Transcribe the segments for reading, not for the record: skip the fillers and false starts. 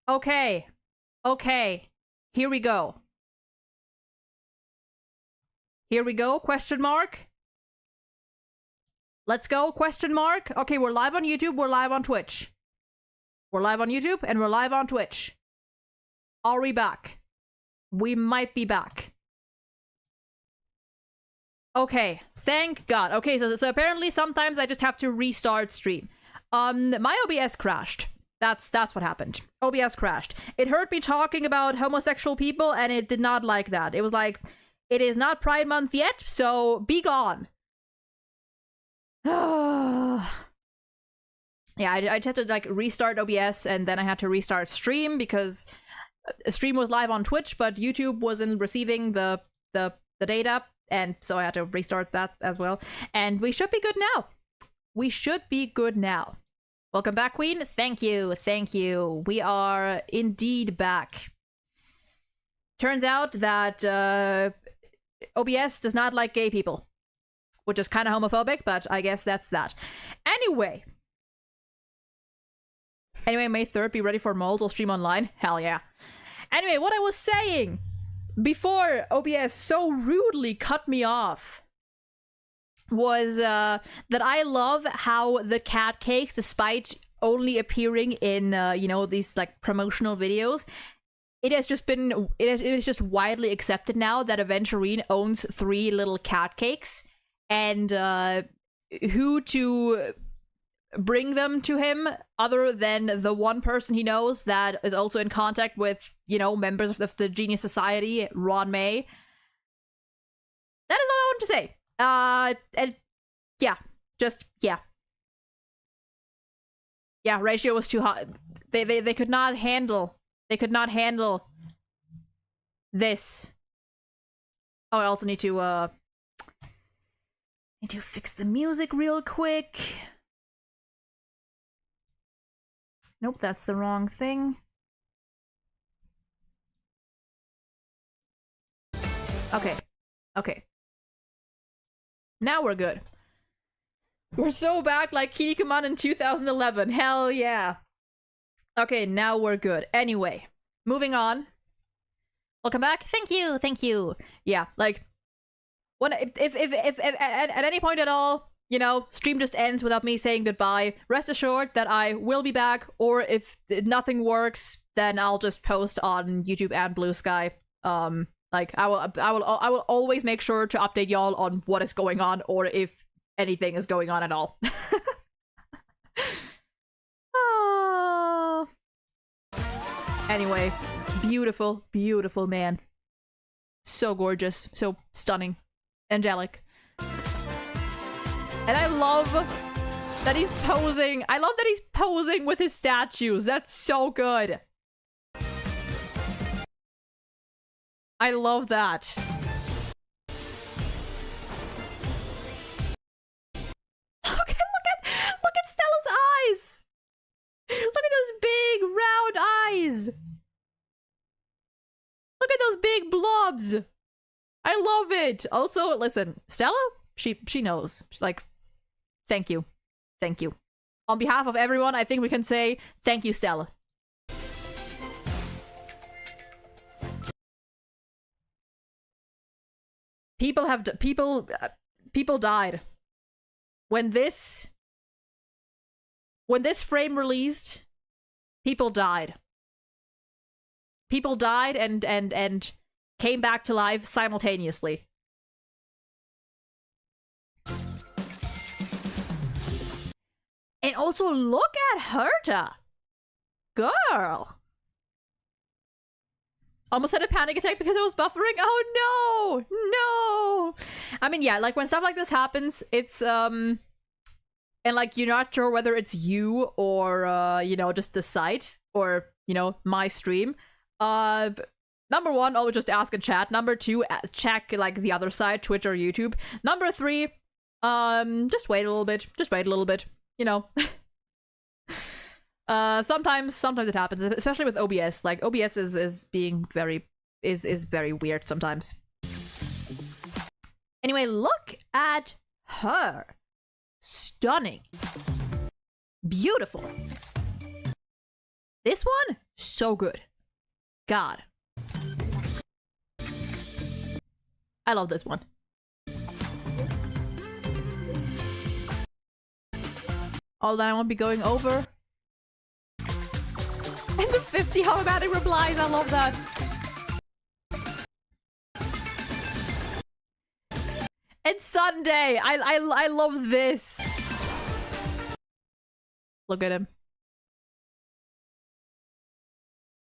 Okay. Okay. Here we go. Here we go, question mark. Let's go, question mark. Okay, we're live on YouTube, we're live on Twitch. We're live on YouTube, and we're live on Twitch. Are we back? We might be back. Okay, thank God. Okay, so apparently sometimes I just have to restart stream. My OBS crashed. That's what happened. OBS crashed. It heard me talking about homosexual people, and it did not like that. It was like, it is not Pride Month yet, so be gone. Yeah, I just had to like restart OBS, and then I had to restart stream because stream was live on Twitch, but YouTube wasn't receiving the data, and so I had to restart that as well. And we should be good now. We should be good now. Welcome back, Queen. Thank you, thank you. We are indeed back. Turns out that OBS does not like gay people, which is kind of homophobic, but I guess that's that. Anyway, May 3rd, be ready for moles. I'll stream online. Hell yeah. Anyway, what I was saying before OBS so rudely cut me off was that I love how the cat cakes, despite only appearing in you know, these like promotional videos, it has just widely accepted now that Aventurine owns 3 little cat cakes, and who to bring them to him other than the one person he knows that is also in contact with, you know, members of the Genius Society, Ron May. That is all I want to say. And yeah, just yeah. Yeah, ratio was too high. They could not handle. They could not handle this. Oh, I also need to fix the music real quick. Nope, that's the wrong thing. Okay. Okay. Now we're good. We're so back like Kinnikuman in 2011. Hell yeah. Okay, now we're good. Anyway, moving on. Welcome back. Thank you. Thank you. Yeah, like when if at any point at all, you know, stream just ends without me saying goodbye, rest assured that I will be back, or if nothing works, then I'll just post on YouTube and Blue Sky. Like I will always make sure to update y'all on what is going on, or if anything is going on at all. Oh. Anyway, beautiful, beautiful man. So gorgeous, so stunning, angelic. And I love that he's posing. I love that he's posing with his statues. That's so good. I love that. Look at Stella's eyes. Look at those big round eyes. Look at those big blobs. I love it. Also, listen, Stella, she knows. Like, thank you. Thank you. On behalf of everyone, I think we can say thank you, Stella. People died. When this frame released, people died. People died and came back to life simultaneously. And also, look at Herta. Girl. Almost had a panic attack because I was buffering. Oh no! No! I mean, yeah, like when stuff like this happens, it's, and like you're not sure whether it's you or, you know, just the site or, you know, my stream. Number 1, always just ask in chat. Number 2, check like the other side, Twitch or YouTube. Number 3, just wait a little bit. Just wait a little bit. You know. Sometimes it happens, especially with OBS. Like OBS is being very weird sometimes. Anyway, look at her. Stunning. Beautiful. This one, so good. God. I love this one. All that I won't be going over. And the 50 automatic replies, I love that. And Sunday, I love this. Look at him.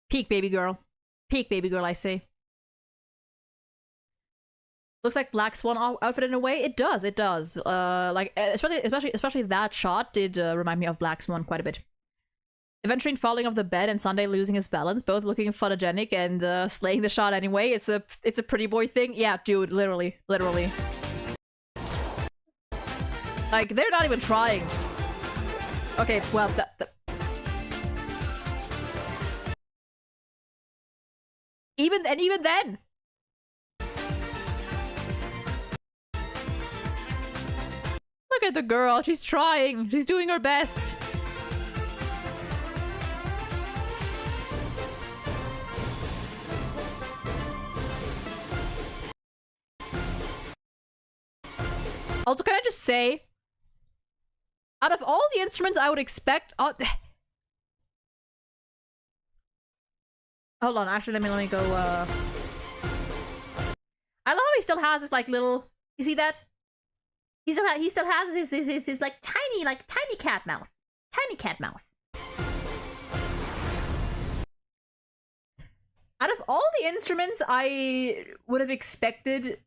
Peak baby girl. Peak baby girl, I say. Looks like Black Swan outfit in a way. It does, it does. Like especially that shot did remind me of Black Swan quite a bit. Eventually falling off the bed and Sunday losing his balance, both looking photogenic and slaying the shot anyway. It's a pretty boy thing. Yeah, dude, literally. Like, they're not even trying. Okay, well, even then. Look at the girl. She's trying. She's doing her best. Also, can I just say, out of all the instruments I would expect... hold on, actually, let me go, I love how he still has this, like, little... You see that? He still has his like, tiny cat mouth. Tiny cat mouth. Out of all the instruments I would have expected...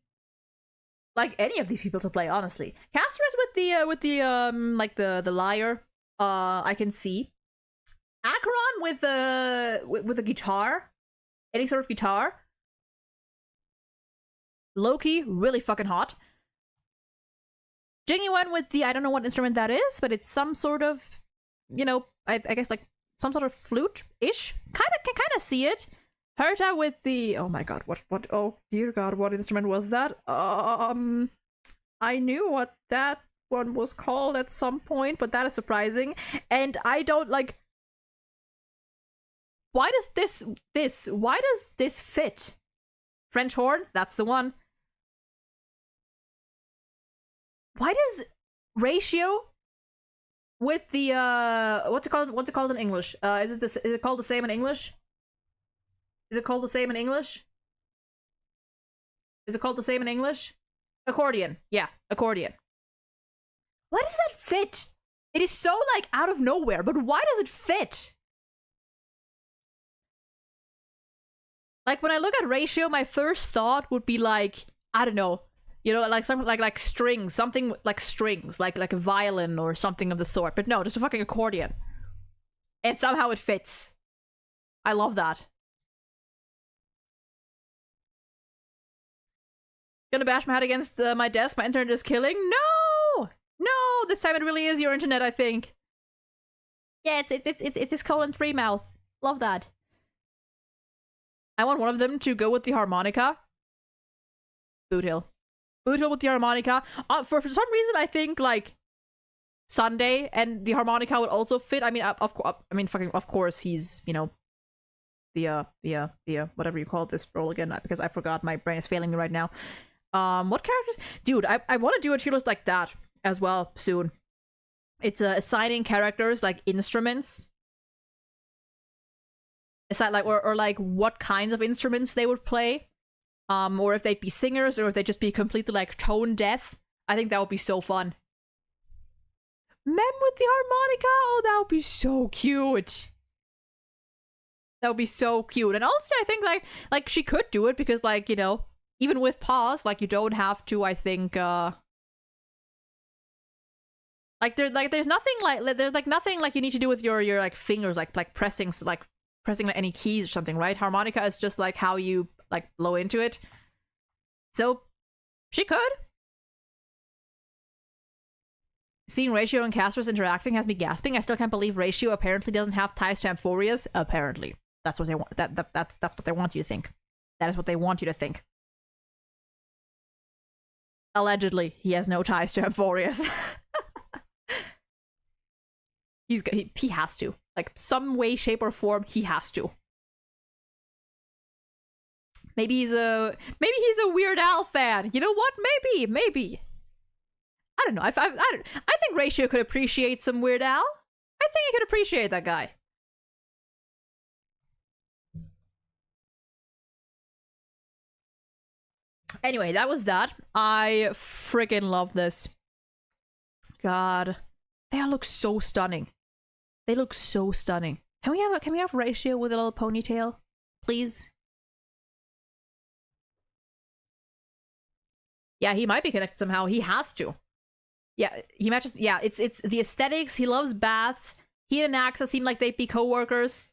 like any of these people to play, honestly. Caster's with the lyre, I can see. Acheron with a guitar, any sort of guitar. Loki, really fucking hot. Jingyuan with the, I don't know what instrument that is, but it's some sort of, you know, I guess like some sort of flute-ish. Can kind of see it. Herta with the, oh my god, what, oh dear god, what instrument was that? I knew what that one was called at some point, but that is surprising. And I don't, like, why does this fit? French horn, that's the one. Why does Ratio with the, what's it called in English? Is it called the same in English? Is it called the same in English? Is it called the same in English? Accordion. Yeah, accordion. Why does that fit? It is so, like, out of nowhere, but why does it fit? Like, when I look at Ratio, my first thought would be, like, I don't know, you know, like something like strings, something like strings, like a violin or something of the sort. But no, just a fucking accordion. And somehow it fits. I love that. Gonna bash my head against my desk. My internet is killing. No, this time it really is your internet, I think. Yeah, it's his colon 3 mouth. Love that. I want one of them to go with the harmonica. Boothill with the harmonica. For some reason, I think like Sunday and the harmonica would also fit. I mean, of course, he's, you know, the whatever you call this role again, because I forgot. My brain is failing me right now. What characters? Dude, I want to do a tier list like that as well soon. It's assigning characters like instruments. Aside, like, or like what kinds of instruments they would play. Or if they'd be singers, or if they'd just be completely like tone deaf. I think that would be so fun. Mem with the harmonica? Oh, that would be so cute. That would be so cute. And also, I think like she could do it because, like, you know, even with pause, like, you don't have to, I think, there's nothing like you need to do with your like fingers, like pressing like any keys or something, right? Harmonica is just like how you like blow into it. So she could. Seeing Ratio and Castor's interacting has me gasping. I still can't believe Ratio apparently doesn't have ties to Amphorias. Apparently. That's what they want. That's what they want you to think. That is what they want you to think. Allegedly, he has no ties to Amphorias. He has to. Like, some way, shape, or form, he has to. Maybe he's a Weird Al fan. You know what? Maybe. I don't know. I think Ratio could appreciate some Weird Al. I think he could appreciate that guy. Anyway, that was that. I freaking love this. God, they all look so stunning. They look so stunning. Can we have Ratio with a little ponytail, please? Yeah, he might be connected somehow. He has to. Yeah, he matches. Yeah, it's the aesthetics. He loves baths. He and Axa seem like they'd be co-workers.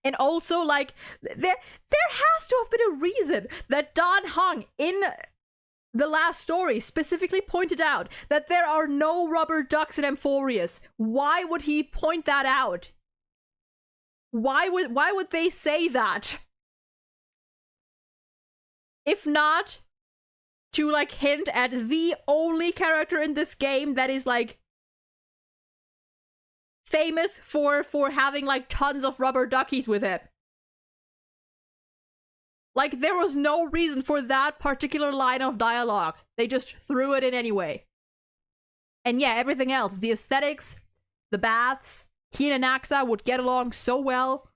And also, like, there has to have been a reason that Dan Heng in the last story specifically pointed out that there are no rubber ducks in Amphorius. Why would he point that out? Why would they say that? If not to, like, hint at the only character in this game that is, like, famous for having, like, tons of rubber duckies with it. Like, there was no reason for that particular line of dialogue. They just threw it in anyway. And yeah, everything else. The aesthetics, the baths, he and Axa would get along so well.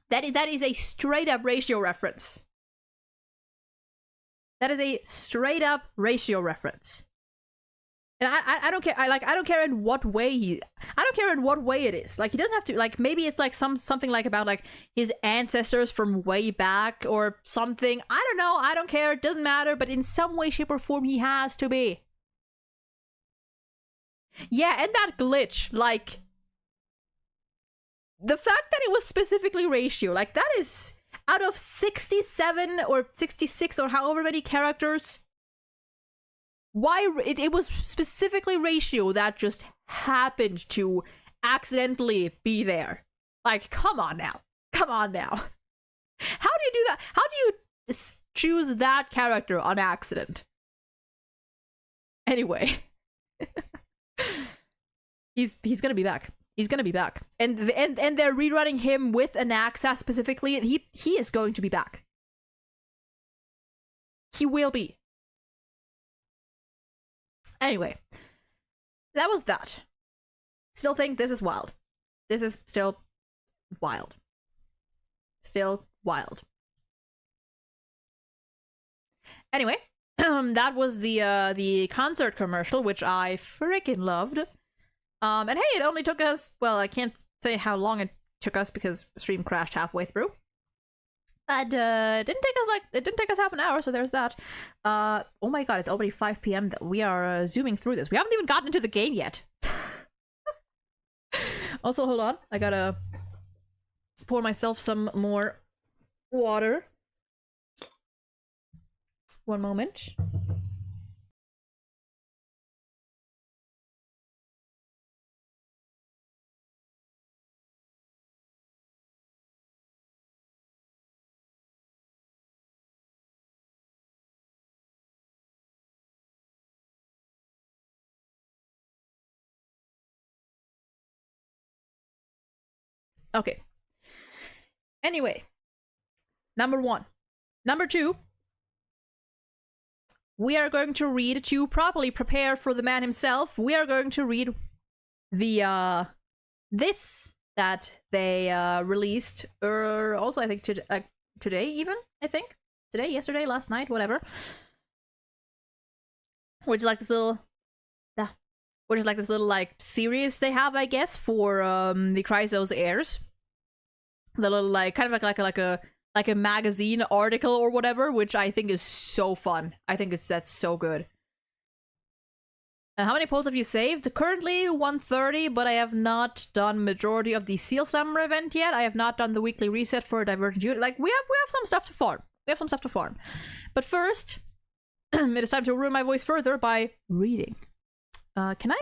That is a straight-up Ratio reference. That is a straight-up Ratio reference. And I don't care. I don't care in what way I don't care in what way it is. Like, he doesn't have to. Like, maybe it's like something like about like his ancestors from way back or something. I don't know. I don't care. It doesn't matter. But in some way, shape, or form, he has to be. Yeah, and that glitch, like, the fact that it was specifically Ratio, like, that is out of 67 or 66 or however many characters. Why it was specifically Ratio that just happened to accidentally be there. Like, come on now. How do you do that? How do you choose that character on accident? Anyway. he's gonna be back. He's gonna be back. And they're rerunning him with an Axa specifically. He is going to be back. He will be. Anyway, that was that. Still think this is wild. This is still wild. Still wild. Anyway, that was the concert commercial, which I freaking loved. And hey, it only took us, well, I can't say how long it took us because the stream crashed halfway through. But it didn't take us half an hour, so there's that. Oh my god, it's already 5 p.m. We are zooming through this. We haven't even gotten into the game yet. Also, hold on. I gotta pour myself some more water. One moment. Okay. Anyway. Number 1. Number 2. We are going to read, to properly prepare for the man himself, we are going to read the, this that they, released, also I think today even, I think? Today, yesterday, last night, whatever. Which is like this little, like, series they have, I guess, for, the Chrysos heirs. The little, like, kind of like a magazine article or whatever, which I think is so fun. I think that's so good. How many polls have you saved? Currently 130, but I have not done majority of the Seal Summer event yet. I have not done the weekly reset for Divergent Unit. Like, we have some stuff to farm. But first, it is time to ruin my voice further by reading. Can I?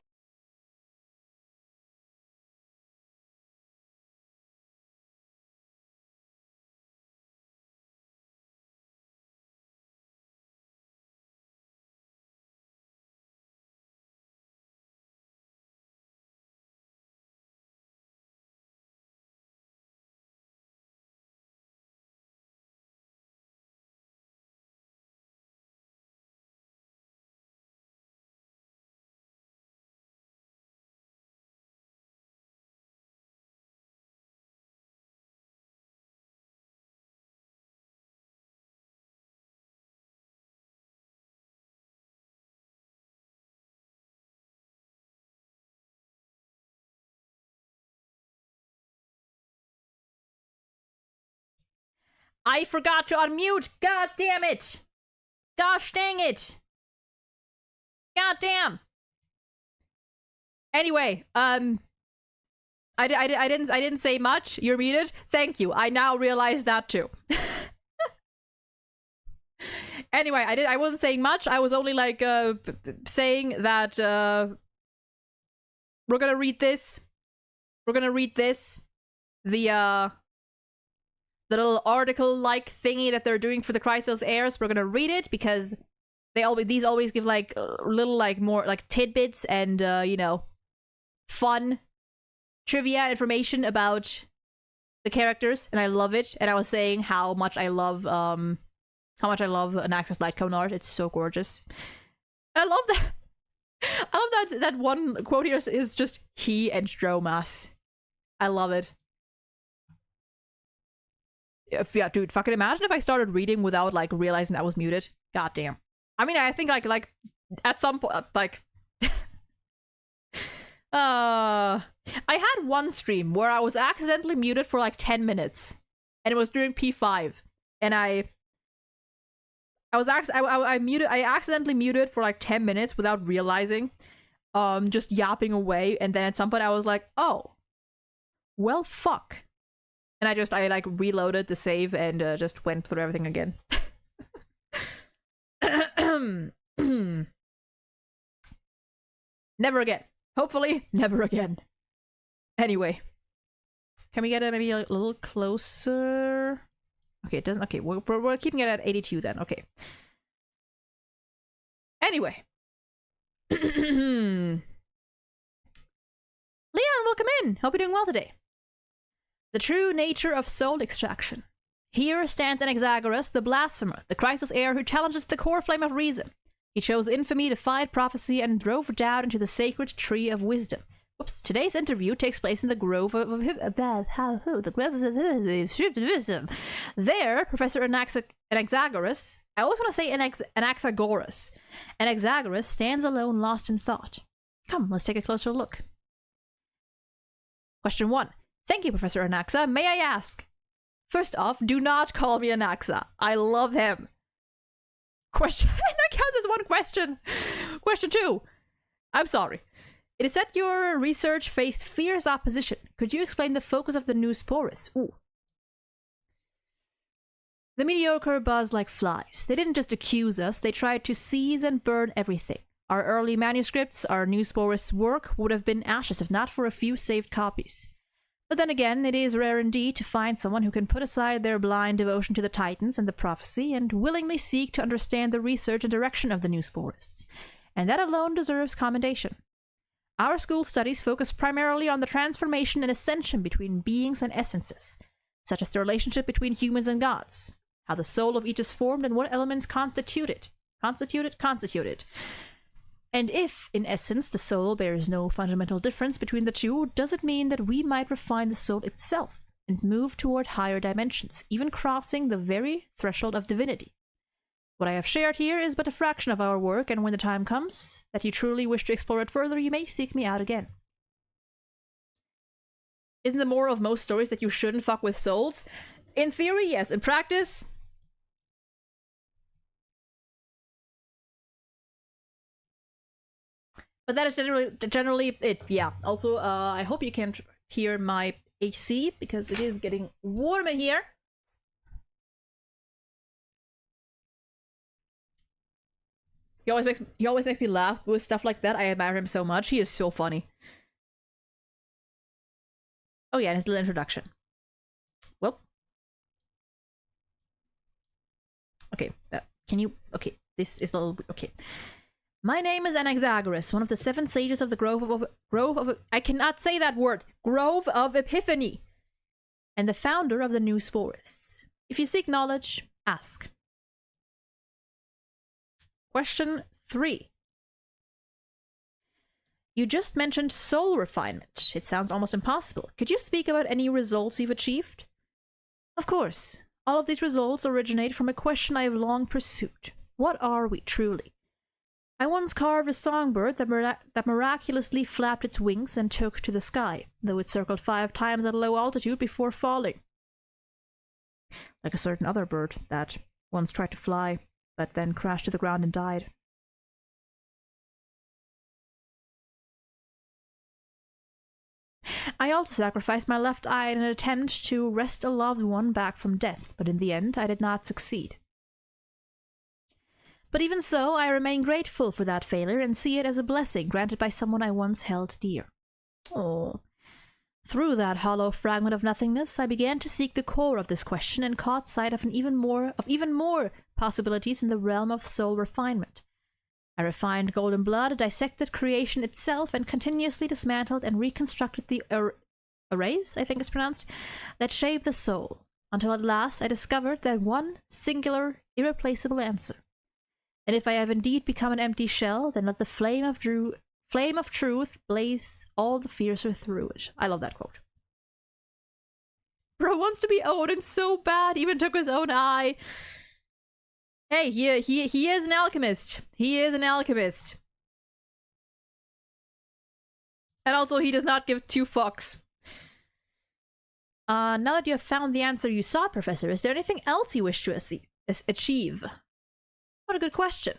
I forgot to unmute! God damn it! Gosh dang it! God damn! Anyway, I didn't say much. You're muted. Thank you. I now realize that too. Anyway, I wasn't saying much. I was only like saying that we're gonna read this. We're gonna read this. The little article-like thingy that they're doing for the Chrysos airs. We're gonna read it because these always give like little like more like tidbits and you know, fun trivia information about the characters, and I love it. And I was saying how much I love an Access Lightcone art. It's so gorgeous. I love that. I love that one quote here is just he and Stromas. I love it. Yeah, dude, fucking imagine if I started reading without like realizing I was muted. God damn. I mean, I think like at some point like I had one stream where I was accidentally muted for like 10 minutes, and it was during P5, and I accidentally muted for like 10 minutes without realizing, just yapping away, and then at some point I was like, oh, well, fuck. And I like reloaded the save and just went through everything again. Never again. Hopefully, never again. Anyway. Can we get it maybe a little closer? Okay, it doesn't. Okay, we're keeping it at 82 then. Okay. Anyway. Leon, welcome in. Hope you're doing well today. The true nature of soul extraction. Here stands Anaxagoras, the blasphemer, the Chrysos heir who challenges the core flame of reason. He chose infamy, defied prophecy, and drove doubt into the sacred tree of wisdom. Whoops. Today's interview takes place in the grove of wisdom. There, Professor Anaxagoras, I always want to say Anaxagoras. Anaxagoras stands alone, lost in thought. Come, let's take a closer look. Question 1. Thank you, Professor Anaxa. May I ask? First off, do not call me Anaxa. I love him. Question. That counts as one question. Question 2. I'm sorry. It is that your research faced fierce opposition. Could you explain the focus of the new spores? Ooh. The mediocre buzz like flies. They didn't just accuse us, they tried to seize and burn everything. Our early manuscripts, our new spores work would have been ashes if not for a few saved copies. But then again, it is rare indeed to find someone who can put aside their blind devotion to the Titans and the prophecy and willingly seek to understand the research and direction of the new sporists. And that alone deserves commendation. Our school studies focus primarily on the transformation and ascension between beings and essences, such as the relationship between humans and gods, how the soul of each is formed and what elements constitute it. And if, in essence, the soul bears no fundamental difference between the two, does it mean that we might refine the soul itself and move toward higher dimensions, even crossing the very threshold of divinity? What I have shared here is but a fraction of our work, and when the time comes that you truly wish to explore it further, you may seek me out again. Isn't the moral of most stories that you shouldn't fuck with souls? In theory, yes. In practice... But that is generally it, yeah. Also, I hope you can hear my AC, because it is getting warm in here. He always makes me laugh with stuff like that. I admire him so much. He is so funny. Oh yeah, and his little introduction. Well. Okay, can you... Okay, this is a little... Okay. My name is Anaxagoras, one of the 7 sages of the Grove of I cannot say that word. Grove of Epiphany. And the founder of the New Sporists. If you seek knowledge, ask. Question 3. You just mentioned soul refinement. It sounds almost impossible. Could you speak about any results you've achieved? Of course. All of these results originate from a question I have long pursued. What are we truly? I once carved a songbird that miraculously flapped its wings and took to the sky, though it circled 5 times at a low altitude before falling. Like a certain other bird that once tried to fly, but then crashed to the ground and died. I also sacrificed my left eye in an attempt to wrest a loved one back from death, but in the end I did not succeed. But even so, I remain grateful for that failure and see it as a blessing granted by someone I once held dear. Oh. Through that hollow fragment of nothingness, I began to seek the core of this question and caught sight of even more possibilities in the realm of soul refinement. I refined golden blood, dissected creation itself, and continuously dismantled and reconstructed the arrays, I think it's pronounced, that shape the soul, until at last I discovered that one singular, irreplaceable answer. And if I have indeed become an empty shell, then let the flame of truth blaze all the fiercer through it. I love that quote. Bro wants to be Odin so bad, even took his own eye. Hey, he is an alchemist. He is an alchemist. And also, he does not give two fucks. Now that you have found the answer you sought, Professor, is there anything else you wish to achieve? What a good question.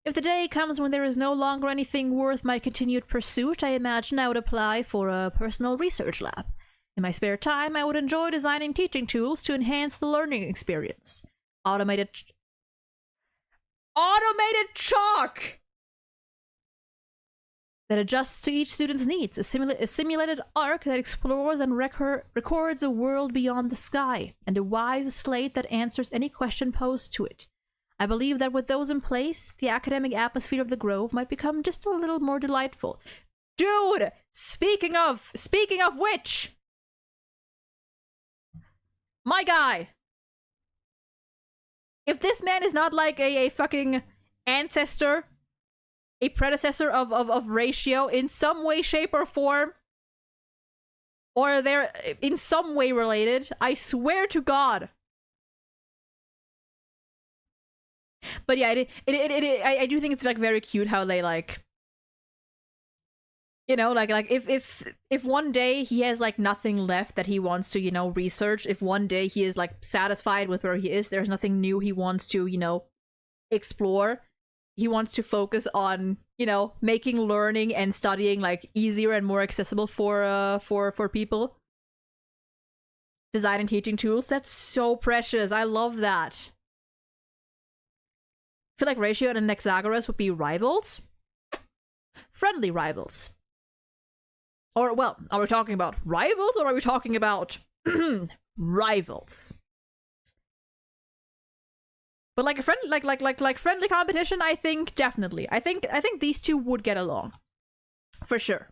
If the day comes when there is no longer anything worth my continued pursuit, I imagine I would apply for a personal research lab. In my spare time, I would enjoy designing teaching tools to enhance the learning experience. Automated chalk! That adjusts to each student's needs. A simulated arc that explores and records a world beyond the sky. And a wise slate that answers any question posed to it. I believe that with those in place, the academic atmosphere of the Grove might become just a little more delightful. Dude! Speaking of which! My guy! If this man is not like a fucking ancestor, a predecessor of Ratio in some way, shape, or form, or they're in some way related, I swear to God. But yeah, I do think it's like very cute how they like, you know, like if one day he has like nothing left that he wants to, you know, research, if one day he is like satisfied with where he is, there's nothing new he wants to, you know, explore. He wants to focus on, you know, making learning and studying like easier and more accessible for people. Design and teaching tools, that's so precious. I love that. I feel like Ratio and Anaxagoras would be rivals. Friendly rivals. Or, well, are we talking about rivals or are we talking about rivals? But like a friend, like friendly competition, I think definitely. I think these two would get along, for sure.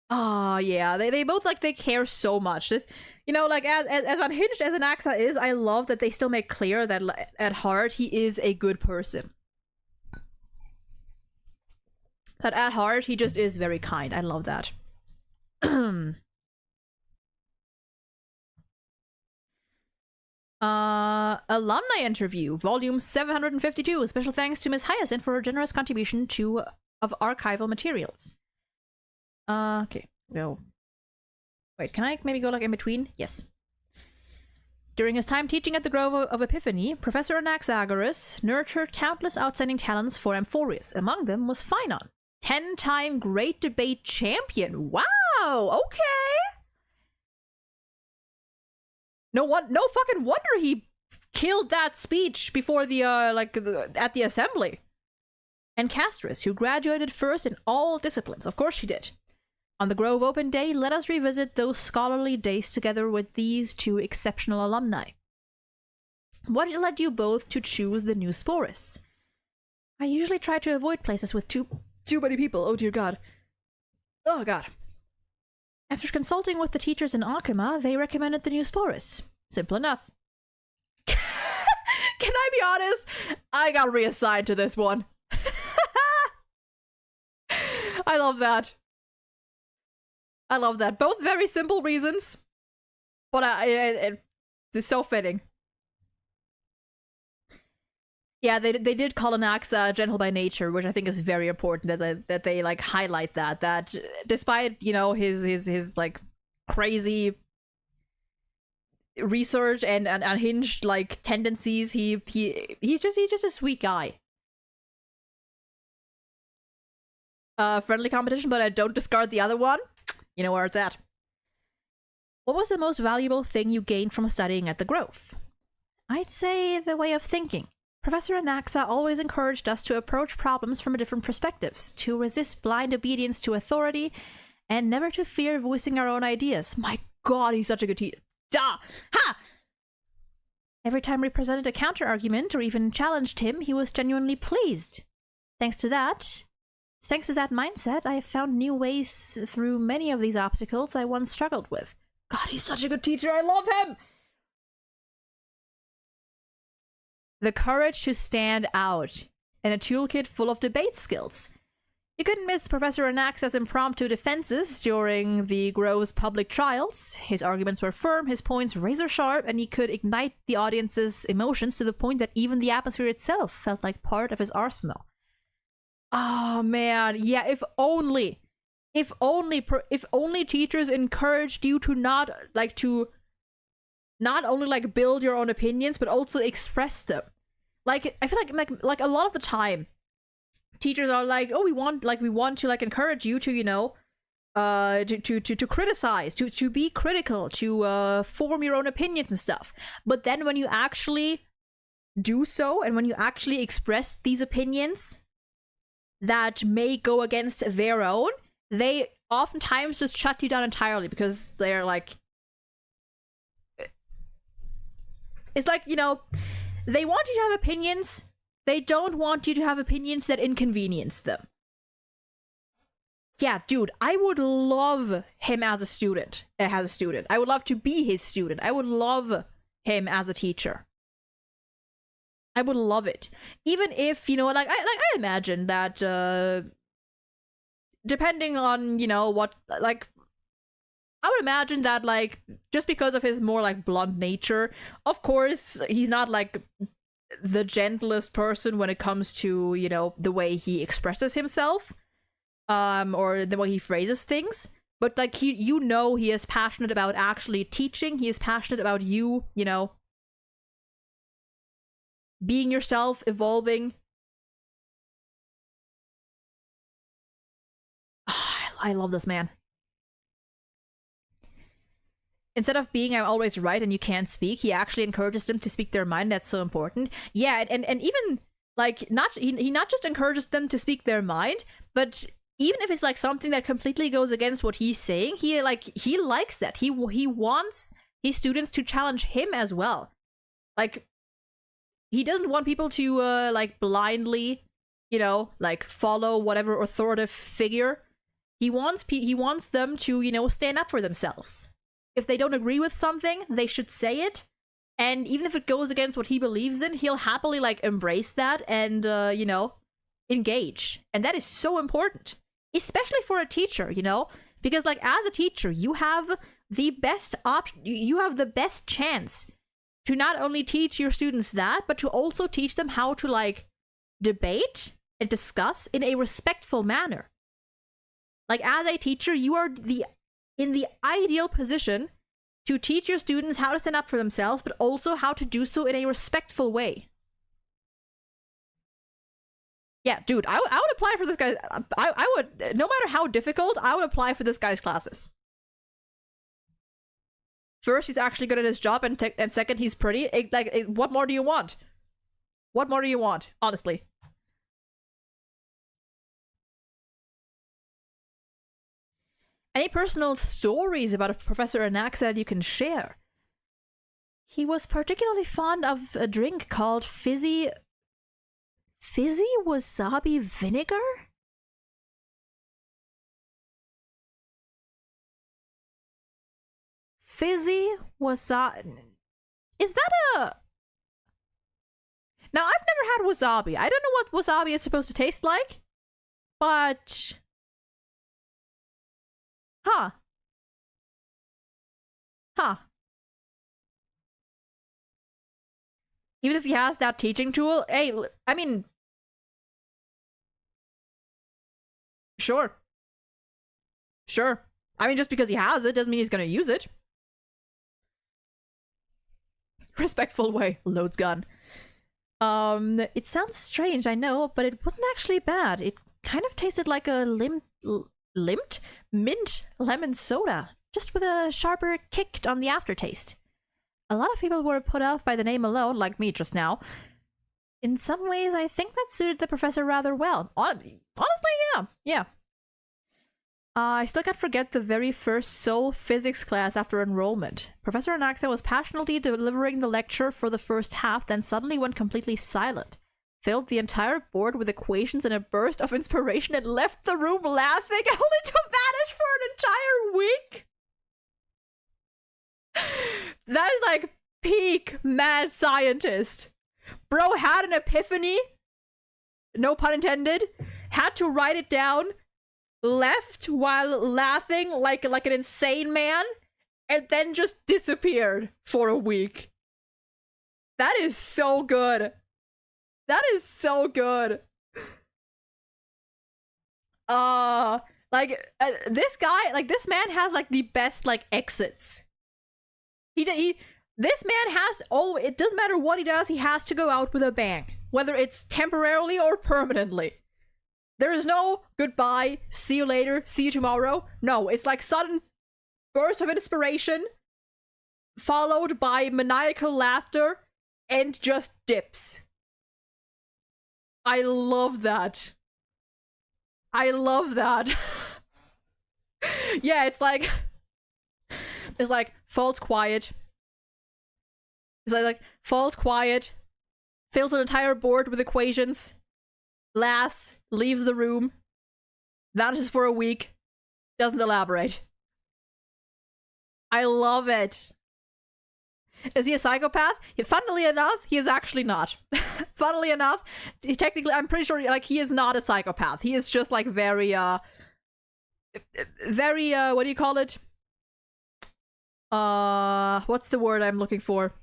Oh yeah, they both like they care so much. This, you know, like as unhinged as Anaxa is, I love that they still make clear that at heart he is a good person. But at heart he just is very kind. I love that. Alumni interview, volume 752. Special thanks to Ms. Hyacinth for her generous contribution of archival materials. Okay, go. Wait, can I maybe go like in between? Yes. During his time teaching at the Grove of Epiphany, Professor Anaxagoras nurtured countless outstanding talents for Amphorius. Among them was Phynon, 10-time great debate champion. Wow, okay. No fucking wonder he killed that speech before the at the assembly. And Castris, who graduated first in all disciplines. Of course she did. On the Grove Open Day, let us revisit those scholarly days together with these two exceptional alumni. What led you both to choose the new Sporus? I usually try to avoid places with too many people. Oh dear God. Oh God. After consulting with the teachers in Akima, they recommended the new Sporus. Simple enough. Can I be honest? I got reassigned to this one. I love that. I love that. Both very simple reasons, but it's so fitting. Yeah, they did call Anaxa gentle by nature, which I think is very important that they like highlight that despite, you know, his like crazy research and unhinged like tendencies. He's just a sweet guy. Friendly competition, but I don't discard the other one. You know where it's at. What was the most valuable thing you gained from studying at the Grove? I'd say the way of thinking. Professor Anaxa always encouraged us to approach problems from different perspectives, to resist blind obedience to authority, and never to fear voicing our own ideas. My god, he's such a good teacher. Da! Ha! Every time we presented a counter-argument or even challenged him, he was genuinely pleased. Thanks to that mindset, I have found new ways through many of these obstacles I once struggled with. God, he's such a good teacher. I love him! The courage to stand out, and a toolkit full of debate skills. You couldn't miss Professor Anaxa's impromptu defenses during the Grove's public trials. His arguments were firm, his points razor sharp, and he could ignite the audience's emotions to the point that even the atmosphere itself felt like part of his arsenal. Oh man, yeah, if only teachers encouraged you to not only build your own opinions but also express them. Like, I feel like a lot of the time teachers are like, oh, we want to encourage you to, you know, to criticize, to be critical, to form your own opinions and stuff. But then when you actually do so, and when you actually express these opinions that may go against their own, they oftentimes just shut you down entirely, because they're like, it's like, you know, they want you to have opinions. They don't want you to have opinions that inconvenience them. Yeah, dude, I would love him as a student. I would love to be his student. I would love him as a teacher. I would love it. Even if, you know, I imagine that depending on, you know, what, like, I would imagine that, like, just because of his more, like, blunt nature, of course, he's not, like, the gentlest person when it comes to, you know, the way he expresses himself, or the way he phrases things. But, like, he is passionate about actually teaching. He is passionate about you know, being yourself, evolving. I love this man. Instead of being I'm always right and you can't speak, he actually encourages them to speak their mind. That's so important. Yeah, and even, like, he not just encourages them to speak their mind, but even if it's, like, something that completely goes against what he's saying, he likes that. He wants his students to challenge him as well. Like, he doesn't want people to, like, blindly, you know, like, follow whatever authoritative figure. He wants them to, you know, stand up for themselves. If they don't agree with something, they should say it. And even if it goes against what he believes in, he'll happily, like, embrace that and, you know, engage. And that is so important. Especially for a teacher, you know? Because, like, as a teacher, you have the best you have the best chance to not only teach your students that, but to also teach them how to, like, debate and discuss in a respectful manner. Like, as a teacher, you are in the ideal position to teach your students how to stand up for themselves, but also how to do so in a respectful way. Yeah, dude, I would apply for this guy. I would, no matter how difficult, I would apply for this guy's classes. First, he's actually good at his job, and second, he's pretty. What more do you want? What more do you want, honestly? Any personal stories about Professor Anaxa that you can share? He was particularly fond of a drink called fizzy wasabi vinegar? Fizzy wasabi. Is that a... Now, I've never had wasabi. I don't know what wasabi is supposed to taste like, but... Huh. Even if he has that teaching tool, hey, I mean... Sure. I mean, just because he has it doesn't mean he's gonna use it. respectful way. Loads gun. It sounds strange, I know, but it wasn't actually bad. It kind of tasted like a mint lemon soda, just with a sharper kick on the aftertaste. A lot of people were put off by the name alone, like me just now. In some ways, I think that suited the professor rather well. Honestly, yeah. I still can't forget the very first sole physics class after enrollment. Professor Anaxa was passionately delivering the lecture for the first half, then suddenly went completely silent, filled the entire board with equations in a burst of inspiration, and left the room laughing, only to vanish for an entire week. That is like peak mad scientist. Bro had an epiphany, no pun intended, had to write it down, left while laughing like an insane man, and then just disappeared for a week. That is so good. That is so good. This guy, like, this man has like the best like exits. This man has it doesn't matter what he does, he has to go out with a bang, whether it's temporarily or permanently. There is no goodbye, see you later, see you tomorrow. No, it's like sudden burst of inspiration followed by maniacal laughter and just dips. I love that. I love that. Yeah, it's like falls quiet. It's like falls quiet, fills an entire board with equations, laughs, leaves the room, vanishes for a week, doesn't elaborate. I love it. Is he a psychopath? Funnily enough, he is actually not. Funnily enough, I'm pretty sure like he is not a psychopath. He is just like very what do you call it? What's the word I'm looking for?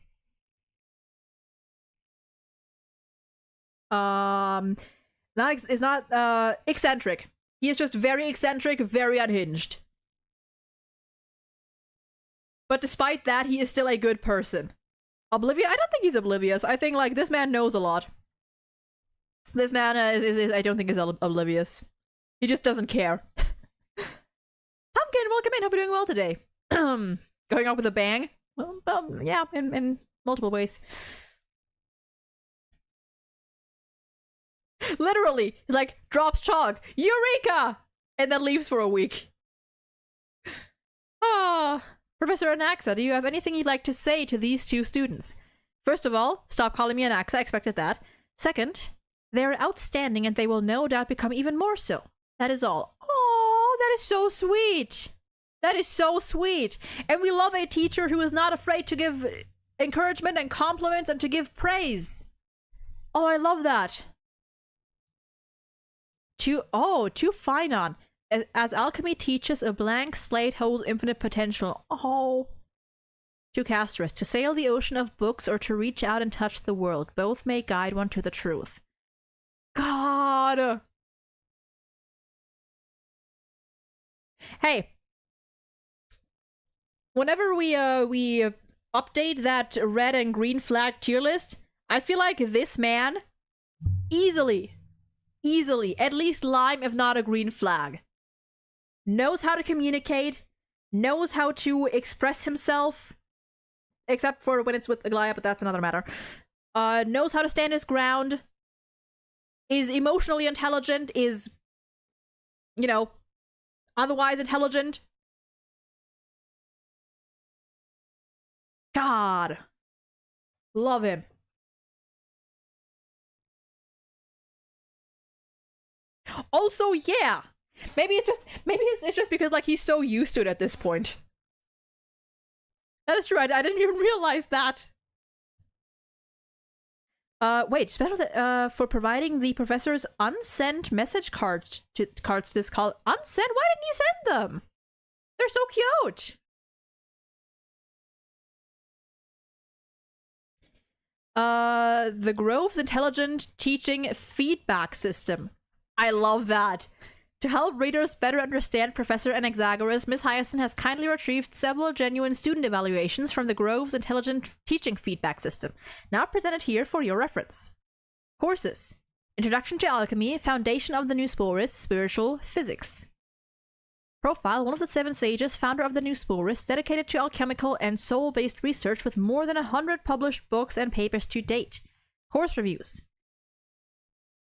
Eccentric. He is just very eccentric, very unhinged. But despite that, he is still a good person. Oblivious? I don't think he's oblivious. I think, like, this man knows a lot. This man is I don't think is oblivious. He just doesn't care. Pumpkin, welcome in. Hope you're doing well today. Going out with a bang? Well, yeah, in multiple ways. Literally, he's like, drops chalk, Eureka! And then leaves for a week. Ah. Professor Anaxa, do you have anything you'd like to say to these two students? First of all, stop calling me Anaxa, I expected that. Second, they're outstanding and they will no doubt become even more so. That is all. Oh, that is so sweet. That is so sweet. And we love a teacher who is not afraid to give encouragement and compliments and to give praise. Oh, I love that. To fine on. As alchemy teaches, a blank slate holds infinite potential. Oh. To Casterus, to sail the ocean of books or to reach out and touch the world. Both may guide one to the truth. God. Hey. Whenever we update that red and green flag tier list, I feel like this man easily, at least lime if not a green flag. Knows how to communicate, knows how to express himself, except for when it's with Aglaia, but that's another matter. Knows how to stand his ground, is emotionally intelligent, is, you know, otherwise intelligent. God. Love him. Also, yeah. Maybe it's just because like he's so used to it at this point. That is true. I didn't even realize that. Wait, special for providing the professor's unsent message cards to this call. Unsent? Why didn't he send them? They're so cute. The Grove's intelligent teaching feedback system. I love that. To help readers better understand Professor Anaxagoras, Miss Hyacinth has kindly retrieved several genuine student evaluations from the Grove's intelligent teaching feedback system, now presented here for your reference. Courses: Introduction to Alchemy, Foundation of the New Sporus, Spiritual Physics. Profile: one of the 7 sages, founder of the New Sporus, dedicated to alchemical and soul-based research with more than 100 published books and papers to date. Course reviews: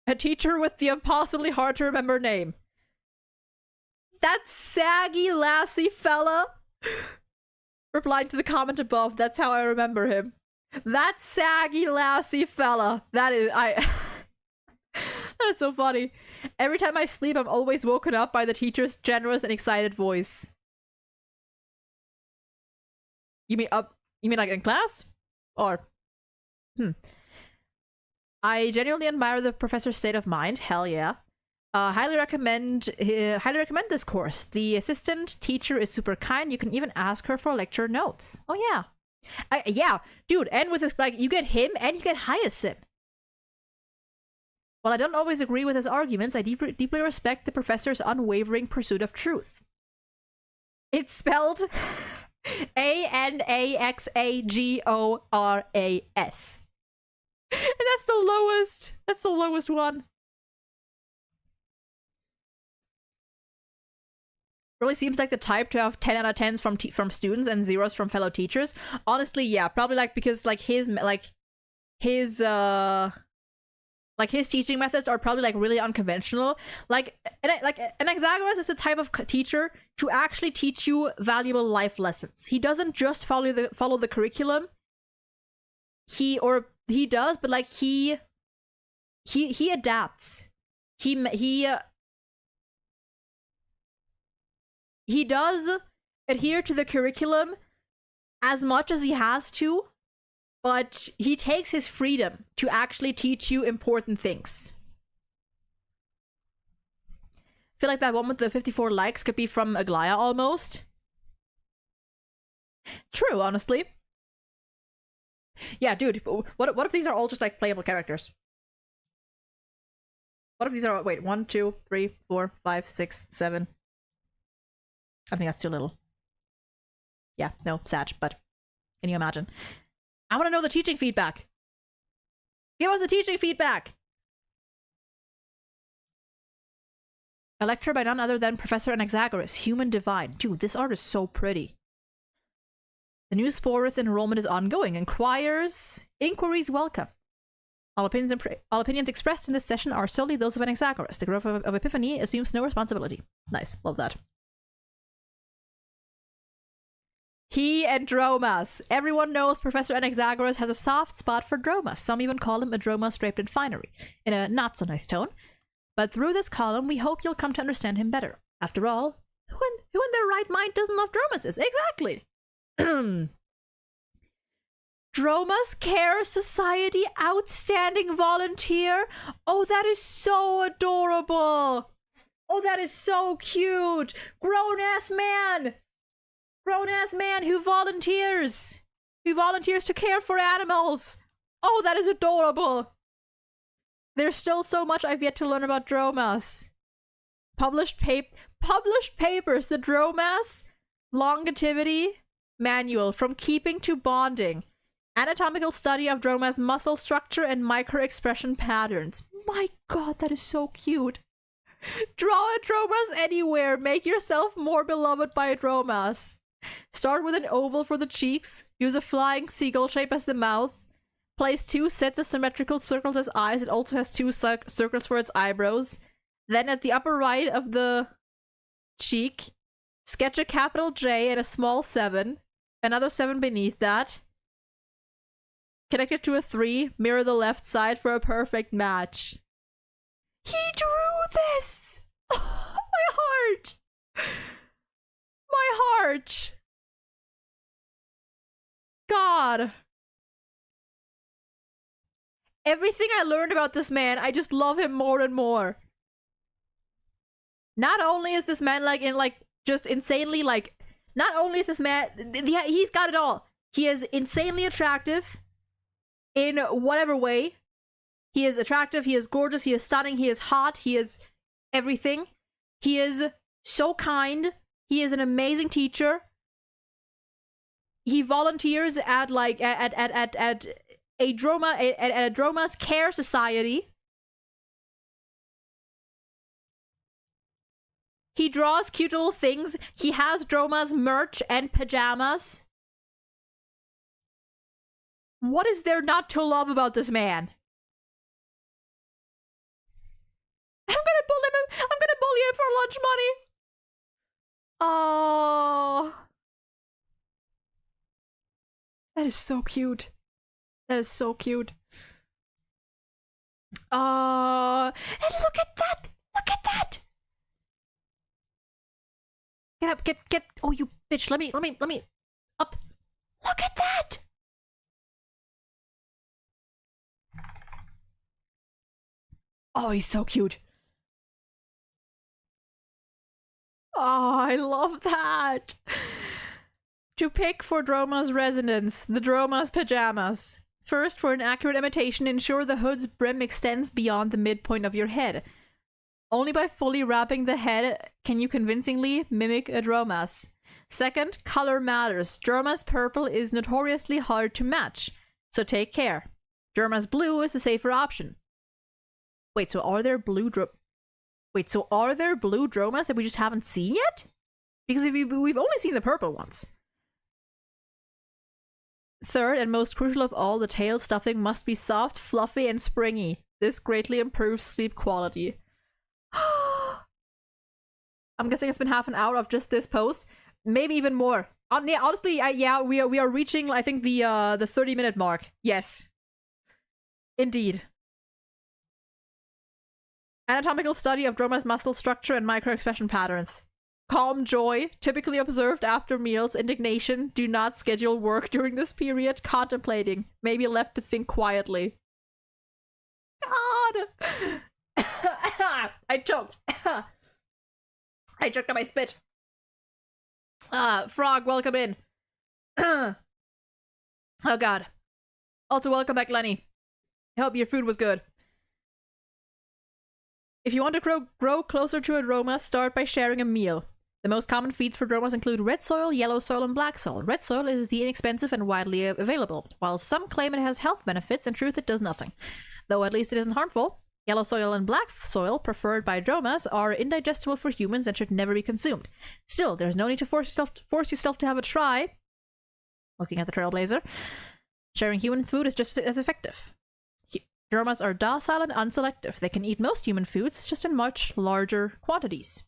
a teacher with the impossibly hard to remember name. That saggy lassie fella replying to the comment above, that's how I remember him. That saggy lassie fella. That is, that is so funny. Every time I sleep, I'm always woken up by the teacher's generous and excited voice. You mean like in class? Or, I genuinely admire the professor's state of mind. Hell yeah. Highly recommend this course. The assistant teacher is super kind. You can even ask her for lecture notes. Oh yeah. Yeah, dude, and with this, like, you get him and you get Hyacinth. While I don't always agree with his arguments, I deeply respect the professor's unwavering pursuit of truth. It's spelled Anaxagoras. And that's the lowest one. Really seems like the type to have 10 out of 10s from students and 0s from fellow teachers. Honestly, yeah, probably like because like his teaching methods are probably like really unconventional. Like Anaxagoras is the type of teacher to actually teach you valuable life lessons. He doesn't just follow the curriculum. He does, but like he adapts. He does adhere to the curriculum as much as he has to, but he takes his freedom to actually teach you important things. I feel like that one with the 54 likes could be from Aglaya almost. True, honestly. Yeah, dude, what if these are all just like playable characters? What if these are, wait, 1, 2, 3, 4, 5, 6, 7. I think that's too little. Yeah, no, sad, but can you imagine? I want to know the teaching feedback. Give us the teaching feedback! A lecture by none other than Professor Anaxagoras, Human Divine. Dude, this art is so pretty. The new Sporus enrollment is ongoing. Inquiries welcome. All opinions expressed in this session are solely those of Anaxagoras. The Grove of Epiphany assumes no responsibility. Nice, love that. He and Dromas. Everyone knows Professor Anaxagoras has a soft spot for Dromas. Some even call him a Dromas draped in finery, in a not-so-nice tone. But through this column, we hope you'll come to understand him better. After all, who in their right mind doesn't love Dromases? Exactly! Dromas Care Society Outstanding Volunteer? Oh, that is so adorable! Oh, that is so cute! Grown-ass man! Grown-ass man who volunteers! Who volunteers to care for animals! Oh, that is adorable! There's still so much I've yet to learn about Dromas. Published papers, the Dromas Longevity Manual, From Keeping to Bonding. Anatomical study of Dromas muscle structure and micro-expression patterns. My god, that is so cute. Draw a Dromas anywhere. Make yourself more beloved by Dromas. Start with an oval for the cheeks. Use a flying seagull shape as the mouth. Place 2 sets of symmetrical circles as eyes. It also has 2 circles for its eyebrows. Then at the upper right of the cheek, sketch a capital J and a small 7. Another 7 beneath that. Connect it to a 3. Mirror the left side for a perfect match. He drew this! Oh, my heart! My heart! God. Everything I learned about this man, I just love him more and more. Not only is this man just insanely not only is this man, he's got it all. He is insanely attractive in whatever way. He is attractive, he is gorgeous, he is stunning, he is hot, he is everything. He is so kind. He is an amazing teacher. He volunteers at like at a Droma's care society. He draws cute little things. He has Droma's merch and pajamas. What is there not to love about this man? I'm gonna bully him for lunch money. Oh, that is so cute. That is so cute. And look at that! Look at that! Get up, get. Oh, you bitch! Let me up. Look at that! Oh, he's so cute. Oh, I love that. To pick for Droma's resonance, the Droma's pajamas. First, for an accurate imitation, ensure the hood's brim extends beyond the midpoint of your head. Only by fully wrapping the head can you convincingly mimic a Droma's. Second, color matters. Droma's purple is notoriously hard to match, so take care. Droma's blue is a safer option. Wait, so are there blue Dromas that we just haven't seen yet? Because we've only seen the purple ones. Third, and most crucial of all, the tail stuffing must be soft, fluffy, and springy. This greatly improves sleep quality. I'm guessing it's been half an hour of just this post. Maybe even more. Honestly, we are reaching, I think, the 30-minute mark. Yes. Indeed. Anatomical study of Droma's muscle structure and microexpression patterns. Calm joy, typically observed after meals. Indignation, do not schedule work during this period. Contemplating, may be left to think quietly. God! I choked. I choked on my spit. Frog, welcome in. Oh god. Also, welcome back, Lenny. I hope your food was good. If you want to grow closer to a Droma, start by sharing a meal. The most common feeds for Dromas include red soil, yellow soil, and black soil. Red soil is the inexpensive and widely available. While some claim it has health benefits, in truth it does nothing. Though at least it isn't harmful. Yellow soil and black soil, preferred by Dromas, are indigestible for humans and should never be consumed. Still, there's no need to force yourself to have a try. Looking at the Trailblazer. Sharing human food is just as effective. Dromas are docile and unselective. They can eat most human foods, just in much larger quantities.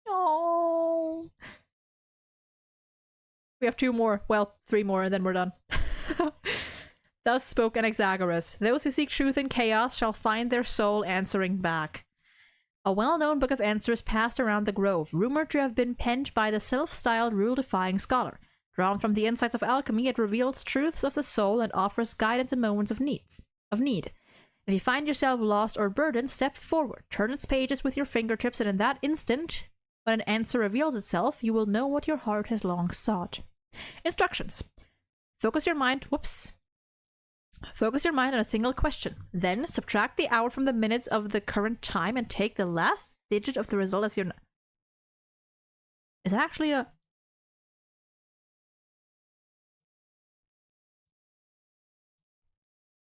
Oh. We have 2 more. Well, 3 more, and then we're done. Thus spoke Anaxagoras. Those who seek truth in chaos shall find their soul answering back. A well-known book of answers passed around the grove, rumored to have been penned by the self-styled rule-defying scholar. Drawn from the insights of alchemy, it reveals truths of the soul and offers guidance in moments of need. If you find yourself lost or burdened, step forward, turn its pages with your fingertips, and in that instant, when an answer reveals itself, you will know what your heart has long sought. Instructions. Focus your mind on a single question. Then, subtract the hour from the minutes of the current time and take the last digit of the result as your... Is that actually a...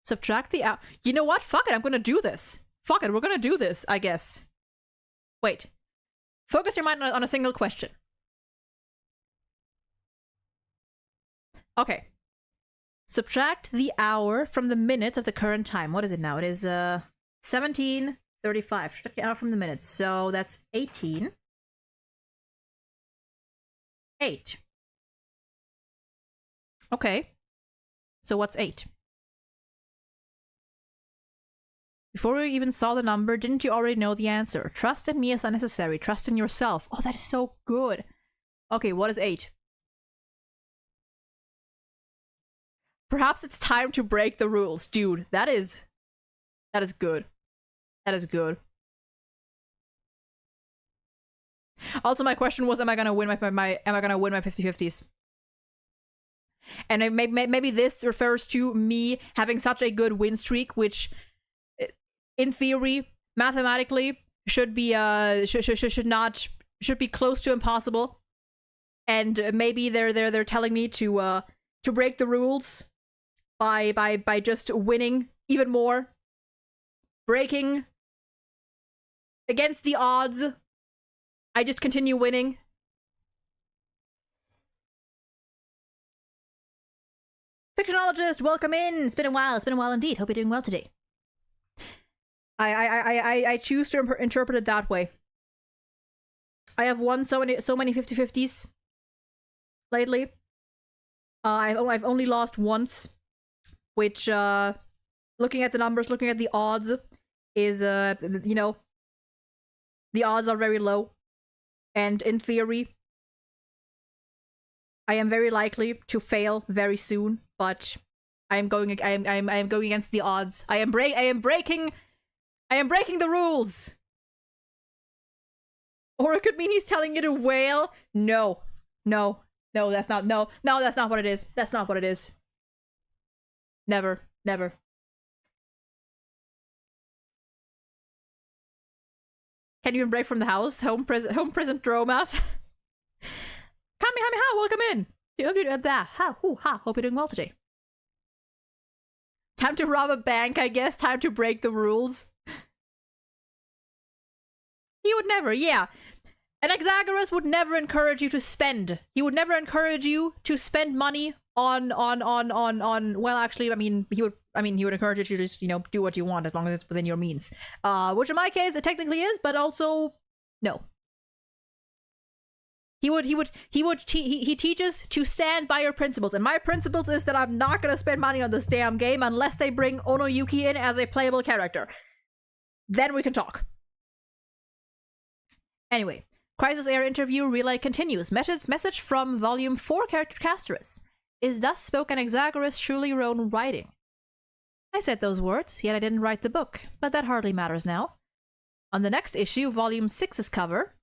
Subtract the hour. You know what? Fuck it, I'm gonna do this. Fuck it, we're gonna do this, I guess. Wait. Focus your mind on a single question. Okay. Subtract the hour from the minutes of the current time. What is it now? It is 17:35. Subtract the hour from the minutes. So that's 18. 8. Okay. So what's 8? Before we even saw the number, didn't you already know the answer? Trust in me is unnecessary. Trust in yourself. Oh, that is so good. Okay, what is 8? Perhaps it's time to break the rules. Dude, that is good. That is good. Also, my question was, am I gonna win my 50-50s? And maybe this refers to me having such a good win streak, which, in theory, mathematically, should be should be close to impossible. And maybe they're telling me to break the rules by just winning even more, breaking against the odds. I just continue winning. Fictionologist, welcome in. It's been a while. It's been a while indeed. Hope you're doing well today. I choose to interpret it that way. I have won so many 50-50s lately. I've only lost once, which looking at the numbers, looking at the odds, is you know, the odds are very low, and in theory, I am very likely to fail very soon. But I am going against the odds. I am breaking the rules. Or it could mean he's telling you to wail. No, that's not. No, that's not what it is. That's not what it is. Never. Can you even break from the house? Home prison dromas. Kamehameha, welcome in. Hope you're doing well today. Time to rob a bank, I guess. Time to break the rules. He would never, yeah. An Exagoras would never encourage you to spend. He would never encourage you to spend money on well, actually, I mean, he would encourage you to just, do what you want as long as it's within your means. Which in my case it technically is, but also no. He teaches to stand by your principles, and my principles is that I'm not gonna spend money on this damn game unless they bring Onoyuki in as a playable character. Then we can talk. Anyway, Crisis Air interview relay continues. Message from Volume 4 character Casterus. Is thus spoken Exagoras truly your own writing? I said those words, yet I didn't write the book, but that hardly matters now. On the next issue, Volume 6's cover,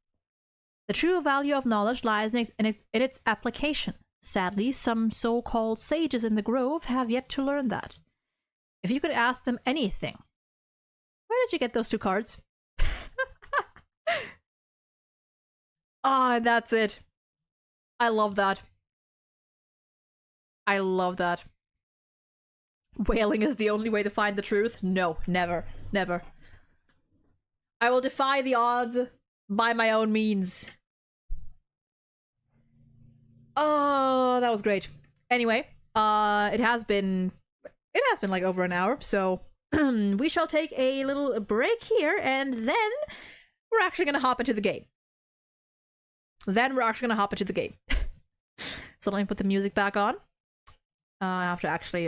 the true value of knowledge lies in its application. Sadly, some so-called sages in the Grove have yet to learn that. If you could ask them anything. Where did you get those 2 cards? Ah, that's it. I love that. I love that. Wailing is the only way to find the truth? No, never. Never. I will defy the odds by my own means. Oh, that was great. Anyway, it has been like over an hour, so we shall take a little break here, and then we're actually gonna hop into the game. So let me put the music back on. I have to actually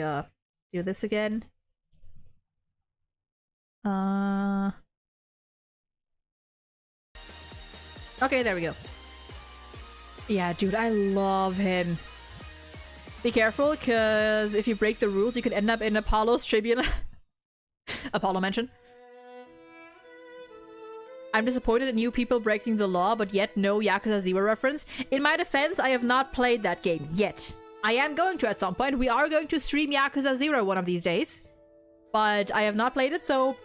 do this again. Okay, there we go. Yeah, dude, I love him. Be careful, because if you break the rules, you could end up in Apollo's tribune. Apollo mention. I'm disappointed in you people breaking the law, but yet no Yakuza 0 reference. In my defense, I have not played that game yet. I am going to at some point. We are going to stream Yakuza 0 one of these days. But I have not played it, so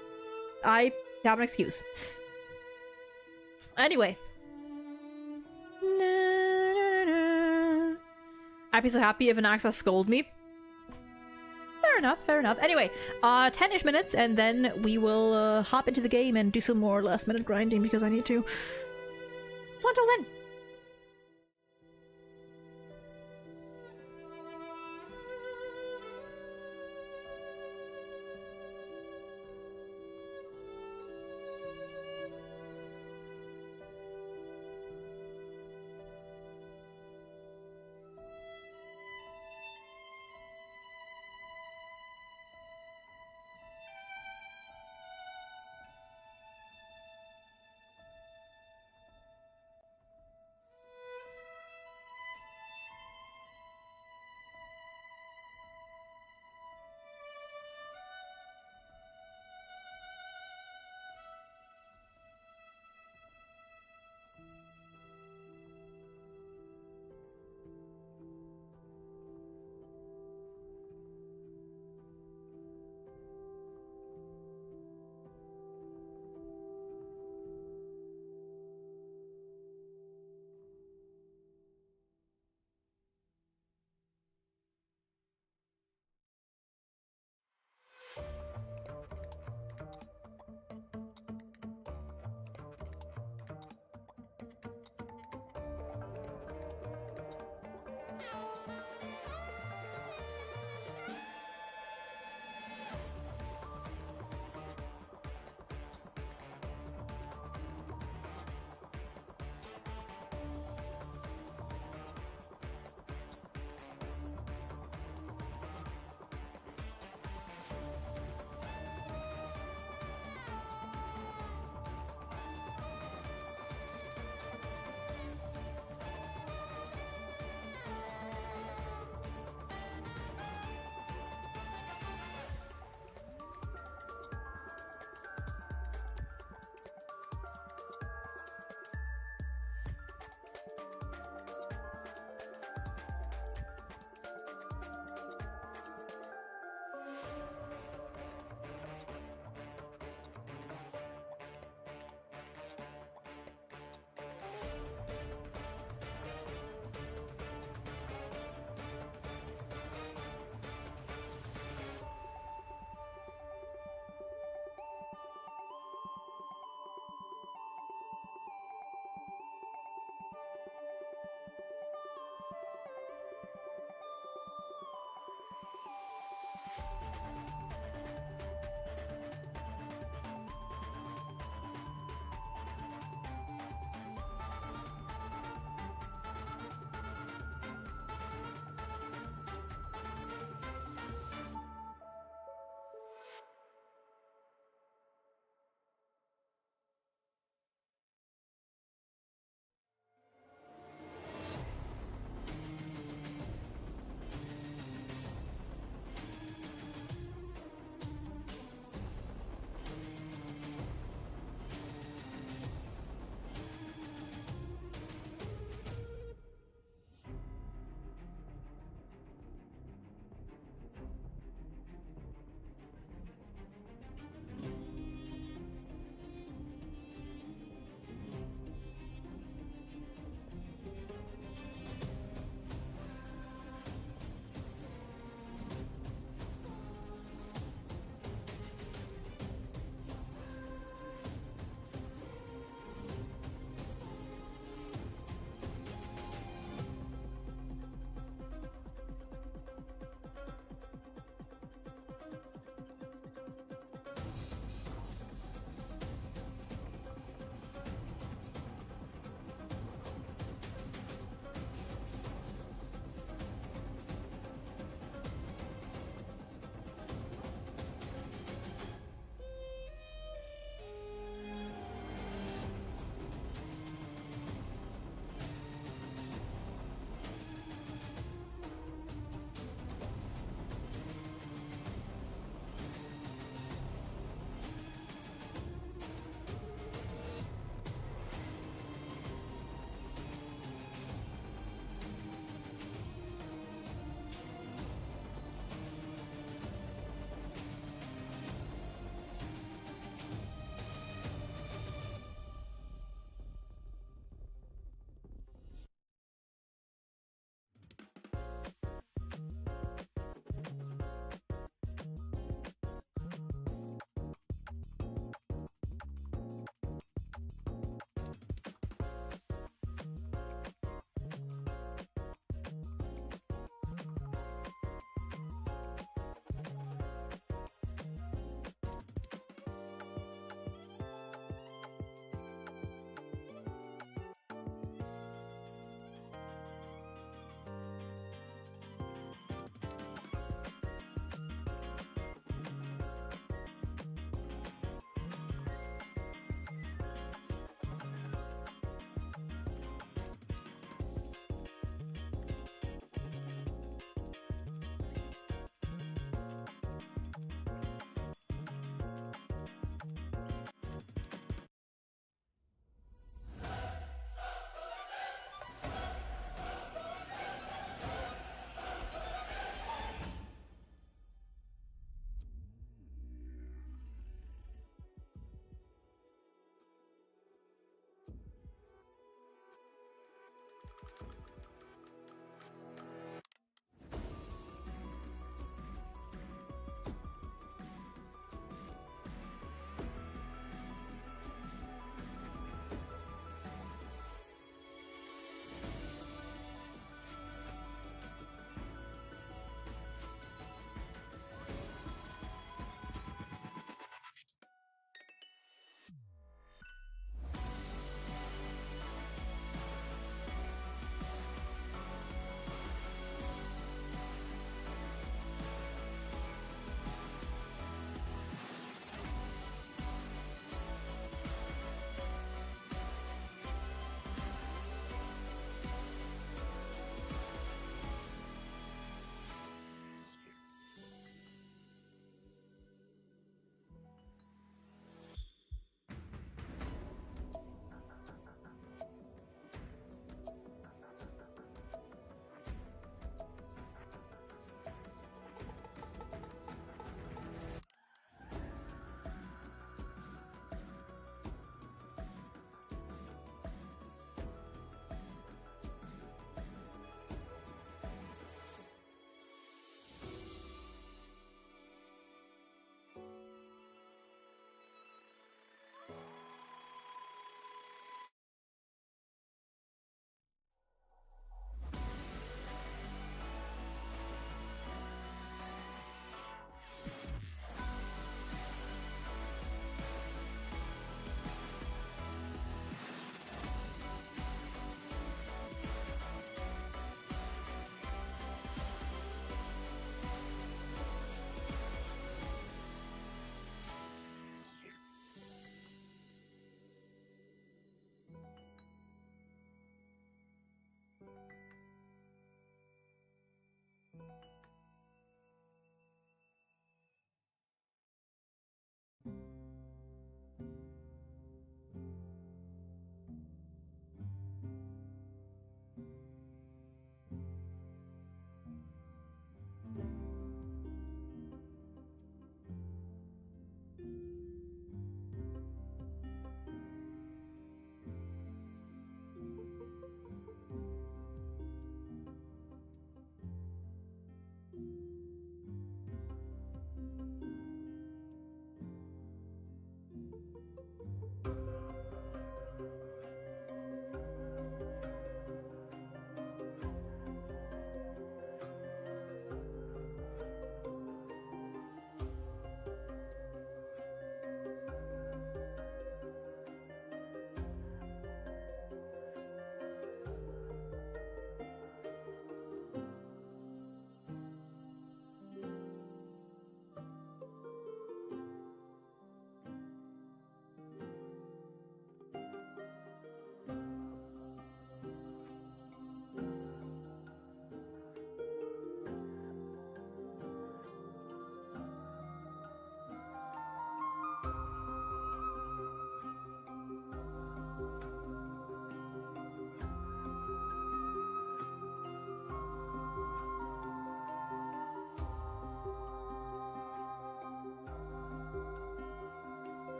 I have an excuse. Anyway. I'd be so happy if an Access scolded me. Fair enough. Anyway, 10-ish minutes, and then we will hop into the game and do some more last-minute grinding because I need to. So until then.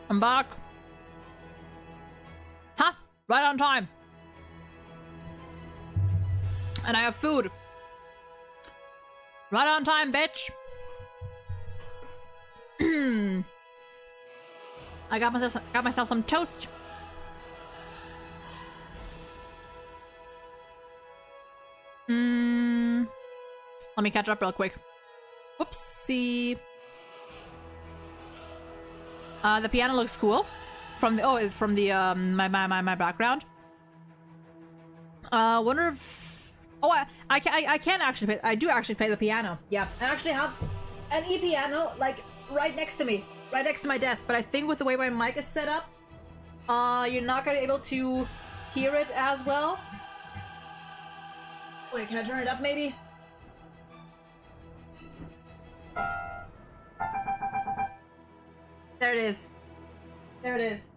I'm back. Ha! Right on time. And I have food. Right on time, bitch. I got myself some toast. Let me catch up real quick. Whoopsie. The piano looks cool from the my background. Wonder if I can actually play. I do actually play the piano. Yeah, I actually have an e-piano like right next to me, right next to my desk. But I think with the way my mic is set up, you're not gonna be able to hear it as well. Wait, can I turn it up maybe? There it is. There it is.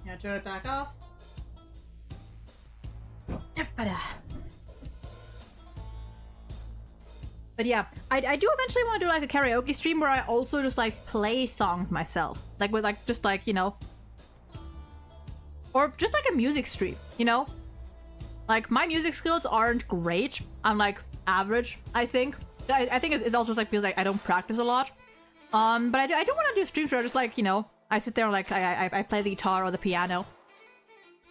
Now turn it back off. But yeah, I do eventually want to do like a karaoke stream where I also just like play songs myself. Like with like just like, you know, or just like a music stream, you know? Like my music skills aren't great. I'm like average, I think. I think it's also just like because I don't practice a lot. But I do want to do streams where I just like, you know, I sit there and like I play the guitar or the piano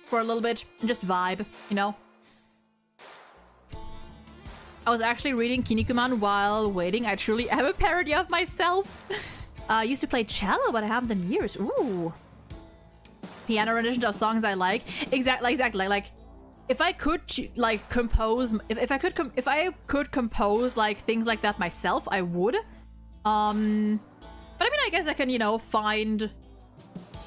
for a little bit and just vibe, you know. I was actually reading Kinnikuman while waiting. I truly am a parody of myself. I used to play cello, but I haven't in years. Ooh. Piano renditions of songs I like. Exactly. Like, if I could like compose, if I could compose like things like that myself, I would. But I mean, I guess I can, you know, find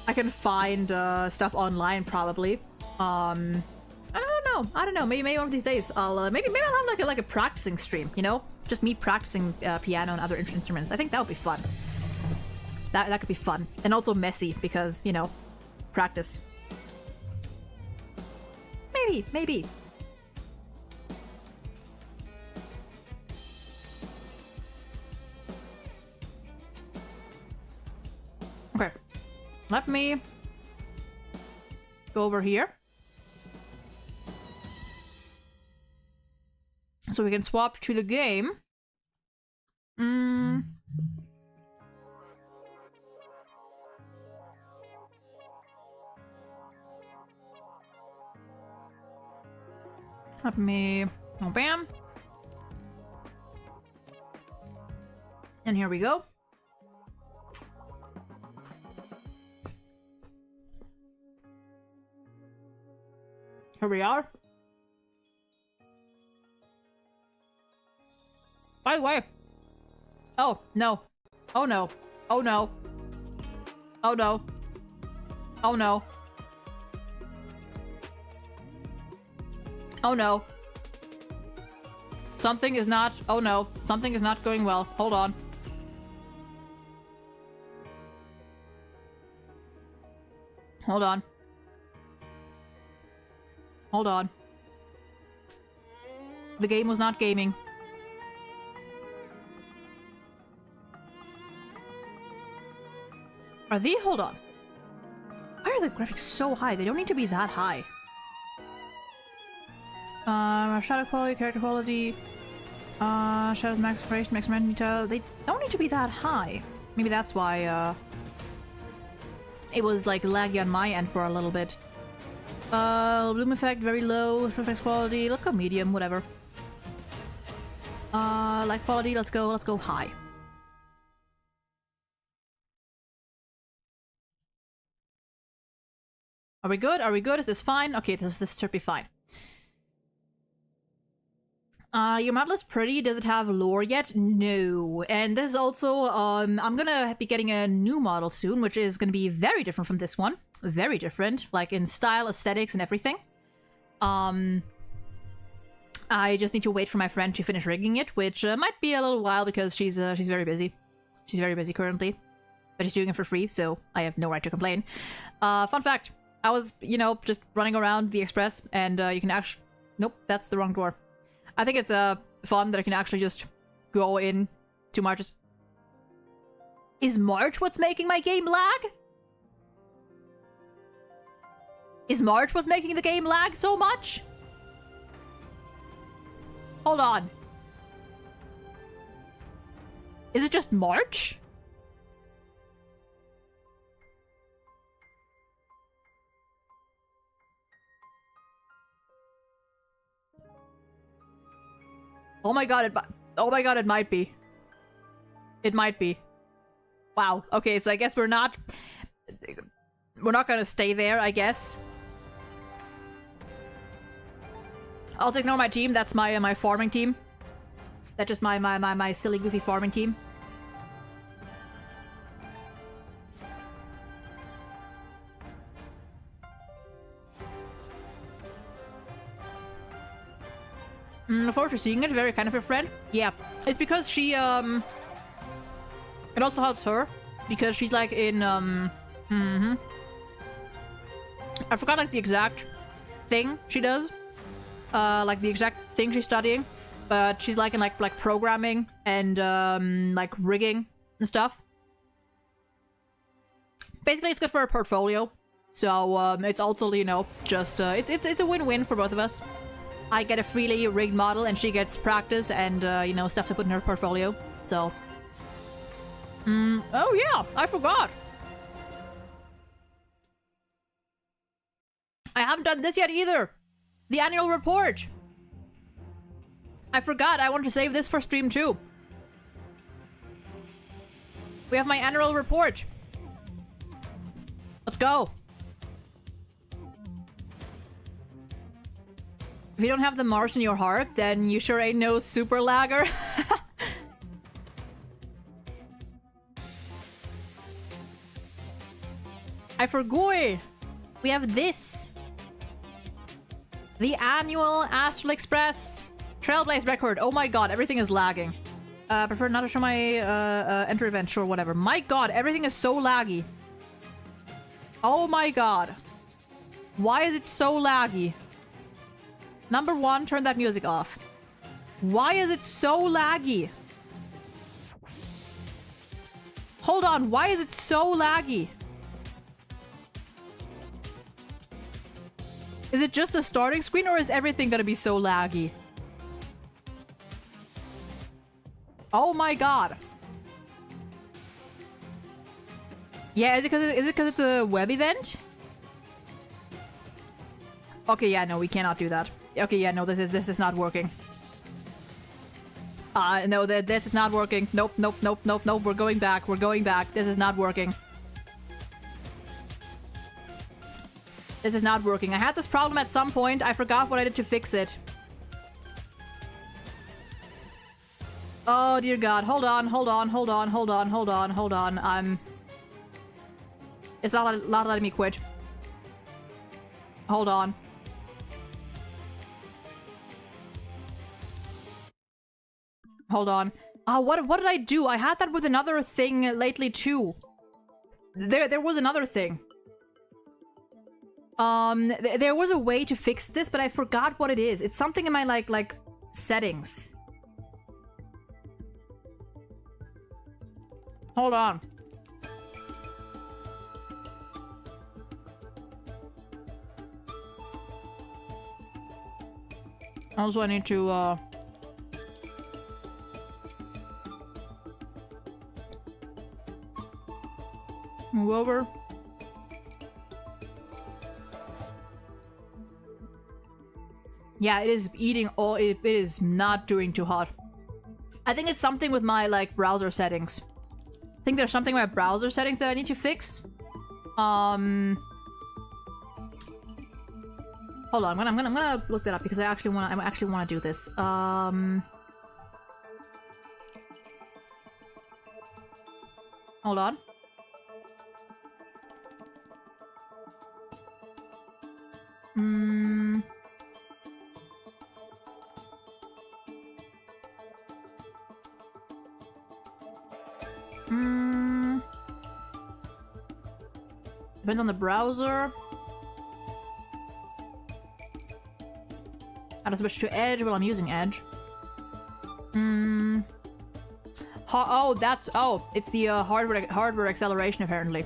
stuff online probably. I don't know. Maybe one of these days I'll maybe I'll have like a practicing stream. You know, just me practicing piano and other instruments. I think that would be fun. That could be fun and also messy because, you know, practice. Maybe. Okay. Let me go over here. So we can swap to the game. Let me... Oh, bam. And here we go. Here we are. By the way. Oh, no. Oh, no. Oh, no. Oh, no. Oh, no. Oh, no. Something is not... Oh, no. Something is not going well. Hold on. Hold on. Hold on. The game was not gaming. Are they? Hold on. Why are the graphics so high? They don't need to be that high. Shadow quality, character quality, shadows max separation, max detail. They don't need to be that high. Maybe that's why, it was like laggy on my end for a little bit. Bloom effect, very low, reflex quality, let's go medium, whatever. Light quality, let's go high. Are we good? Are we good? Is this fine? Okay, this should be fine. Your model is pretty. Does it have lore yet? No. And this is also, I'm gonna be getting a new model soon, which is gonna be very different from this one. Very different, like in style, aesthetics, and everything. I just need to wait for my friend to finish rigging it, which might be a little while because she's very busy. She's very busy currently. But she's doing it for free, so I have no right to complain. Fun fact. I was, you know, just running around the Express, and you can actually... Nope, that's the wrong door. I think it's fun that I can actually just go in Two Marches. Is March what's making my game lag? Is March what's making the game lag so much? Hold on. Is it just March? Oh my god, it might be. It might be. Wow. Okay, so I guess we're not gonna stay there, I guess. I'll ignore my team. That's my farming team. That's just my silly goofy farming team. For sure, seeing it, very kind of your friend. Yeah, it's because she it also helps her because she's like in I forgot like the exact thing she does, like the exact thing she's studying, but she's like in like programming and like rigging and stuff. Basically, it's good for her portfolio. So it's also, you know, just it's a win-win for both of us. I get a freely rigged model, and she gets practice and, you know, stuff to put in her portfolio. So. Oh yeah, I forgot. I haven't done this yet either. The annual report. I forgot. I wanted to save this for stream too. We have my annual report. Let's go. If you don't have the Mars in your heart, then you sure ain't no super lagger. I forgot. We have this. The annual Astral Express Trailblaze record. Oh my god, everything is lagging. Prefer not to show my enter event, sure, whatever. My god, everything is so laggy. Oh my god. Why is it so laggy? Number one, turn that music off. Why is it so laggy? Hold on, why is it so laggy? Is it just the starting screen, or is everything gonna be so laggy? Oh my god. Yeah, is it because it's a web event? Okay, yeah, no, we cannot do that. Okay, yeah, no, this is not working. No, this is not working. Nope, nope, nope, nope, nope. We're going back. We're going back. This is not working. This is not working. I had this problem at some point. I forgot what I did to fix it. Oh, dear God. Hold on, hold on, hold on, hold on, hold on, hold on. It's not letting me quit. Hold on. Hold on. What did I do? I had that with another thing lately too. There was another thing. There was a way to fix this, but I forgot what it is. It's something in my like settings. Hold on. Also, I need to move over. Yeah, it is eating all. It is not doing too hot. I think it's something with my like browser settings. I think there's something in my browser settings that I need to fix. Hold on, I'm gonna look that up because I actually wanna do this. Hold on. Depends on the browser. How to switch to Edge? Well, I'm using Edge. Oh, that's... Oh, it's the hardware acceleration, apparently.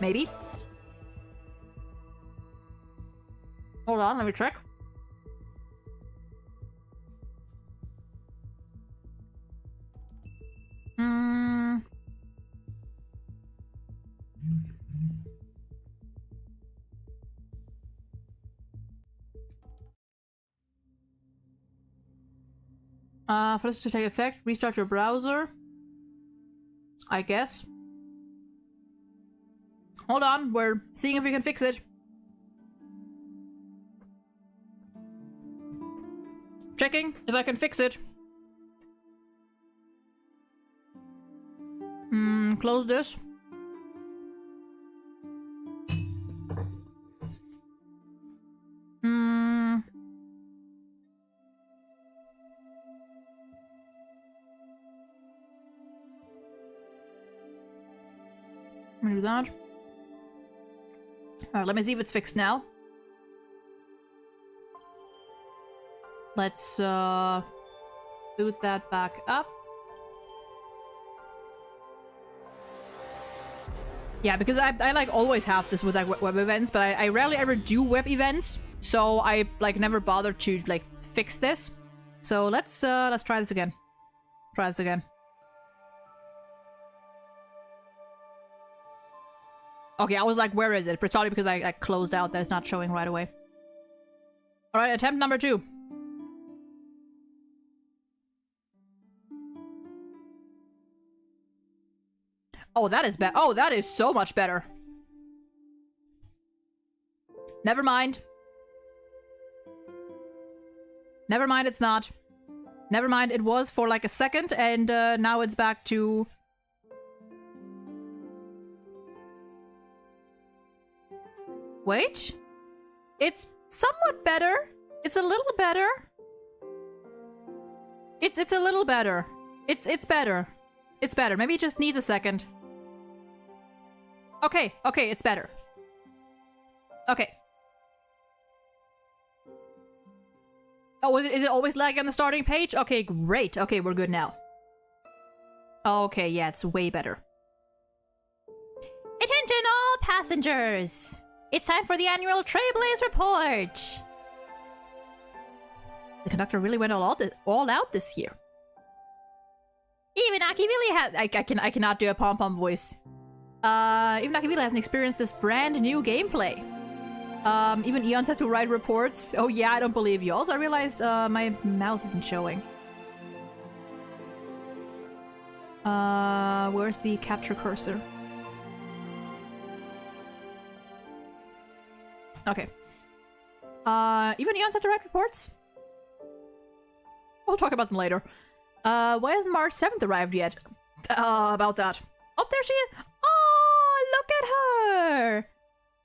Maybe? Hold on, let me check. For this to take effect, restart your browser. I guess. Hold on, we're seeing if we can fix it. Checking if I can fix it. Close this. Do that. Alright, let me see if it's fixed now. Let's boot that back up. Yeah, because I like always have this with like web events, but I rarely ever do web events, so I like never bother to like fix this. So let's try this again. Try this again. Okay, I was like, where is it? But probably because I closed out that it's not showing right away. Alright, attempt number 2. Oh, that is better. Oh, that is so much better. Never mind. Never mind, it's not. Never mind, it was for like a second, and now it's back to... Wait? It's somewhat better. It's a little better. It's a little better. It's better. It's better. Maybe it just needs a second. Okay, okay, it's better. Okay. Oh, is it always lagging on the starting page? Okay, great. Okay, we're good now. Okay, yeah, it's way better. Attention all passengers! It's time for the annual Trailblaze report! The conductor really went all out this year. Even Akivili has... I cannot do a pom-pom voice. Even Akivili hasn't experienced this brand new gameplay. Even Eons have to write reports. Oh yeah, I don't believe you. Also, I realized my mouse isn't showing. Where's the capture cursor? Okay. Even Eons have to write reports? We'll talk about them later. Why hasn't March 7th arrived yet? About that. Oh, there she is! Oh, look at her!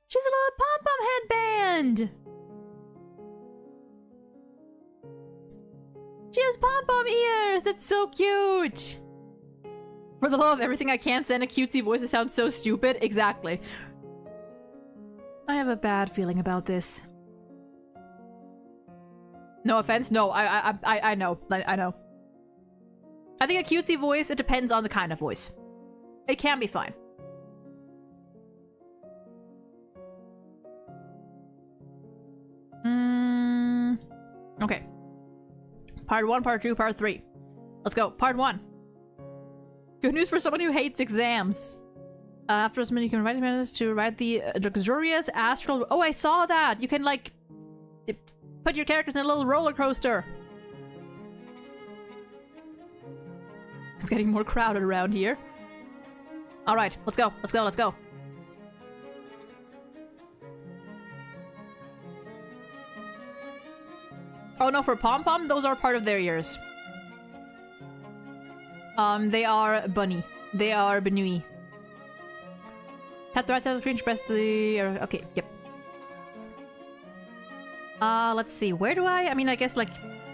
She's a little pom-pom headband! She has pom-pom ears! That's so cute! For the love of everything I can't send a cutesy voice that sounds so stupid. Exactly. I have a bad feeling about this. No offense. No, I know. I know. I think a cutesy voice, it depends on the kind of voice. It can be fine. Okay. Part 1, Part 2, Part 3. Let's go. Part 1. Good news for someone who hates exams. After a minute, you can write minutes to write the luxurious astral... Oh, I saw that! You can, like... put your characters in a little roller coaster. It's getting more crowded around here. Alright, let's go. Let's go, let's go. Oh no, for pom-pom, those are part of their ears. They are bunny. They are Benui. Tap the right side of the screen to press the... okay, yep. Let's see. Where do I mean, I guess, like,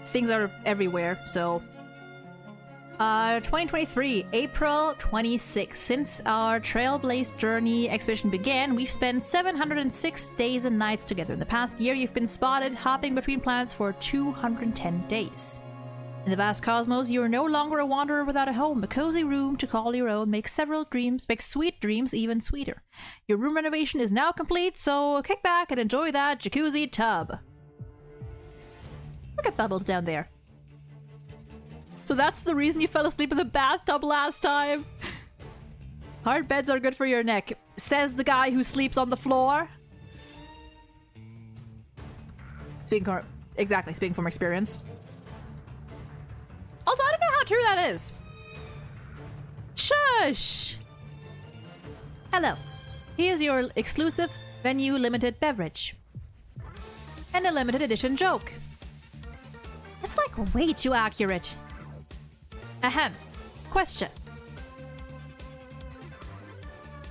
things are everywhere, so... 2023, April 26th. Since our Trailblaze Journey expedition began, we've spent 706 days and nights together. In the past year, you've been spotted hopping between planets for 210 days. In the vast cosmos, you are no longer a wanderer without a home, a cozy room to call your own, makes sweet dreams even sweeter. Your room renovation is now complete, so kick back and enjoy that jacuzzi tub. Look at Bubbles down there. So that's the reason you fell asleep in the bathtub last time. Hard beds are good for your neck, says the guy who sleeps on the floor. Speaking from experience. Also, I don't know how true that is. Shush! Hello. Here's your exclusive venue limited beverage. And a limited edition joke. That's like way too accurate. Ahem. Question.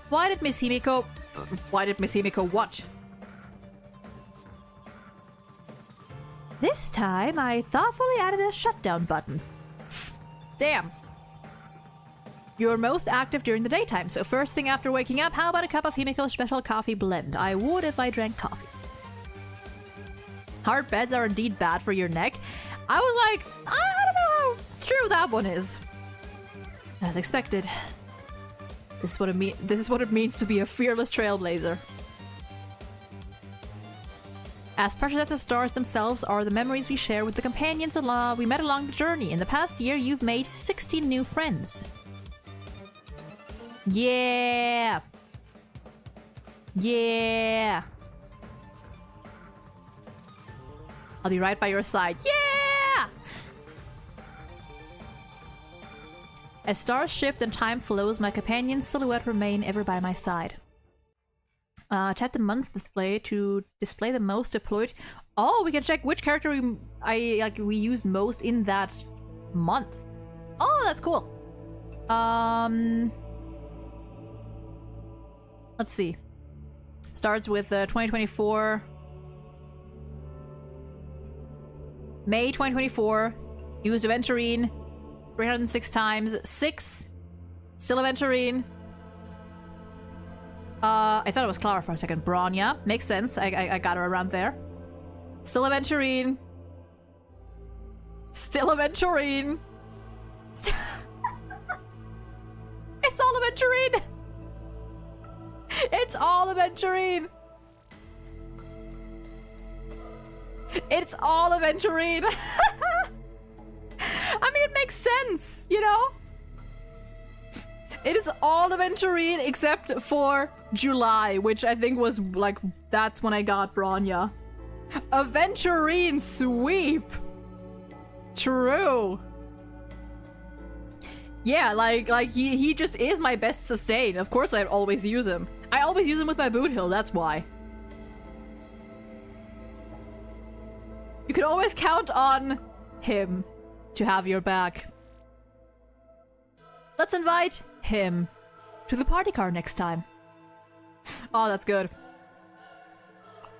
Why did Miss Himiko what? This time, I thoughtfully added a shutdown button. Damn. You're most active during the daytime, so first thing after waking up, how about a cup of Himiko's special coffee blend? I would if I drank coffee. Hard beds are indeed bad for your neck. I was like, I don't know how true that one is. As expected. This is what it means to be a fearless trailblazer. As precious as the stars themselves are the memories we share with the companions we met along the journey. In the past year, you've made 60 new friends. Yeah! Yeah! I'll be right by your side. Yeah! As stars shift and time flows, my companion's silhouette remain ever by my side. Tap the month display to display the most deployed. Oh, we can check which character we used most in that month. Oh, that's cool. Let's see. Starts with 2024. May 2024. Used Aventurine 306 times. 6. Still Aventurine. I thought it was Clara for a second. Bronya. Makes sense. I got her around there. Still Aventurine. Still Aventurine. It's all Aventurine! It's all Aventurine! It's all Aventurine! I mean, it makes sense, you know? It is all Aventurine except for July, which I think was like, that's when I got Bronya. Aventurine sweep! True. Yeah, like he just is my best sustain. Of course I always use him. I always use him with my boot hill, that's why. You can always count on him to have your back. Let's invite him to the party car next time. Oh, that's good.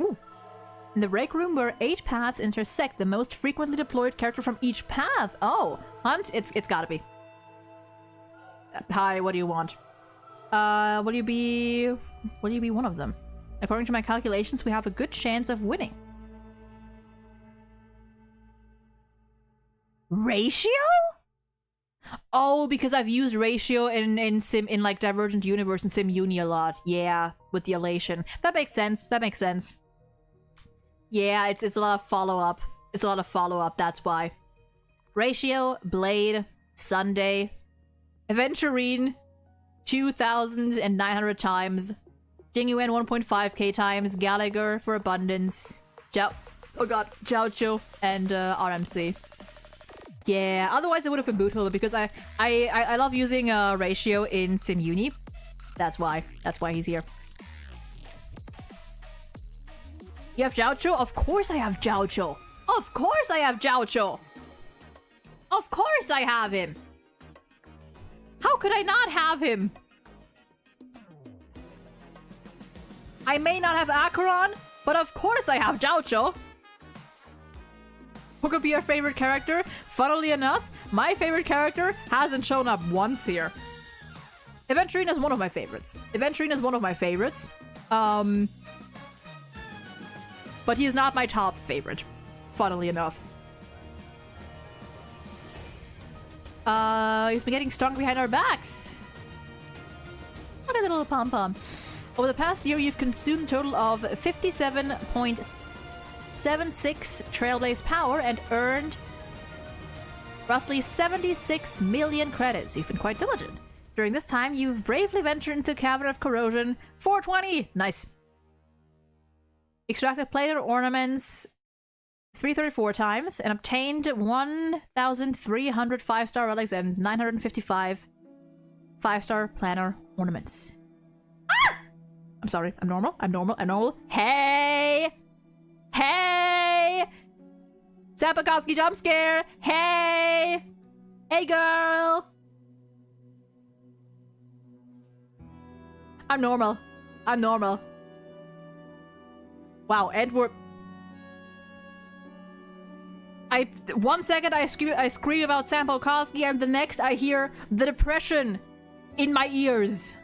Ooh. In the rake room where 8 paths intersect, the most frequently deployed character from each path. Oh, Hunt? It's gotta be. Hi, what do you want? Will you be one of them? According to my calculations, we have a good chance of winning. Ratio? Oh, because I've used ratio in like Divergent Universe and Sim Uni a lot. Yeah, with the elation. That makes sense. That makes sense. Yeah, it's a lot of follow-up. It's a lot of follow-up, that's why. Ratio, Blade, Sunday, Aventurine 2,900 times, Jingyuan 1.5k times, Gallagher for abundance, Jiaoqiu, and RMC. Yeah, otherwise it would have been Boot Hill, because I love using ratio in Sim Uni. That's why he's here. You have Jiaoqiu? Of course I have Jiaoqiu. Of course I have Jiaoqiu. Of course I have him. How could I not have him? I may not have Acheron, but of course I have Jiaoqiu. Who could be your favorite character? Funnily enough, my favorite character hasn't shown up once here. Aventurine is one of my favorites. But he's not my top favorite, funnily enough. We've been getting strong behind our backs. What a little pom-pom. Over the past year, you've consumed a total of 57.76 Trailblaze power and earned roughly 76 million credits. You've been quite diligent. During this time, you've bravely ventured into the Cavern of Corrosion. 420! Nice. Extracted planar ornaments 334 times and obtained 1,300 5-star relics and 955 5-star planar ornaments. Ah! I'm sorry. I'm normal. I'm normal. I'm normal. Hey! Hey! Zapakowski jump scare! Hey! Hey, girl! I'm normal. I'm normal. Wow, Edward. One second I scream about Zapakowski, and the next I hear the depression in my ears.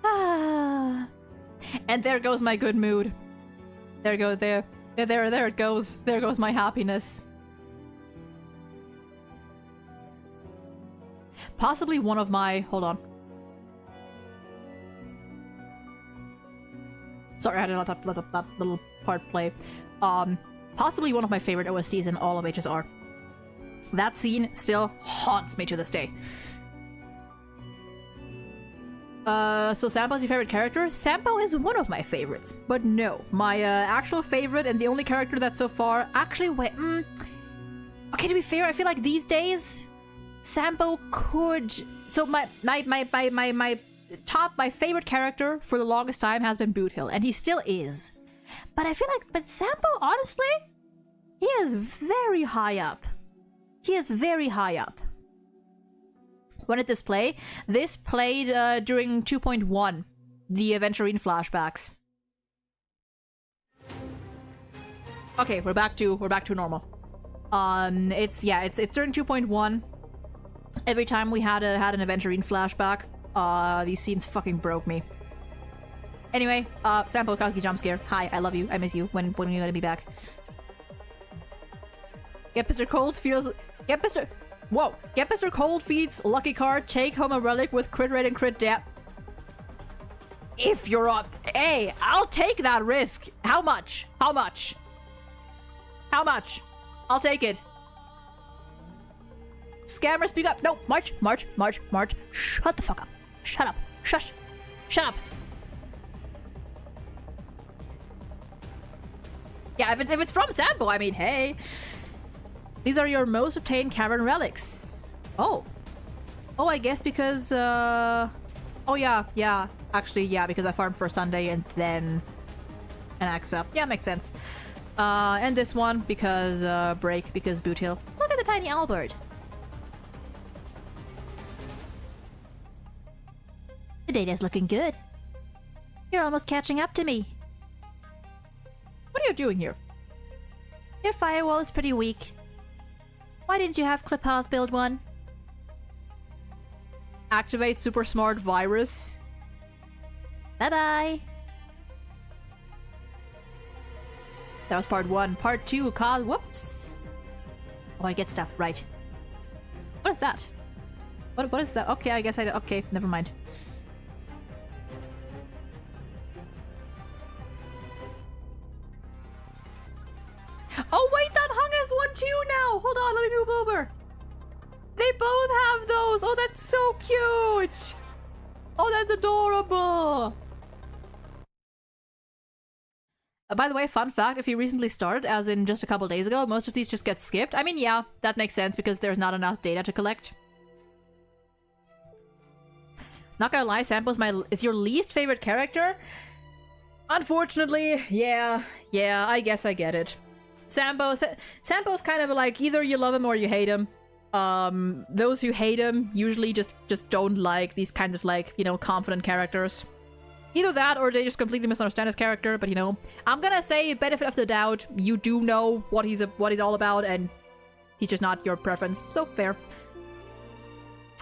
Ah. And there goes my good mood. There it goes. There goes my happiness. Possibly one of my... Hold on. Sorry, I had to let that little part play. Possibly one of my favorite OSTs in all of HSR. That scene still haunts me to this day. So Sampo's your favorite character? Sampo is one of my favorites, but no. My actual favorite and the only character that so far... Actually, wait, okay, to be fair, I feel like these days... Sampo could... So my favorite character for the longest time has been Boothill, and he still is. But I feel like... But Sampo, honestly, he is very high up. He is very high up. When did this play? This played during 2.1, the Aventurine flashbacks. Okay, we're back to normal. It's during 2.1. Every time we had an Aventurine flashback, these scenes fucking broke me. Anyway, Sampo Kowski jump scare. Hi, I love you. I miss you. When are you gonna be back? Get Mr. Cold feels. Get Mr. Whoa! Get Mr. Coldfeet's lucky card. Take home a relic with crit rate and crit depth. If you're up, hey, I'll take that risk. How much? How much? How much? I'll take it. Scammer, speak up. No, March. Shut the fuck up. Shut up. Shush. Shut up. Yeah, if it's from Sampo, I mean, hey. These are your most obtained cavern relics. Oh. Oh, I guess because, oh, yeah. Actually, yeah, because I farmed for Sunday and then an axe up. Yeah, makes sense. And this one because, break, because Boothill. Look at the tiny Albert. The data's looking good. You're almost catching up to me. What are you doing here? Your firewall is pretty weak. Why didn't you have Clippath build one? Activate super smart virus. Bye-bye. That was part 1. Part 2, cause whoops. Oh, I get stuff, right. What is that? What is that? Okay, I guess I... Okay, never mind. Oh wait, that Hung has one too now! Hold on, let me move over. They both have those! Oh, that's so cute! Oh, that's adorable! By the way, fun fact, if you recently started, as in just a couple days ago, most of these just get skipped. I mean, yeah, that makes sense because there's not enough data to collect. Not gonna lie, Sampo's is your least favorite character? Unfortunately, yeah, I guess I get it. Sampo's kind of like either you love him or you hate him. Those who hate him usually just don't like these kinds of, like, you know, confident characters. Either that or they just completely misunderstand his character, but you know, I'm gonna say benefit of the doubt, you do know what he's all about and he's just not your preference. So fair.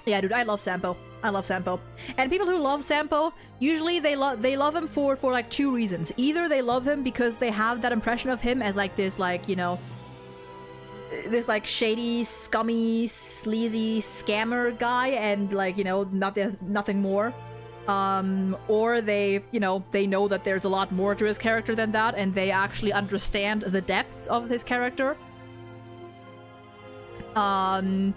Yeah, dude, I love Sampo. I love Sampo. And people who love Sampo, usually they love him for like two reasons. Either they love him because they have that impression of him as like this, like, you know, this like shady, scummy, sleazy scammer guy, and like, you know, nothing more. Or they, you know that there's a lot more to his character than that, and they actually understand the depths of his character. Usually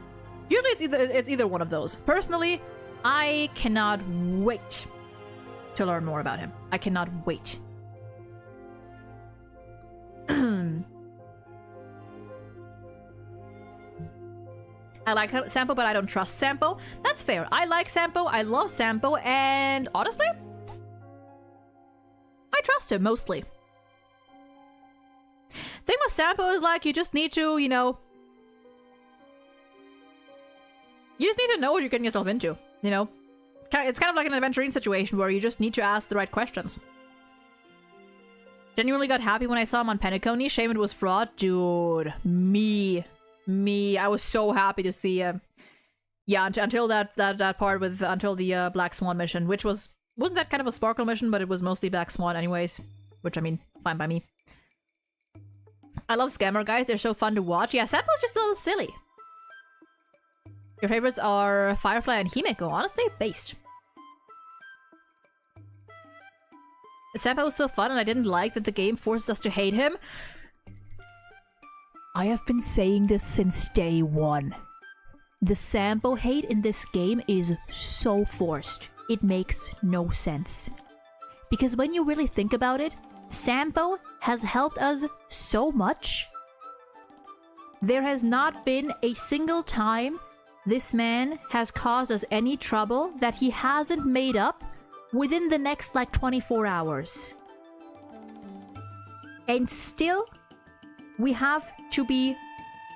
it's either one of those. Personally, I cannot wait to learn more about him. I cannot wait. I like Sampo, but I don't trust Sampo. That's fair. I like Sampo, I love Sampo, and honestly, I trust him, mostly. Thing with Sampo is, like, you just need to, you know... You just need to know what you're getting yourself into, you know? It's kind of like an adventuring situation where you just need to ask the right questions. Genuinely got happy when I saw him on Penacony. Shame it was fraud. Dude, me, I was so happy to see him. Yeah, until that part with until the Black Swan mission, which wasn't that kind of a Sparkle mission, but it was mostly Black Swan anyways, which I mean, fine by me. I love scammer guys, they're so fun to watch. Yeah, Sampo's just a little silly. Your favorites are Firefly and Himeko, honestly, based. Sampo was so fun, and I didn't like that the game forces us to hate him. I have been saying this since day one. The Sampo hate in this game is so forced. It makes no sense. Because when you really think about it, Sampo has helped us so much. There has not been a single time this man has caused us any trouble that he hasn't made up within the next, like, 24 hours. And still, we have to be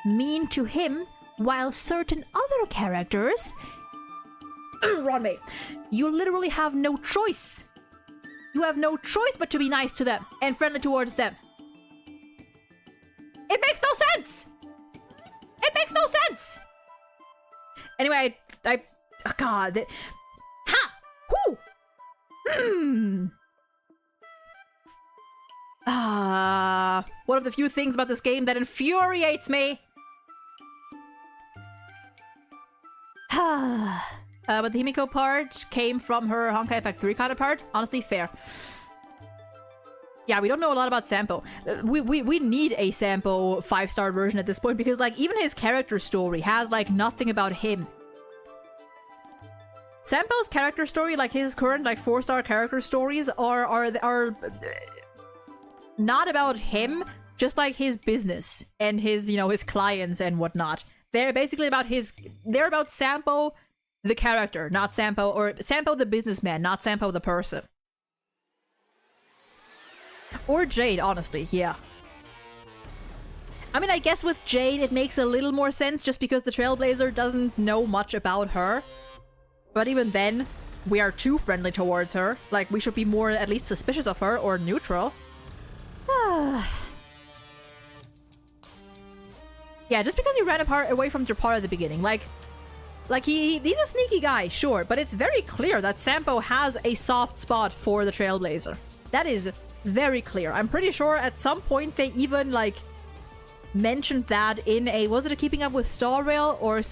mean to him, while certain other characters... Ronmei, you literally have no choice. You have no choice but to be nice to them and friendly towards them. It makes no sense! It makes no sense! Anyway, I oh God. Ha! Whoo! One of the few things about this game that infuriates me. But the Himiko part came from her Honkai Impact 3 counterpart. Honestly, fair. Yeah, we don't know a lot about Sampo. We need a Sampo 5-star version at this point, because, like, even his character story has, like, nothing about him. Sampo's character story, like his current, like, 4-star character stories are not about him, just like his business and his, you know, his clients and whatnot. They're basically about they're about Sampo the character, not Sampo, or Sampo the businessman, not Sampo the person. Or Jade, honestly, yeah. I mean, I guess with Jade it makes a little more sense just because the Trailblazer doesn't know much about her. But even then, we are too friendly towards her. Like, we should be more at least suspicious of her, or neutral. Yeah, just because he ran away from Japar at the beginning, like he's a sneaky guy, sure, but it's very clear that Sampo has a soft spot for the Trailblazer. That is very clear. I'm pretty sure at some point they even, like, mentioned that in a, was it a Keeping Up with Star Rail or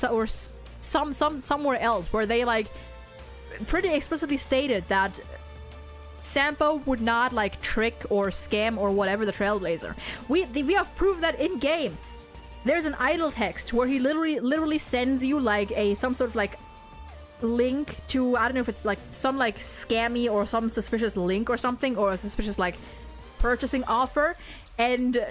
somewhere else, where they, like, pretty explicitly stated that Sampo would not, like, trick or scam or whatever the Trailblazer. We have proved that in game. There's an idle text where he literally sends you, like, some sort of, like, link to, I don't know if it's, like, some, like, scammy or some suspicious link or something, or a suspicious, like, purchasing offer, and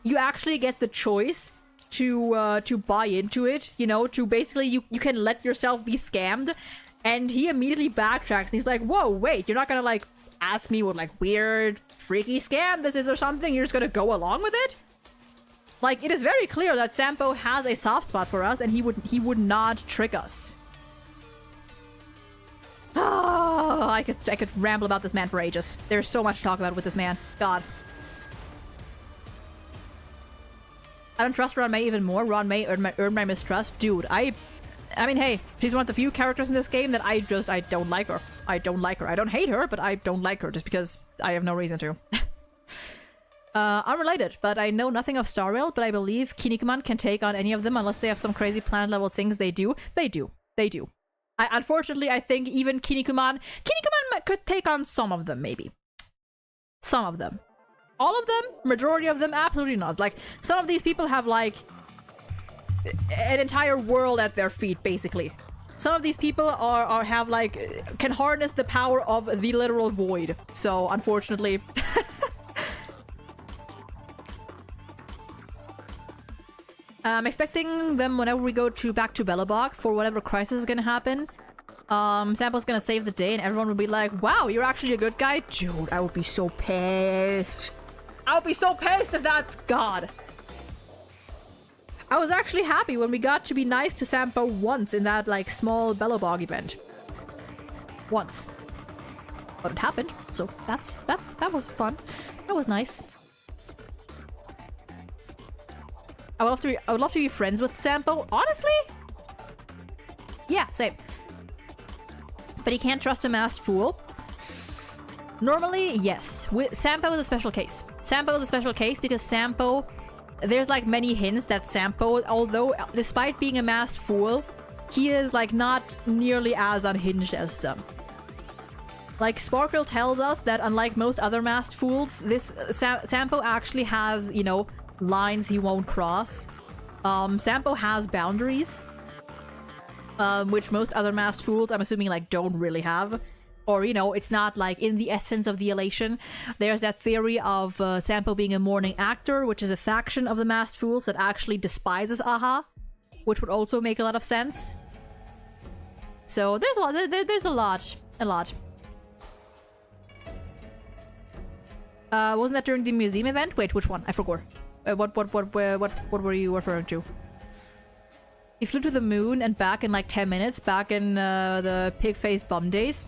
you actually get the choice to buy into it, you know, to basically, you can let yourself be scammed, and he immediately backtracks, and he's like, whoa, wait, you're not gonna, like, ask me what, like, weird, freaky scam this is or something, you're just gonna go along with it? Like, it is very clear that Sampo has a soft spot for us, and he would not trick us. Oh, I could ramble about this man for ages. There's so much to talk about with this man. God. I don't trust Ron May even more. Ron May earned my mistrust. Dude, I mean, hey, she's one of the few characters in this game that I don't like her. I don't like her. I don't hate her, but I don't like her just because I have no reason to. Unrelated, but I know nothing of Star Rail, but I believe Kinnikuman can take on any of them unless they have some crazy planet-level things they do. They do. They do. Unfortunately, I think even Kinnikuman could take on some of them, maybe. Some of them. All of them? Majority of them? Absolutely not. Like, some of these people have, like, an entire world at their feet, basically. Some of these people have, like, can harness the power of the literal void. So, unfortunately... I'm expecting them whenever we go back to Belobog for whatever crisis is gonna happen. Sample's gonna save the day and everyone will be like, wow, you're actually a good guy? Dude, I would be so pissed. I would be so pissed if that's God. I was actually happy when we got to be nice to Sampo once in that, like, small Belobog event. Once. But it happened, so that was fun. That was nice. I would love to be friends with Sampo. Honestly? Yeah, same. But you can't trust a masked fool. Normally, yes. Sampo is a special case. Sampo is a special case because Sampo... There's like many hints that Sampo, although despite being a masked fool, he is like not nearly as unhinged as them. Like Sparkle tells us that unlike most other masked fools, this Sampo actually has, you know, lines he won't cross. Sampo has boundaries, which most other masked fools, I'm assuming, like, don't really have. Or, you know, it's not, like, in the essence of the elation. There's that theory of Sampo being a mourning actor, which is a faction of the masked fools that actually despises Aha, which would also make a lot of sense. So, there's a lot. There's a lot. A lot. Wasn't that during the museum event? Wait, which one? I forgot. What were you referring to? He flew to the moon and back in like 10 minutes, back in the pig-faced bum days.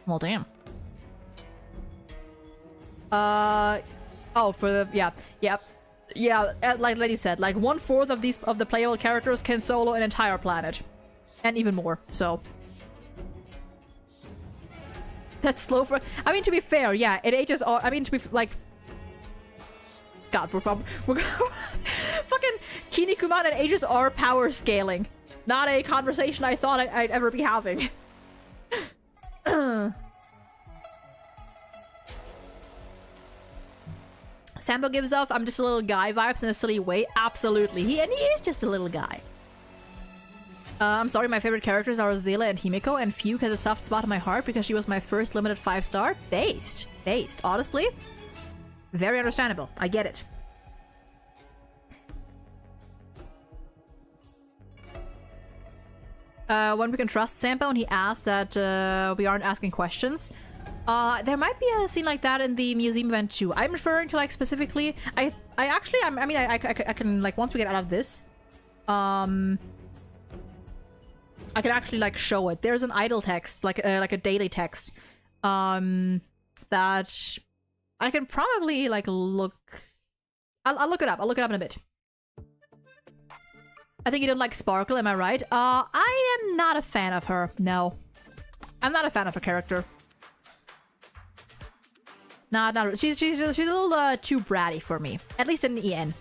Well, damn. Oh, for the... Yeah, like Lady said, like 1/4 of the playable characters can solo an entire planet. And even more, so... That's slow for... I mean, to be fair, yeah, it ages... I mean, to be, like... God, we're fucking Kinnikuman and ages are power scaling. Not a conversation I thought I'd ever be having. Sampo gives off I'm just a little guy vibes in a silly way. Absolutely. He is just a little guy. I'm sorry, my favorite characters are Zela and Himiko, and Fuke has a soft spot in my heart because she was my first limited 5-star. Based. Honestly, very understandable. I get it. When we can trust Sampo, and he asks that we aren't asking questions. There might be a scene like that in the museum event too. I'm referring to, like, specifically... I can, like, once we get out of this, I can actually, like, show it. There's an idle text, like a daily text, that I can probably, like, look... I'll look it up. I'll look it up in a bit. I think you don't like Sparkle, am I right? I am not a fan of her. No. I'm not a fan of her character. Nah, not she's a little too bratty for me. At least in EN.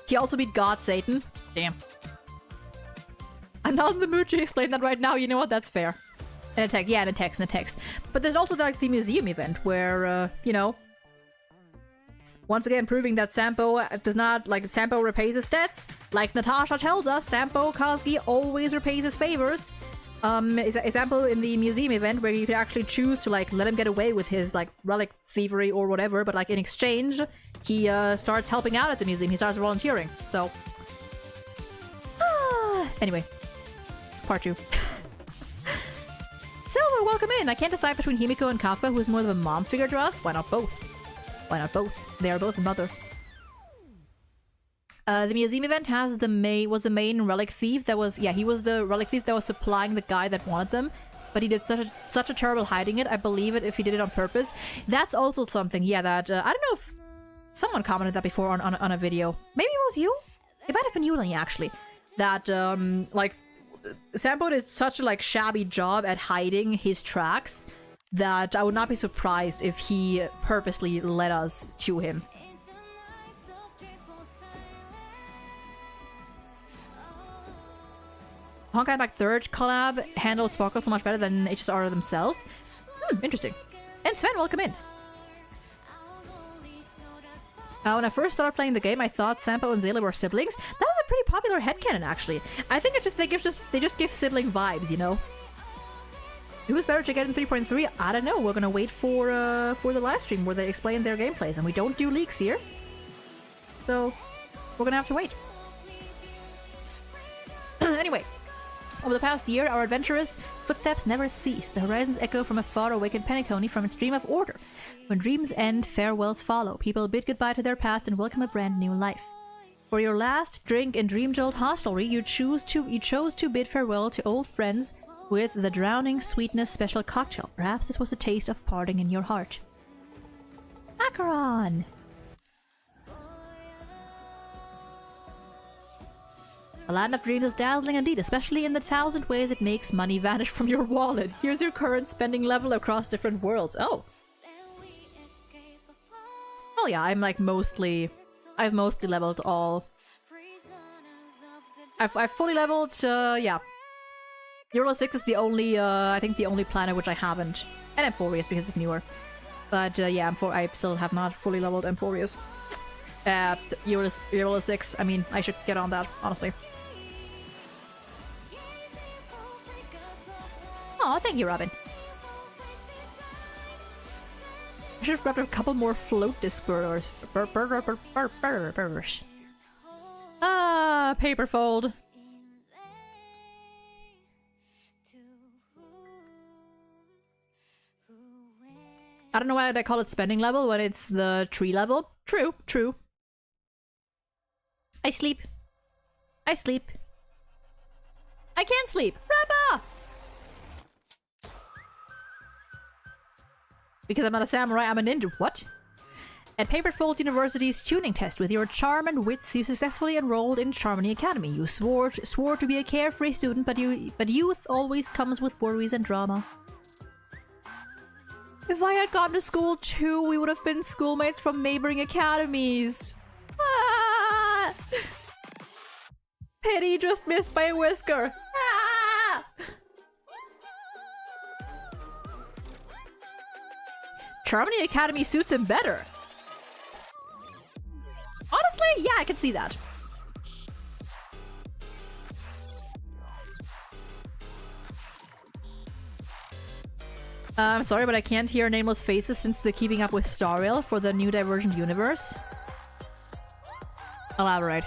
He also beat God Satan. Damn. I'm not in the mood to explain that right now. You know what? That's fair. In a text. Yeah, in a text. But there's also, like, the museum event where, you know... Once again, proving that Sampo does not, like, Sampo repays his debts. Like Natasha tells us, Sampo Kazuki always repays his favors. Example in the museum event where you could actually choose to, like, let him get away with his, like, relic thievery or whatever, but, like, in exchange, he starts helping out at the museum. He starts volunteering. So, anyway, part 2. Silver, welcome in. I can't decide between Himiko and Kafka, who is more of a mom figure to us. Why not both? Why not both? They are both a mother. The museum event was the main relic thief that was... Yeah, he was the relic thief that was supplying the guy that wanted them. But he did such a terrible hiding it. I believe it if he did it on purpose. That's also something, yeah, that... I don't know if... Someone commented that before on a video. Maybe it was you? It might have been Yulin, actually. That, like, Sampo did such a, like, shabby job at hiding his tracks that I would not be surprised if he purposely led us to him. Honkai Impact 3rd collab handled Sparkle so much better than HSR themselves. Interesting. And Sven, welcome in. When I first started playing the game, I thought Sampo and Zayla were siblings. That was a pretty popular headcanon, actually. I think it's just they just give sibling vibes, you know. Who's better to get in 3.3? I don't know. We're gonna wait for the live stream where they explain their gameplays, and we don't do leaks here, so we're gonna have to wait. Anyway. Over the past year, our adventurous footsteps never ceased. The horizons echo from afar, awakened Penacony from its dream of order. When dreams end, farewells follow. People bid goodbye to their past and welcome a brand new life. For your last drink in Dream Jolt hostelry, you chose to bid farewell to old friends with the Drowning Sweetness special cocktail. Perhaps this was a taste of parting in your heart. Macaron! A land of dreams is dazzling indeed, especially in the 1,000 ways it makes money vanish from your wallet. Here's your current spending level across different worlds. Oh. Well, yeah, I've mostly leveled all. I've fully leveled, yeah. Euro 6 is the only, I think the only planet which I haven't. And Amphorius because it's newer. But, yeah, I still have not fully leveled Amphorius. Euro 6, I mean, I should get on that, honestly. Oh, thank you, Robin. I should have grabbed a couple more float dispersers. Ah, paperfold. I don't know why they call it spending level when it's the tree level. True, true. I sleep. I sleep. I can't sleep. Rappa! Because I'm not a samurai, I'm a ninja. What? At Paperfold University's tuning test, with your charm and wits, you successfully enrolled in Charmony Academy. You swore to be a carefree student, but youth always comes with worries and drama. If I had gone to school too, we would have been schoolmates from neighboring academies. Ah! Pity just missed by a whisker. Ah! Charmony Academy suits him better. Honestly, yeah, I can see that. I'm sorry, but I can't hear Nameless Faces since the Keeping Up with Stariel for the new Divergent Universe. Elaborate.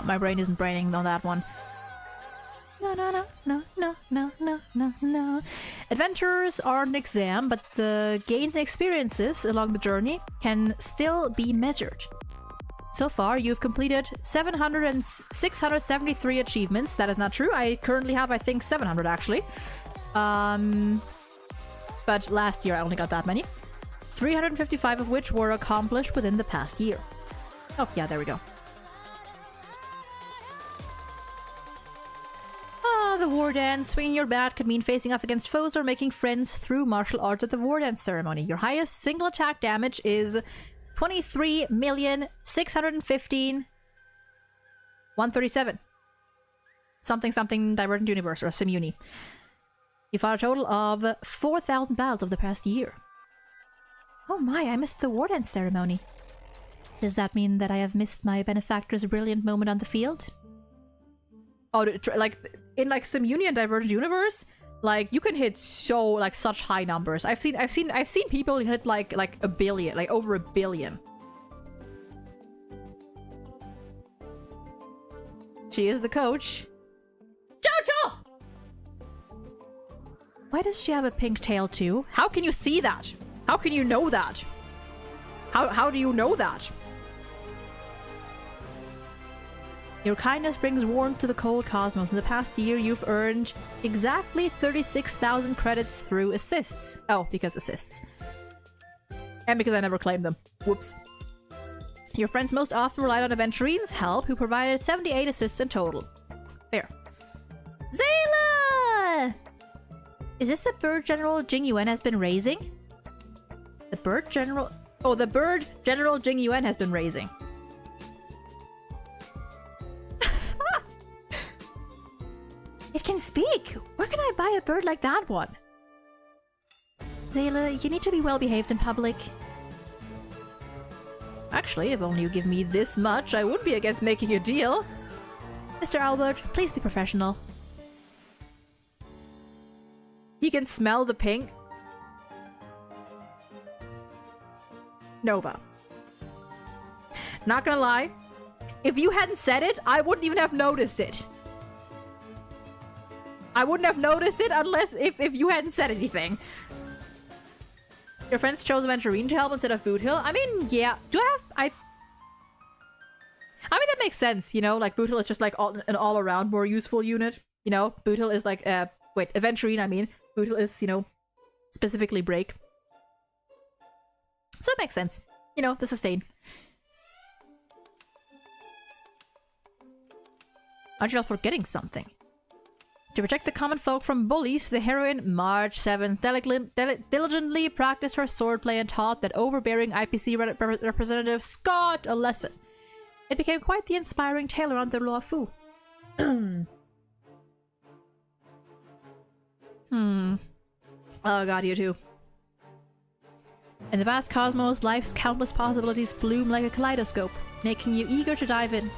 My brain isn't braining on that one. No. Adventures are an exam, but the gains and experiences along the journey can still be measured. So far, you've completed 673 achievements. That is not true. I currently have, I think, 700 actually. But last year I only got that many. 355 of which were accomplished within the past year. Oh, yeah, there we go. The war dance. Swinging your bat could mean facing off against foes or making friends through martial arts at the war dance ceremony. Your highest single attack damage is 23,615,137. Something Divergent Universe or Simuni. You fought a total of 4,000 battles of the past year. Oh my, I missed the war dance ceremony. Does that mean that I have missed my benefactor's brilliant moment on the field? Oh, like in like Simuni and Divergent Universe, like you can hit so like such high numbers. I've seen people hit like a billion, like over 1 billion. She is the coach. Jojo! Why does she have a pink tail too? How can you see that? How can you know that? How do you know that? Your kindness brings warmth to the cold cosmos. In the past year, you've earned exactly 36,000 credits through assists. Oh, because assists. And because I never claimed them. Whoops. Your friends most often relied on Aventurine's help, who provided 78 assists in total. Fair. Zayla! Is this the bird General Jing Yuan has been raising? The bird General... Oh, the bird General Jing Yuan has been raising. It can speak! Where can I buy a bird like that one? Zayla, you need to be well behaved in public. Actually, if only you give me this much, I wouldn't be against making a deal. Mr. Albert, please be professional. He can smell the pink. Nova. Not gonna lie, if you hadn't said it, I wouldn't even have noticed it. I wouldn't have noticed it unless if you hadn't said anything. Your friends chose Aventurine to help instead of Boot Hill. I mean, yeah. Do I have... I mean, that makes sense, you know? Like, Boot Hill is just like an all-around more useful unit. You know? Boot Hill is like... wait, Aventurine, I mean. Boot Hill is, you know, specifically break. So it makes sense. You know, the sustain. Aren't you all forgetting something? To protect the common folk from bullies, the heroine March 7th diligently practiced her swordplay and taught that overbearing IPC representative Scott a lesson. It became quite the inspiring tale around the Law Fu. Oh god, you too. In the vast cosmos, life's countless possibilities bloom like a kaleidoscope, making you eager to dive in.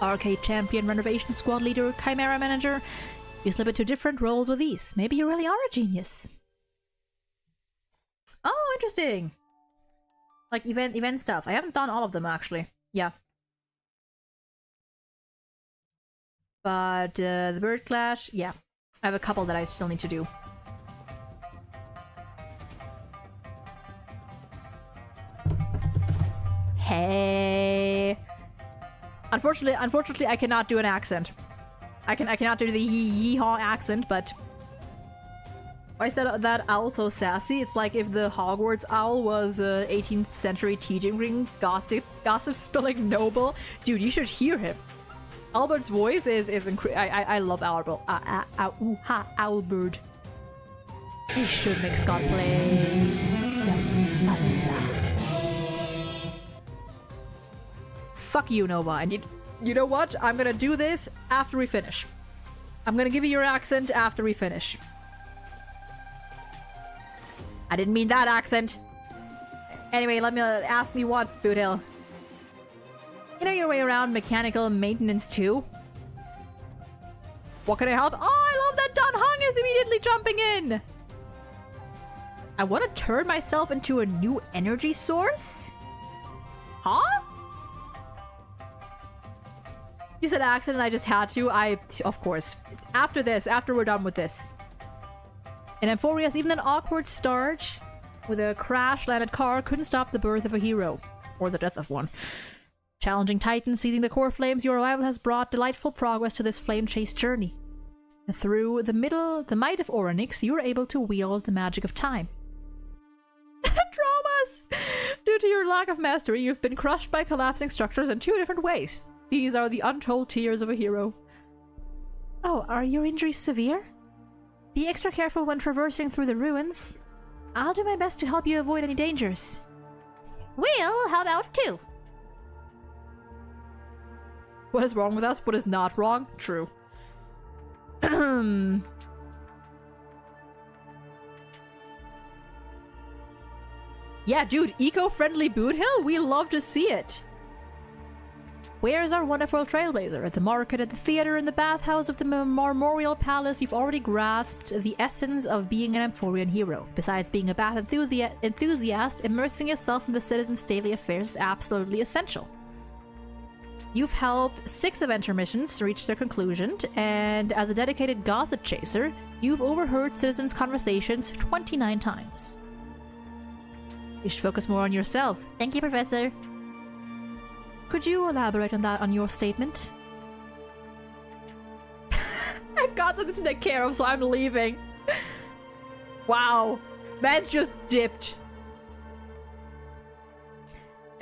Arcade champion, renovation squad leader, chimera manager, you slip into different roles with ease. Maybe you really are a genius. Oh, interesting. Like event stuff. I haven't done all of them actually. Yeah. But the bird clash, yeah. I have a couple that I still need to do. Hey. Unfortunately, I cannot do an accent. I cannot do the yee-haw accent, but why is that owl so sassy? It's like if the Hogwarts owl was 18th century teaching ring gossip spilling noble. Dude, you should hear him. Albert's voice is I love Albert. Albert. He should make Scott play. Fuck you, Nova. And you know what? I'm gonna do this after we finish. I'm gonna give you your accent after we finish. I didn't mean that accent. Anyway, let me ask me what, Boot Hill. You know your way around mechanical maintenance too? What can I help? Oh, I love that Don Hung is immediately jumping in! I want to turn myself into a new energy source? Huh? You said accent and I just had to. Of course. After this, after we're done with this. In Amphorius, even an awkward start with a crash-landed car couldn't stop the birth of a hero. Or the death of one. Challenging Titan, seizing the core flames, your arrival has brought delightful progress to this flame-chase journey. Through the might of Oronix, you are able to wield the magic of time. Traumas! Due to your lack of mastery, you've been crushed by collapsing structures in 2 different ways. These are the untold tears of a hero. Oh, are your injuries severe? Be extra careful when traversing through the ruins. I'll do my best to help you avoid any dangers. We'll help out too. What is wrong with us? What is not wrong? True. Yeah, dude, eco-friendly Boot Hill? We love to see it. Where's our wonderful trailblazer? At the market, at the theater, in the bathhouse of the Memorial Palace, you've already grasped the essence of being an Amphorian hero. Besides being a bath enthusiast, immersing yourself in the citizens' daily affairs is absolutely essential. You've helped 6 adventure missions reach their conclusion, and as a dedicated gossip chaser, you've overheard citizens' conversations 29 times. You should focus more on yourself. Thank you, Professor. Could you elaborate on that on your statement? I've got something to take care of, so I'm leaving. Wow. Man's just dipped.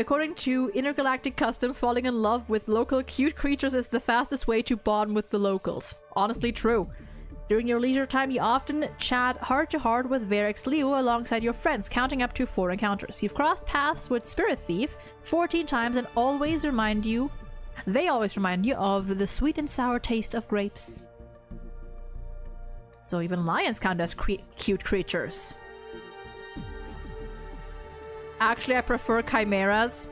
According to intergalactic customs, falling in love with local cute creatures is the fastest way to bond with the locals. Honestly true. During your leisure time, you often chat heart-to-heart with Verex Liu alongside your friends, counting up to 4 encounters. You've crossed paths with Spirit Thief 14 times and they always remind you of the sweet and sour taste of grapes. So even lions count as cute creatures. Actually, I prefer chimeras.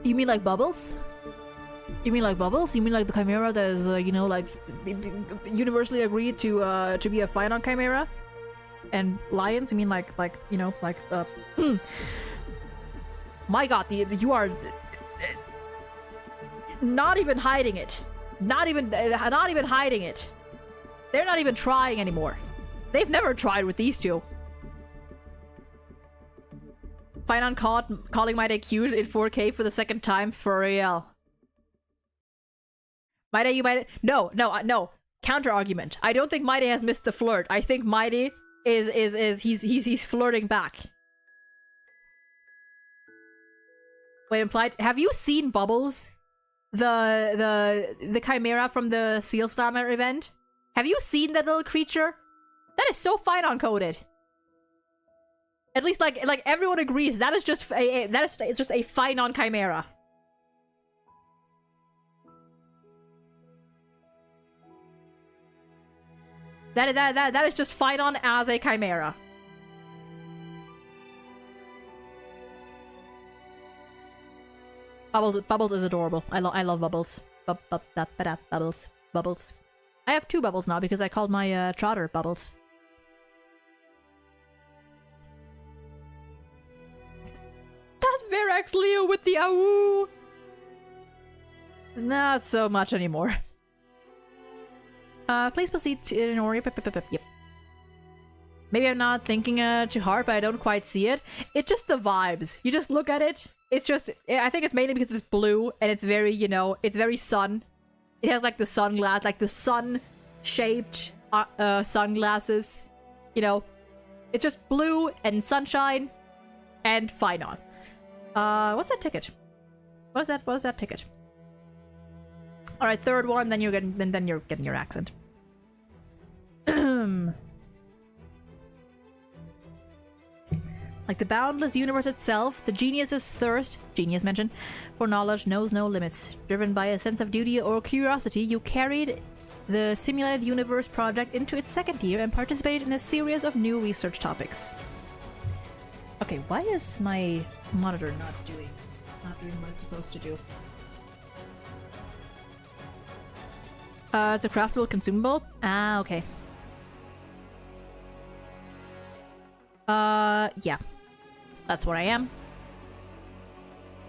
You mean like Bubbles? You mean like Bubbles? You mean like the chimera that is, you know, like universally agreed to be a fine on chimera? And lions? You mean like you know, like my God, you are not even hiding it. Not even hiding it. They're not even trying anymore. They've never tried with these two. Fine on calling my day cute in 4K for the second time, for real. My day, you might no. Counter argument. I don't think Mighty has missed the flirt. I think Mighty he's flirting back. Wait, implied. Have you seen Bubbles? The chimera from the Seal Slammer event? Have you seen that little creature? That is so fine on coded. At least like everyone agrees that is just a fine on chimera. That is just fine on as a chimera. Bubbles is adorable. I love Bubbles. Bubbles. I have 2 Bubbles now because I called my trotter Bubbles. That Verex Leo with the awoo! Not so much anymore. Please proceed to an Ori. Yep. Maybe I'm not thinking too hard, but I don't quite see it. It's just the vibes. You just look at it. It's just, I think it's mainly because it's blue and it's very, you know, it's very sun. It has like the sunglass, like the sun-shaped sunglasses. You know, it's just blue and sunshine and fine on. What's that ticket? What is that ticket? All right, third one. Then you're getting your accent. Like the boundless universe itself, the genius's thirst, genius mentioned, for knowledge knows no limits. Driven by a sense of duty or curiosity, you carried the Simulated Universe project into its 2nd year and participated in a series of new research topics. Okay, why is my monitor not doing what it's supposed to do? It's a craftable consumable? Ah, okay. Yeah. That's where I am.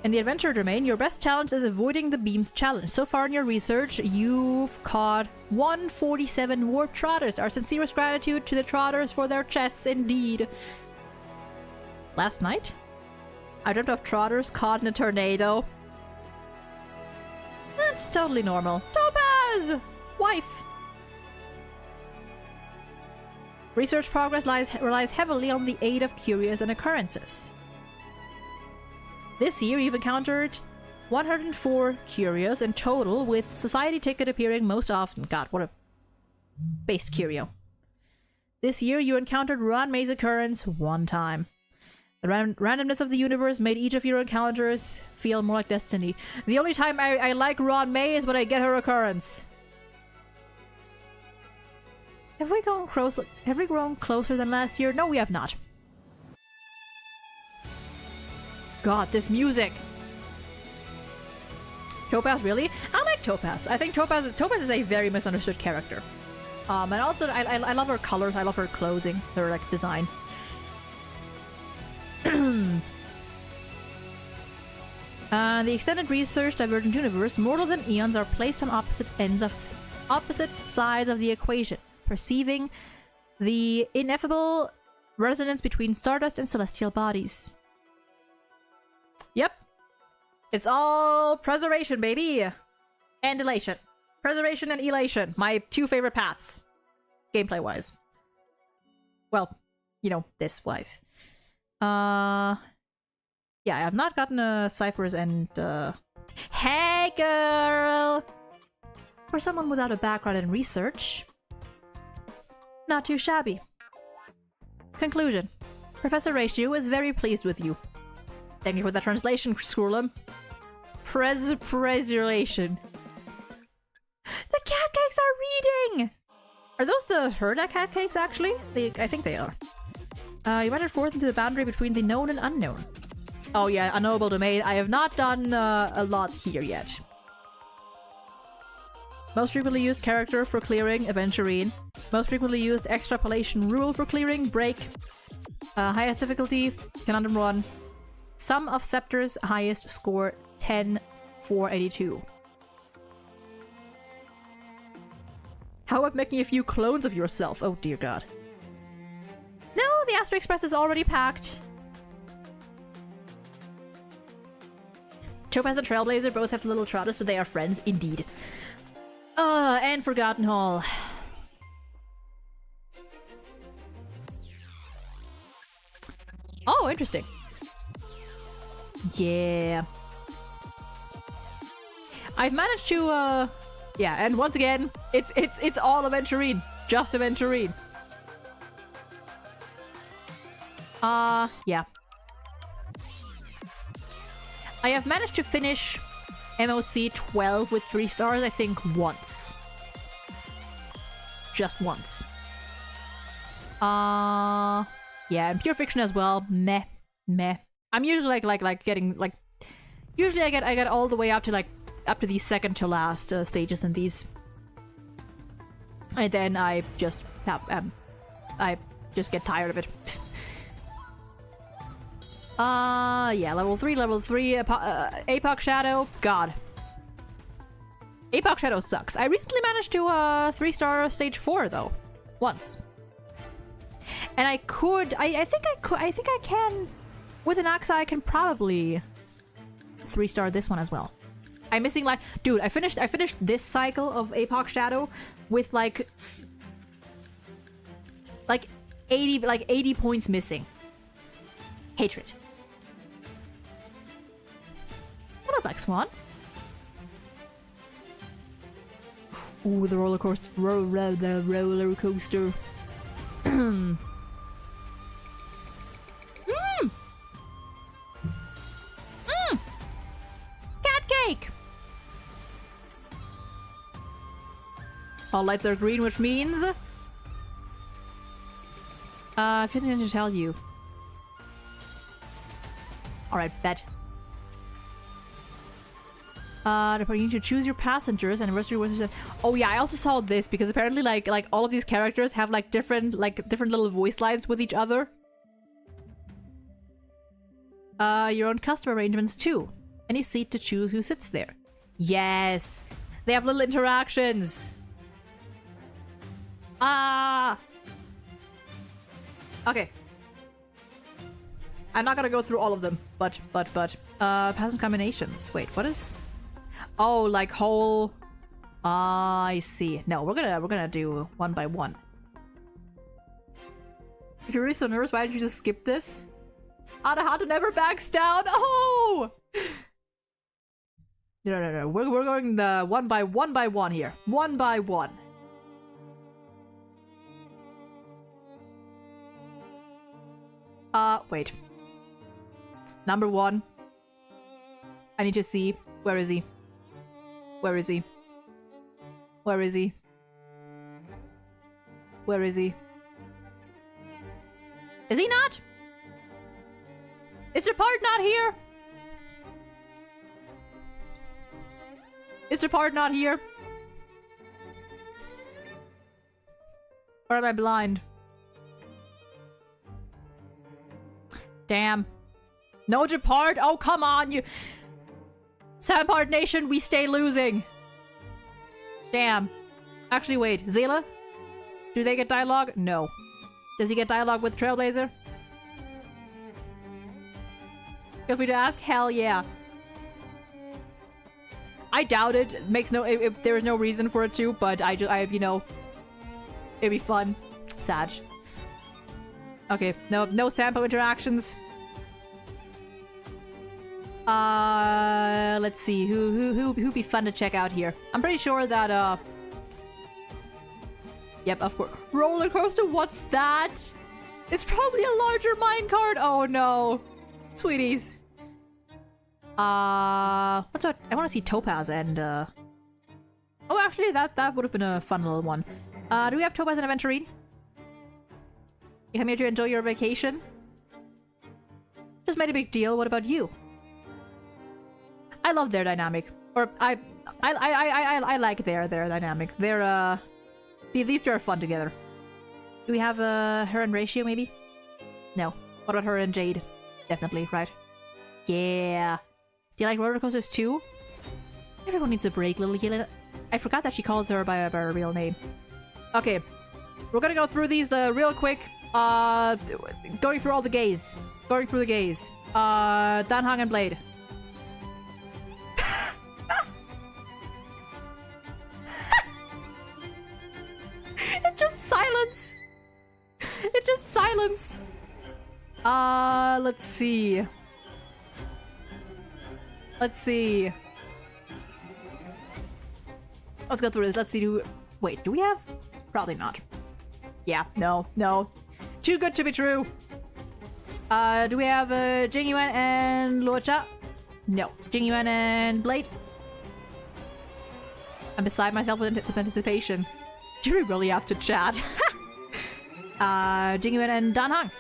In the adventure domain, your best challenge is avoiding the beams challenge. So far in your research, you've caught 147 warp trotters. Our sincerest gratitude to the trotters for their chests, indeed. Last night? I dreamt of trotters caught in a tornado. That's totally normal. Topaz! Wife! Research progress relies heavily on the aid of curious and occurrences. This year you've encountered 104 curios in total, with Society Ticket appearing most often. God, what a base curio. This year you encountered Ron May's occurrence 1 time. The randomness of the universe made each of your encounters feel more like destiny. The only time I like Ron May is when I get her occurrence. Have we grown closer than last year? No, we have not. God, this music! Topaz, really? I like Topaz. I think Topaz is a very misunderstood character. And also, I love her colors. I love her clothing. Her, like, design. The extended research Divergent Universe, mortals and eons are placed on opposite sides of the equation, perceiving the ineffable resonance between stardust and celestial bodies. Yep. It's all preservation, baby! And elation. Preservation and elation. My 2 favorite paths. Gameplay-wise. Well, you know, this wise. Yeah, I have not gotten ciphers and hey girl! For someone without a background in research, not too shabby. Conclusion. Professor Ratio is very pleased with you. Thank you for that translation, Skrulum. Preservation. The cat cakes are reading! Are those the Herda cat cakes, actually? I think they are. You wandered forth into the boundary between the known and unknown. Oh yeah, unknowable domain. I have not done a lot here yet. Most frequently used character for clearing, Aventurine. Most frequently used extrapolation rule for clearing, Break. Highest difficulty, Conundrum 1. Sum of Scepters, highest score, 10,482. How about making a few clones of yourself? Oh dear god. No, the Astro Express is already packed. Topaz and Trailblazer both have little trotters, so they are friends, indeed. And Forgotten Hall. Oh, interesting. Yeah. I've managed to, yeah, and once again, it's all Aventurine. Just Aventurine. Yeah. I have managed to finish MOC 12 with 3 stars, I think, once. Just once. Yeah, and Pure Fiction as well. Meh. Meh. I'm usually like getting like usually I get all the way up to the second to last stages in these. And then I just get tired of it. Yeah, level 3, Apoc Shadow. God. Apoc Shadow sucks. I recently managed to 3-star stage 4 though. Once. And I think I can with an axe I can probably 3-star this one as well. I'm missing like dude, I finished this cycle of Apoc Shadow with like 80 points missing. Hatred. Hello, Black Swan. Ooh, the roller coaster. The roller coaster. Cat cake! All lights are green, which means... a few things to tell you. Alright, bet. You need to choose your passengers. Anniversary was. Oh yeah, I also saw this because apparently like all of these characters have like different little voice lines with each other. Your own custom arrangements too. Any seat to choose who sits there. Yes, they have little interactions. Ah. Okay. I'm not gonna go through all of them, but passenger combinations. Wait, what is? Oh, like whole. I see. No, we're gonna do one by one. If you're really so nervous, why did you just skip this? Anahata never backs down. Oh. No. We're going the one by one here. One by one. Wait. Number 1. I need to see. Where is he? Where is he? Where is he? Where is he? Is he not? Is the part not here? Is the part not here? Or am I blind? Damn. No Japard? Oh, come on, you... Sampard Nation, we stay losing. Damn. Actually, wait. Zela? Do they get dialogue? No. Does he get dialogue with Trailblazer? Feel free to ask? Hell yeah. I doubt it. It makes no... there is no reason for it to, but I you know... It'd be fun. Sag. Okay, no Sampo interactions. Let's see who'd be fun to check out here. I'm pretty sure that yep, of course. Roller coaster, what's that? It's probably a larger minecart. Oh no. Sweeties. What's what? I want to see Topaz and oh, actually that would have been a fun little one. Do we have Topaz and Aventurine? You come here to enjoy your vacation? Just made a big deal. What about you? I love their dynamic. Or I like their dynamic. They're these two are fun together. Do we have her and Ratio maybe? No. What about her and Jade? Definitely, right? Yeah. Do you like roller coasters too? Everyone needs a break, little Helena. I forgot that she calls her by her real name. Okay. We're gonna go through these real quick. Going through all the gays. Going through the gays. Danhang and Blade. It's just silence. It's just silence. Let's see. Let's see. Let's go through this. Let's see who... Wait, do we have? Probably not. Yeah, no. Too good to be true. Do we have Jingyuan and Luocha? No. Jingyuan and Blade? I'm beside myself with anticipation. Do we really have to chat? Jingyuan and Danhang.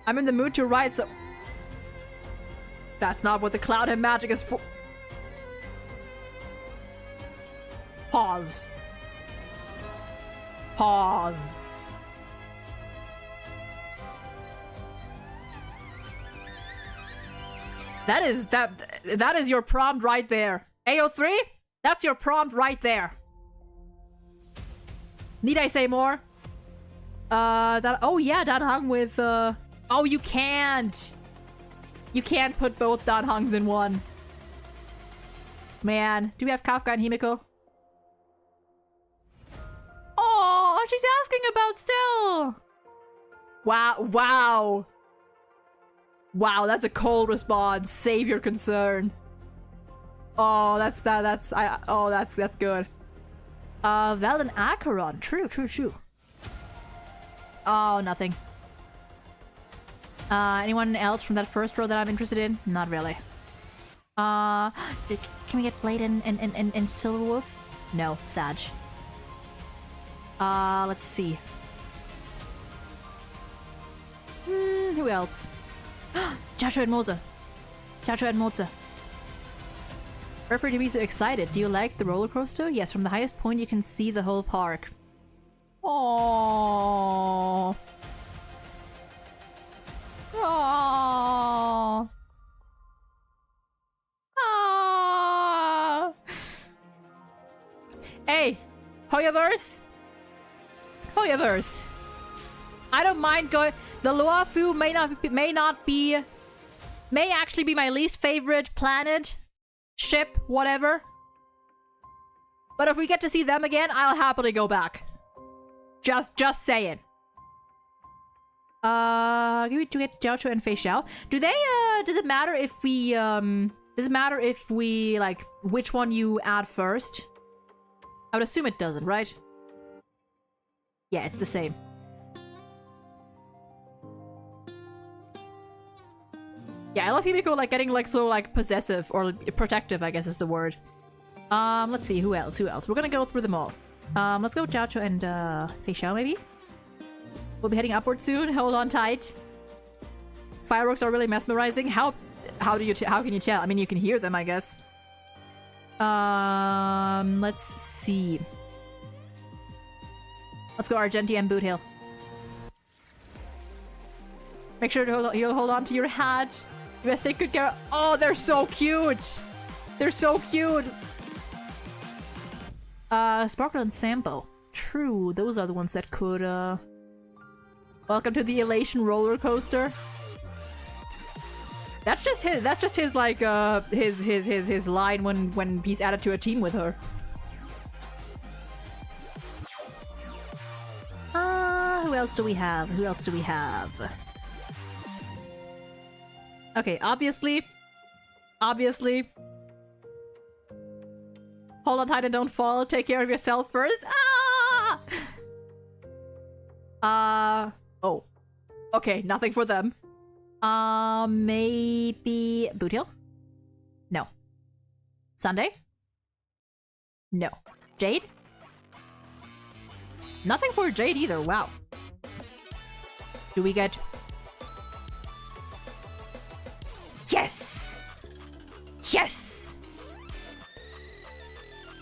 I'm in the mood to ride, so... That's not what the cloud and magic is for. Pause. Pause. That is your prompt right there. AO3? That's your prompt right there. Need I say more? Oh yeah, Danhang with oh, you can't. You can't put both Danhangs in one. Man, do we have Kafka and Himiko? Oh, she's asking about still. Wow. Wow, that's a cold response. Save your concern. Oh, that's good. Val and Acheron. True. Oh, nothing. Anyone else from that first row that I'm interested in? Not really. Can we get Blade and Silverwolf? No, Sag. Let's see. Who else? Chacho and Moza. Refer to be so excited. Do you like the roller coaster? Yes, from the highest point you can see the whole park. Aww. Aww. Aww. Hey, Hoyaverse. I don't mind going. The Luafu may actually be my least favorite planet, ship, whatever. But if we get to see them again, I'll happily go back. Just saying. Do we get Jiaochu and Fei Xiao? Do they, does it matter if we, like, which one you add first? I would assume it doesn't, right? Yeah, it's the same. Yeah, I love Himiko, like, getting, like, so, like, possessive, or protective, I guess is the word. Let's see, who else? We're gonna go through them all. Let's go Jiaochu and, Fei Xiao, maybe? We'll be heading upward soon. Hold on tight. Fireworks are really mesmerizing. How can you tell? I mean, you can hear them, I guess. Let's see. Let's go Argenti and Boot Hill. Make sure to hold on to your hat. You must take good care. Oh, they're so cute. They're so cute. Sparkle and Sampo. True, those are the ones that could, Welcome to the Elation roller coaster. That's just his like his line when he's added to a team with her. Who else do we have? Who else do we have? Okay, obviously. Hold on tight and don't fall. Take care of yourself first. Ah! Oh. Okay, nothing for them. Maybe... Boot Hill? No. Sunday? No. Jade? Nothing for Jade either, wow. Do we get... Yes! Yes!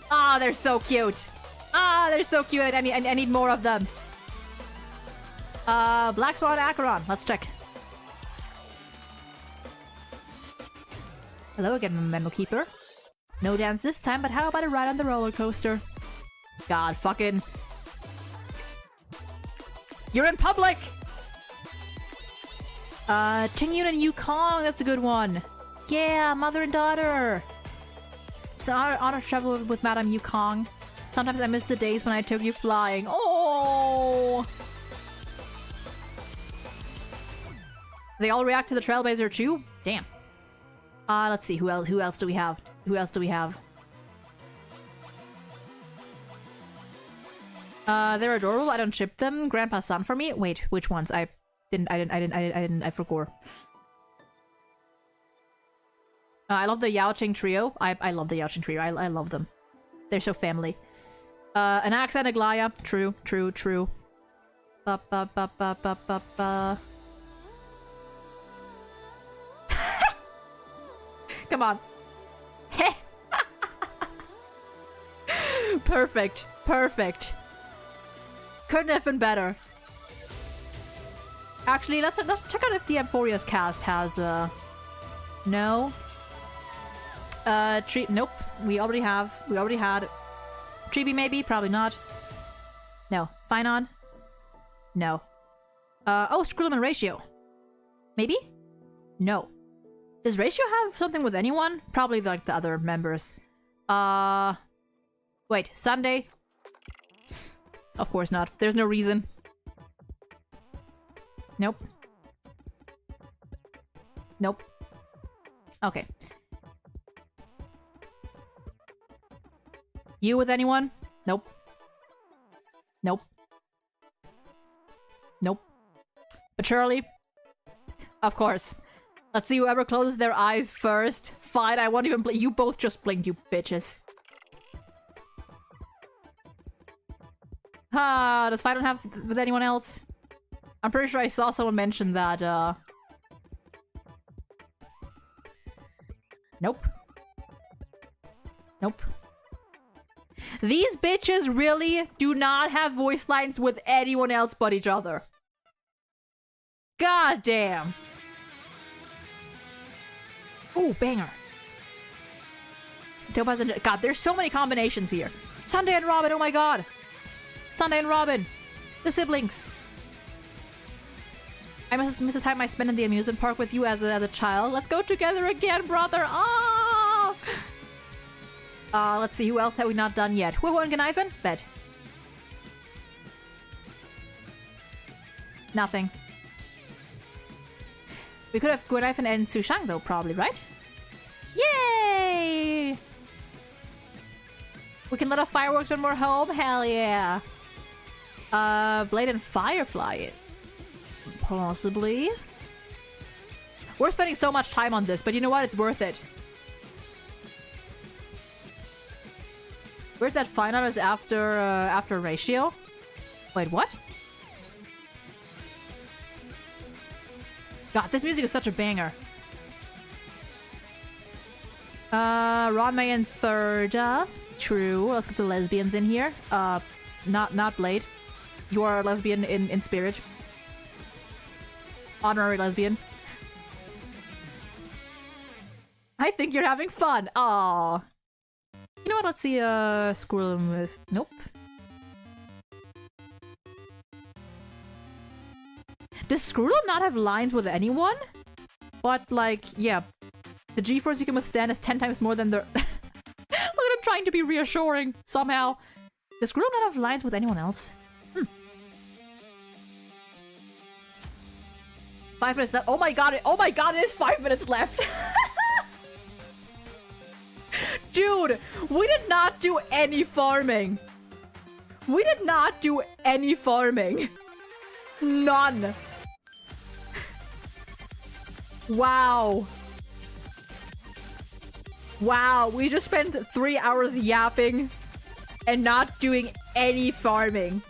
Ah, they're so cute. Ah, they're so cute. I need more of them. Black Swan Acheron. Let's check. Hello again, Memo Keeper. No dance this time, but how about a ride on the roller coaster? God, fucking... You're in public! Tingyun and Yukong, that's a good one. Yeah, mother and daughter. It's an honor to travel with Madame Yukong. Sometimes I miss the days when I took you flying. Oh! They all react to the Trailblazer too? Damn. Let's see, who else do we have? They're adorable. I don't ship them. Grandpa's son for me. Wait, which ones? I forgot. I love the Yao Ching trio. I love the Yao Ching trio. I love them. They're so family. An axe and a Glaya. True. Come on. Perfect. Couldn't have been better. Actually, let's check out if the Amphoria's cast has no. Nope. We already had. Treeby maybe? Probably not. No. Finon? No. Oh, Skrillum and Ratio. Maybe? No. Does Ratio have something with anyone? Probably like the other members. Wait, Sunday? Of course not. There's no reason. Nope. Okay. You with anyone? Nope. But Shirley? Of course. Let's see whoever closes their eyes first. Fine, I won't even blink. You both just blinked, you bitches. Does Fido have with anyone else? I'm pretty sure I saw someone mention that, Nope. These bitches really do not have voice lines with anyone else but each other. God damn. Ooh, banger. Topaz and... God, there's so many combinations here. Sunday and Robin, oh my god. Sunday and Robin. The siblings. I miss the time I spent in the amusement park with you as a child. Let's go together again, brother. Oh! Let's see, who else have we not done yet? Huo and Ganaifen? Bet. Nothing. We could have Ganaifen and Sushang though, probably, right? Yay! We can let off fireworks when we're home? Hell yeah! Blade and Firefly. Possibly. We're spending so much time on this, but you know what? It's worth it. Where's that final is after Ratio? Wait, what? God, this music is such a banger. Ronmei and third. True. Let's get the lesbians in here. Not Blade. You are a lesbian in spirit. Honorary lesbian. I think you're having fun. Aww. You know what? Let's see. Skrillum with. Nope. Does Skrillum not have lines with anyone? But like, yeah, the G-force you can withstand is 10 times more than the. Look at him trying to be reassuring somehow. Does Skrillum not have lines with anyone else? 5 minutes left. Oh my god, it is 5 minutes left. Dude, we did not do any farming. We did not do any farming. None. Wow. Wow, we just spent 3 hours yapping and not doing any farming.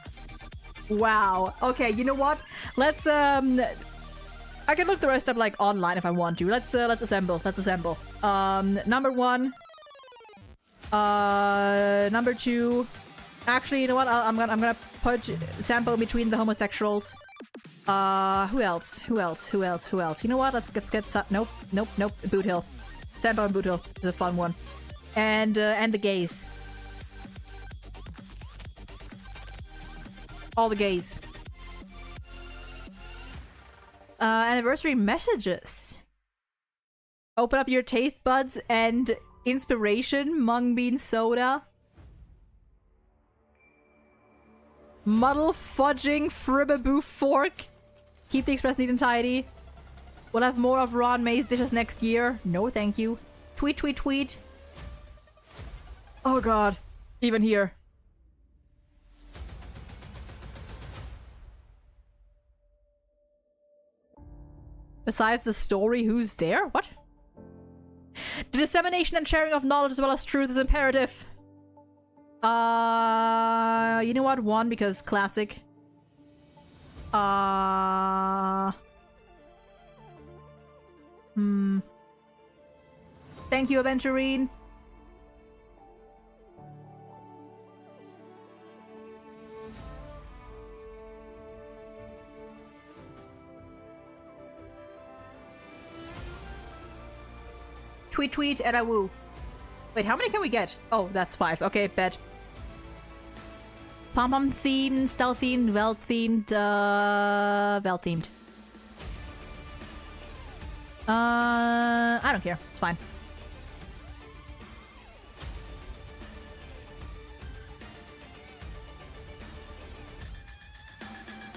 Wow. Okay, you know what? Let's I can look the rest up like online if I want to. Let's assemble. Let's assemble. Number 1. Number 2. Actually, you know what? I'm gonna put Sampo between the homosexuals. Who else? Who else? Who else? Who else? You know what? Let's get nope. Boot Hill. Sampo and Boot Hill is a fun one. And the gays. All the gays. Anniversary messages. Open up your taste buds and inspiration. Mung bean soda. Muddle fudging fribaboo fork. Keep the express neat and tidy. We'll have more of Ron May's dishes next year. No, thank you. Tweet, tweet, tweet. Oh god. Even here. Besides the story, who's there? What? The dissemination and sharing of knowledge as well as truth is imperative. You know what? 1, because classic. Thank you, Aventurine. Tweet, tweet, and a woo. Wait, how many can we get? Oh, that's 5. Okay, bet. Pom-pom themed, stealth themed, Veld themed, Veld themed. I don't care. It's fine.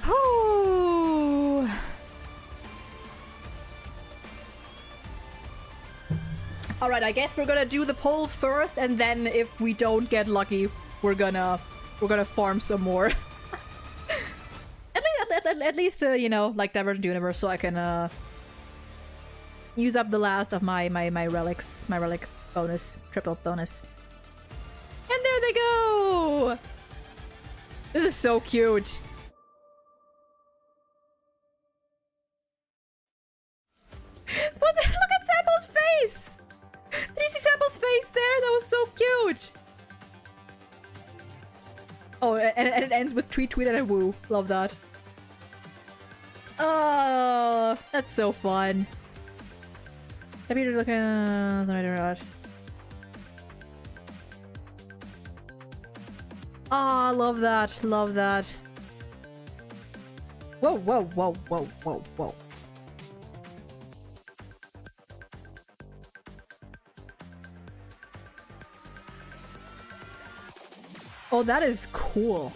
Whew. Alright, I guess we're gonna do the polls first, and then if we don't get lucky, we're gonna farm some more. at least you know, like Divergent Universe, so I can use up the last of my relics, my relic bonus, triple bonus. And there they go! This is so cute. What the, look at Sample's face! Did you see Sample's face there? That was so cute! Oh, and it ends with tweet, tweet, and a woo. Love that. Oh, that's so fun. Happy to look at the right. Oh, love that. Love that. Whoa, whoa, whoa, whoa, whoa, whoa. Oh, that is cool.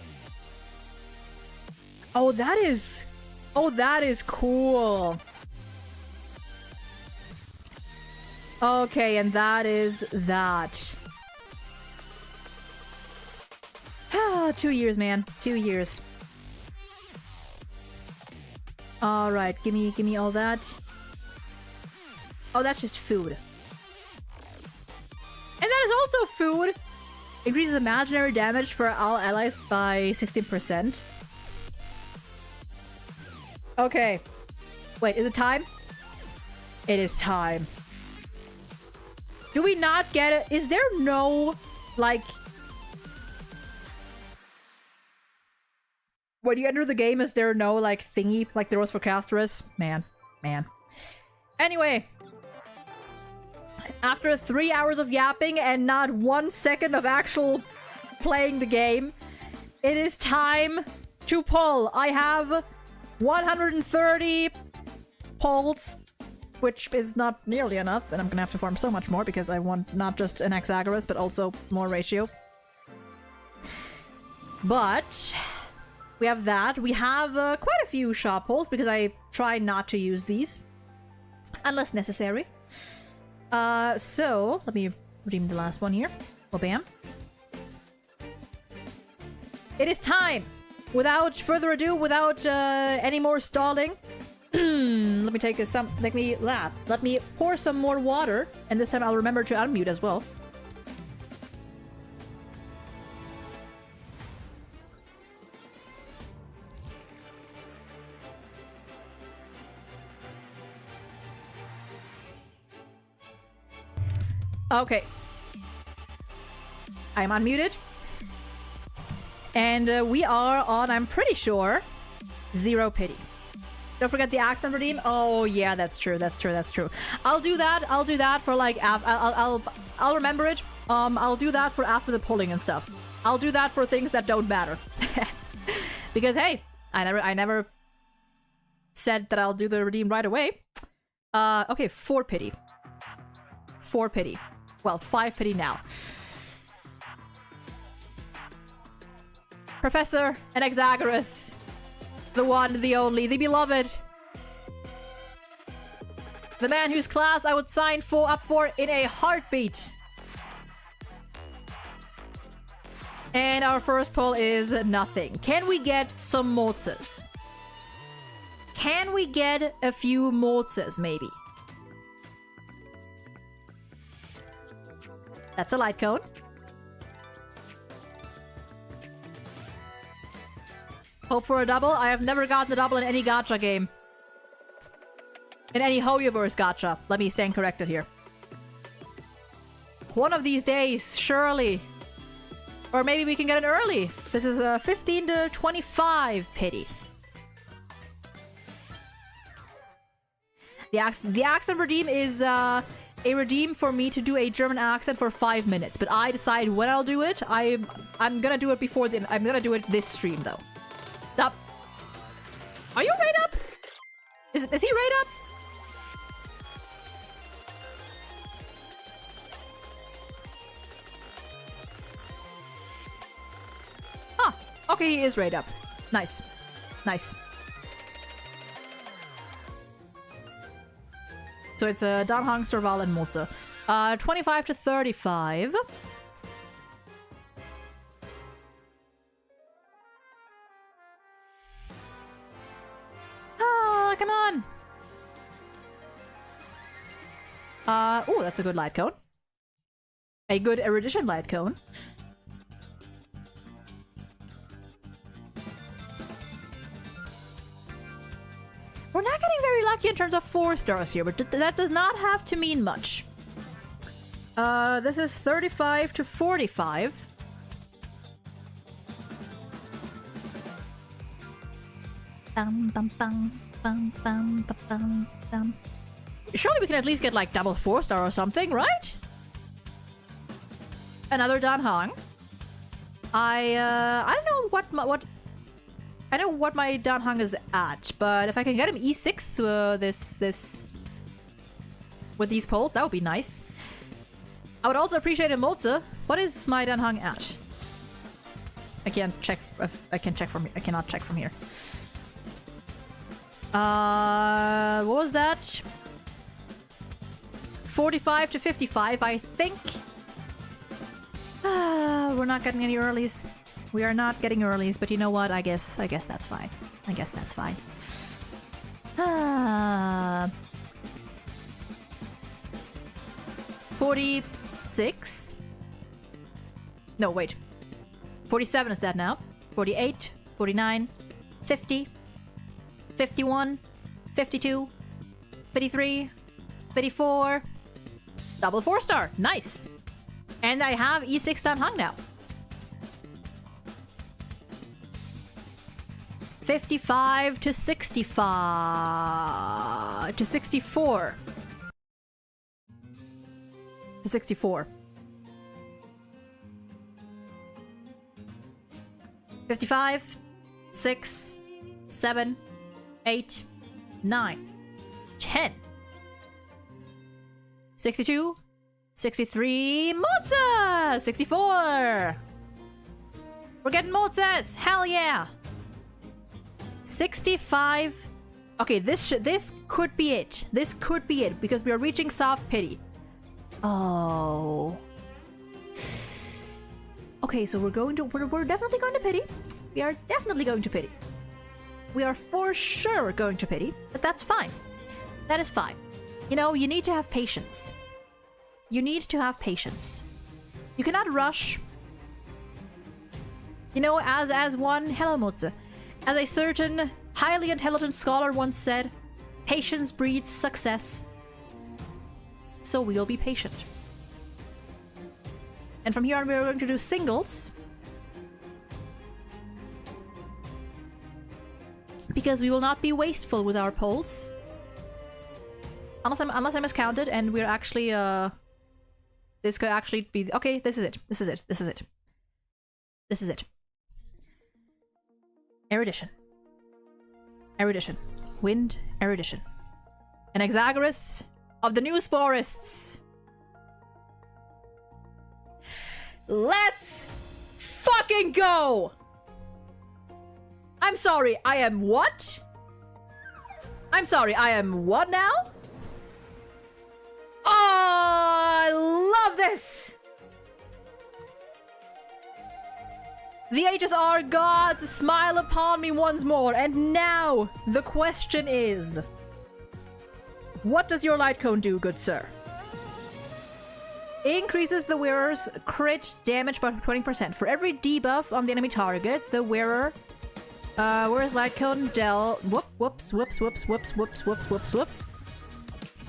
Oh, that is... Oh, that is cool. Okay, and that is that. 2 years, man. 2 years. Alright, gimme all that. Oh, that's just food. And that is also food! Increases imaginary damage for all allies by 16%. Okay. Wait, is it time? It is time. Do we not get it? Is there no, like... When you enter the game, is there no, like, thingy like there was for Casterus? Man. Anyway. After 3 hours of yapping and not 1 second of actual playing the game, it is time to pull. I have 130 pulls, which is not nearly enough, and I'm gonna have to farm so much more because I want not just an Hexagoras, but also more ratio. But We have that. We have quite a few shop holes because I try not to use these unless necessary. So let me redeem the last one here. Oh, bam. It is time. Without further ado, without any more stalling, let me take some. Let me pour some more water, and this time I'll remember to unmute as well. Okay. I'm unmuted. And we are on, I'm pretty sure, 0 pity. Don't forget the accent redeem. Oh yeah, that's true. I'll do that for like, I'll remember it. I'll do that for after the polling and stuff. I'll do that for things that don't matter. Because hey, I never said that I'll do the redeem right away. Okay, 4 pity. 4 pity. Well, 5 pity now. Professor Anaxagoras. The one, the only, the beloved. The man whose class I would sign up for in a heartbeat. And our first poll is nothing. Can we get some Mozes? Can we get a few Mozes, maybe? That's a light cone. Hope for a double? I have never gotten a double in any gacha game. In any Hoyoverse gacha. Let me stand corrected here. One of these days, surely. Or maybe we can get it early. This is a 15 to 25 pity. The accent redeem is a redeem for me to do a German accent for 5 minutes. But I decide when I'll do it. I'm gonna do it before the... I'm gonna do it this stream, though. Up. Are you right up? Is he right up? Ah, okay, he is right up. Nice. Nice. So it's a Danhang, Serval, and Moza. 25 to 35. Come on! Oh, that's a good light cone. A good erudition light cone. We're not getting very lucky in terms of 4 stars here, but that does not have to mean much. This is 35 to 45. Bum, bum, bum. Bum, bum, bum, bum, bum. Surely we can at least get like double 4-star or something, right? Another Danhang. I don't know what I know what my Danhang is at, but if I can get him E6 this with these polls, that would be nice. I would also appreciate a Moza. What is my Danhang at? I can't check. I can check from here. I cannot check from here. What was that? 45 to 55, I think. We're not getting any earlies. We are not getting earlies, but you know what? I guess that's fine. I guess that's fine. 46? No, wait. 47 is that now. 48, 49, 50. 51, 52, 53, 54. Double 4-star. Nice. And I have E6 Danhang now. 55 to 65 to 64. To 64. 55, 6, 7, 8, 9, 10, 62, 63, Moza! 64! We're getting Mozas! Hell yeah! 65. Okay, this could be it. This could be it because we are reaching soft pity. Oh. Okay, so we're definitely going to pity. We are definitely going to pity. We are for sure going to pity, but that's fine. That is fine. You know, you need to have patience. You need to have patience. You cannot rush. You know, as one, hello Motze, as a certain highly intelligent scholar once said, patience breeds success. So we'll be patient. And from here on, we're going to do singles. Because we will not be wasteful with our polls. Unless I miscounted and we're actually, this could actually be... Okay, this is it. This is it. This is it. This is it. Erudition. Erudition. Wind erudition. An Exagoras of the Newsporists. Let's fucking go! I'm sorry, I am what? I'm sorry, I am what now? Oh, I love this! The HSR gods smile upon me once more, and now the question is... What does your light cone do, good sir? Increases the wearer's crit damage by 20%. For every debuff on the enemy target, the wearer... where's light cone? Dealt... Whoops.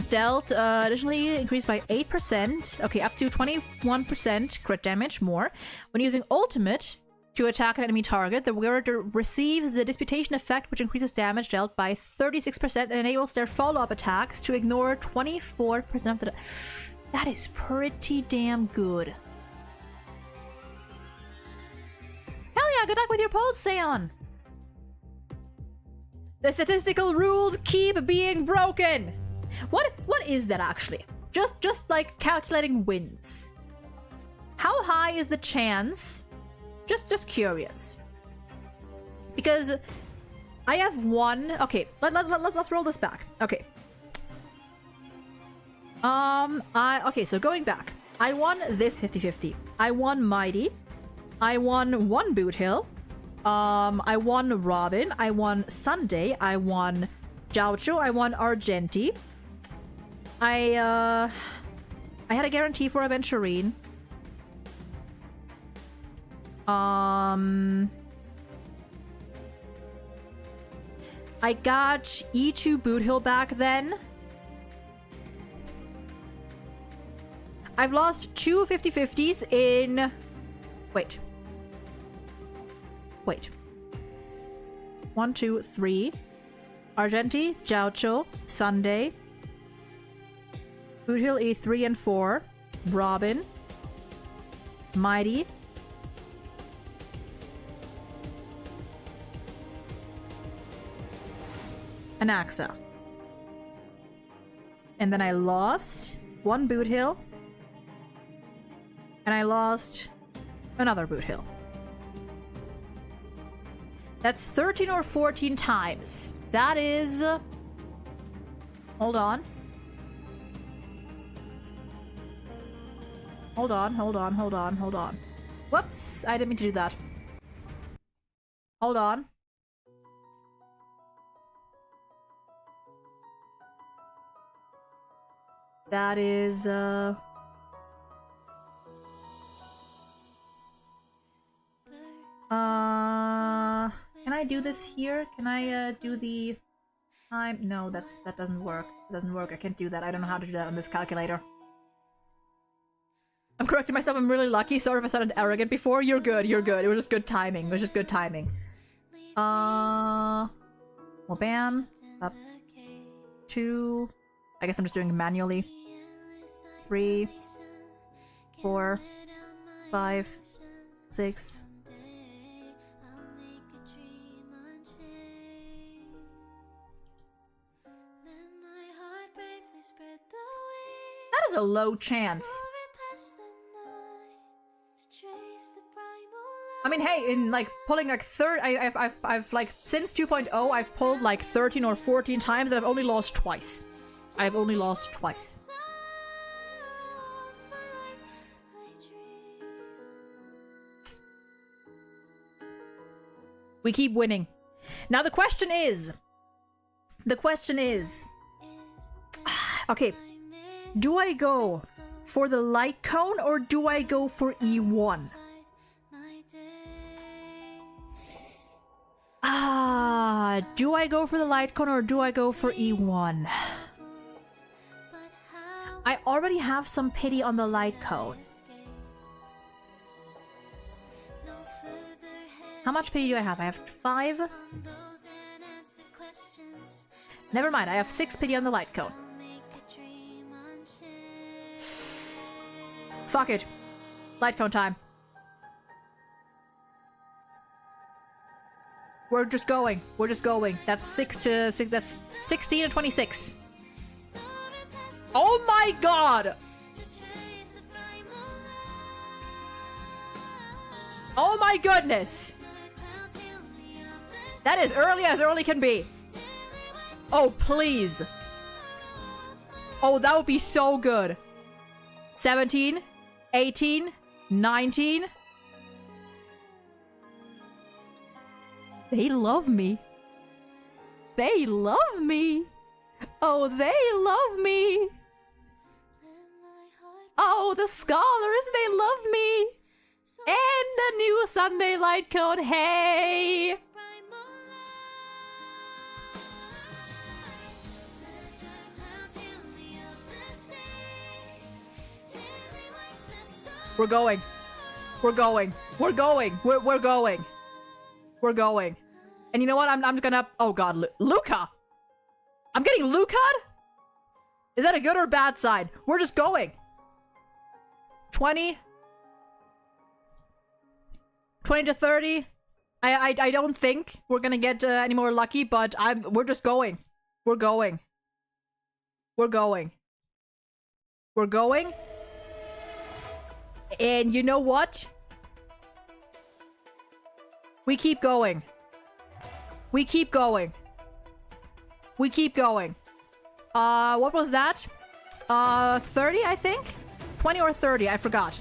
Dealt, additionally increased by 8%. Okay, up to 21% crit damage more. When using ultimate to attack an enemy target, the wearer receives the disputation effect, which increases damage dealt by 36% and enables their follow-up attacks to ignore 24% of the... That is pretty damn good. Hell yeah, good luck with your polls, Seon! The statistical rules keep being broken! What is that actually? Just like calculating wins. How high is the chance? Just curious. Because I have one... Okay, let's roll this back. Okay. Okay, so going back. I won this 50-50. I won Mighty. I won one Boot Hill. I won Robin. I won Sunday. I won Gaucho. I won Argenti. I had a guarantee for Aventurine. I got E2 Boot Hill back then. I've lost two 50-50s in... Wait. 1, 2, 3. Argenti, Gaucho, Sunday. Boot Hill E3 and 4. Robin. Mighty. Anaxa. And then I lost one Boot Hill. And I lost another Boot Hill. That's 13 or 14 times. That is... Hold on. Hold on. Whoops, I didn't mean to do that. Hold on. That is, can I do this here? Can I, do the time? No, that doesn't work. It doesn't work. I can't do that. I don't know how to do that on this calculator. I'm correcting myself. I'm really lucky. Sorry if I sounded arrogant before. You're good. You're good. It was just good timing. It was just good timing. Well, bam. Up. 2. I guess I'm just doing it manually. 3. 4. 5. 6. That is a low chance. I mean, hey, in like pulling like I've like since 2.0, I've pulled like 13 or 14 times, and I've only lost twice. I've only lost twice. We keep winning. Now the question is, okay, do I go for the light cone or do I go for E1? Do I go for the light cone or do I go for E1? I already have some pity on the light cone. How much pity do I have? I have 5. Never mind, I have 6 pity on the light cone. Fuck it. Light cone time. We're just going. We're just going. That's 6 to 6. That's 16 to 26. Oh my god! Oh my goodness! That is early as early can be. Oh, please. Oh, that would be so good. 17, 18, 19. They love me. They love me. Oh, they love me. Oh, the scholars, they love me. And a new Sunday light cone, hey. We're going. We're going. We're going. We're going. We're going. And you know what? I'm gonna... Oh god, Luca! I'm getting Luca? Is that a good or bad sign? We're just going. 20. 20 to 30. I don't think we're gonna get any more lucky, but we're just going. We're going. We're going. We're going. And you know what? We keep going. We keep going. We keep going. What was that? 30, I think? 20 or 30, I forgot.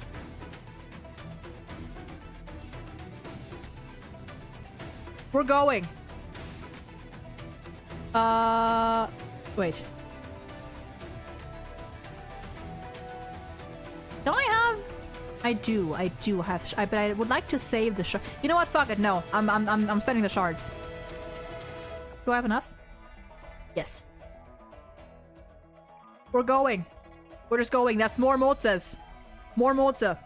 We're going. Wait. Don't I have... I do have... but I would like to save the shard. You know what? Fuck it. No. I'm spending the shards. Do I have enough? Yes. We're going. We're just going. That's more Mozes. More Moze.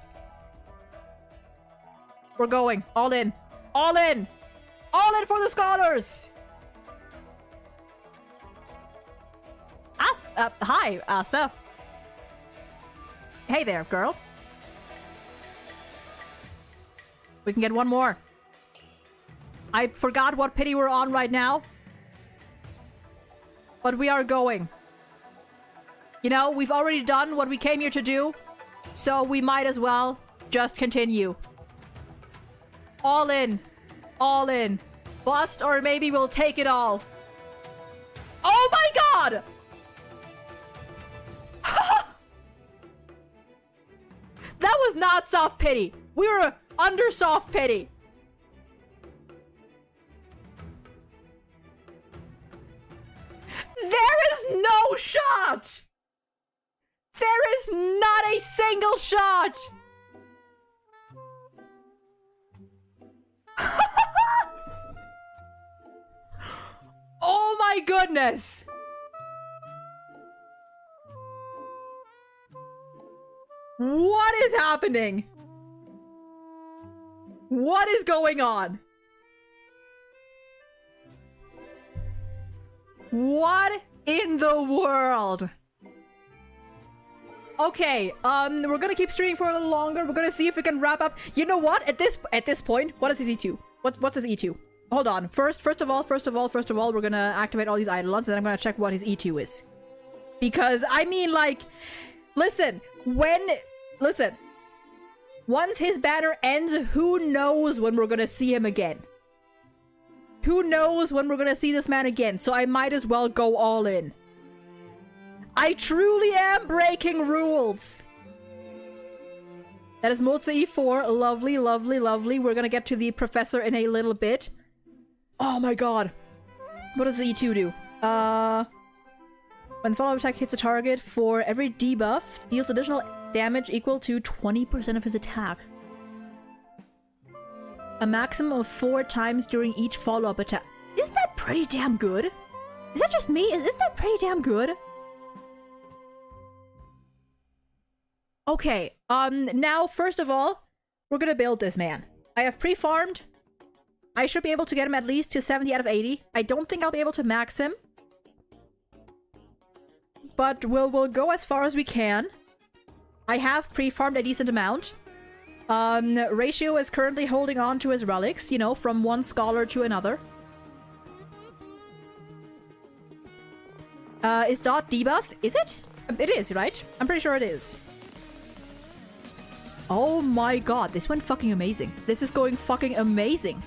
We're going. All in. All in! All in for the scholars! Hi, Asta. Hey there, girl. We can get one more. I forgot what pity we're on right now. But we are going. You know, we've already done what we came here to do. So we might as well just continue. All in. All in. Bust, or maybe we'll take it all. Oh my god! That was not soft pity. We were under soft pity. There is no shot! There is not a single shot! Oh my goodness! What is happening? What is going on? What in the world? Okay, we're gonna keep streaming for a little longer. We're gonna see if we can wrap up. You know what? At this point, what is his E2? What's his E2? Hold on. First of all, we're gonna activate all these eidolons, and then I'm gonna check what his E2 is. Because I mean, like, listen. Once his banner ends, who knows when we're gonna see him again? Who knows when we're gonna see this man again? So I might as well go all in. I truly am breaking rules. That is Moza E4. Lovely, lovely, lovely. We're gonna get to the professor in a little bit. Oh my god. What does the E2 do? When the follow-up attack hits a target, for every debuff, deals additional damage equal to 20% of his attack. A maximum of 4 times during each follow-up attack. Isn't that pretty damn good? Is that just me? Is that pretty damn good? Okay, now, first of all, we're gonna build this man. I have pre-farmed. I should be able to get him at least to 70 out of 80. I don't think I'll be able to max him. But we'll go as far as we can. I have pre-farmed a decent amount. Ratio is currently holding on to his relics, you know, from one scholar to another. Is dot debuff? Is it? It is, right? I'm pretty sure it is. Oh my god, this went fucking amazing. This is going fucking amazing.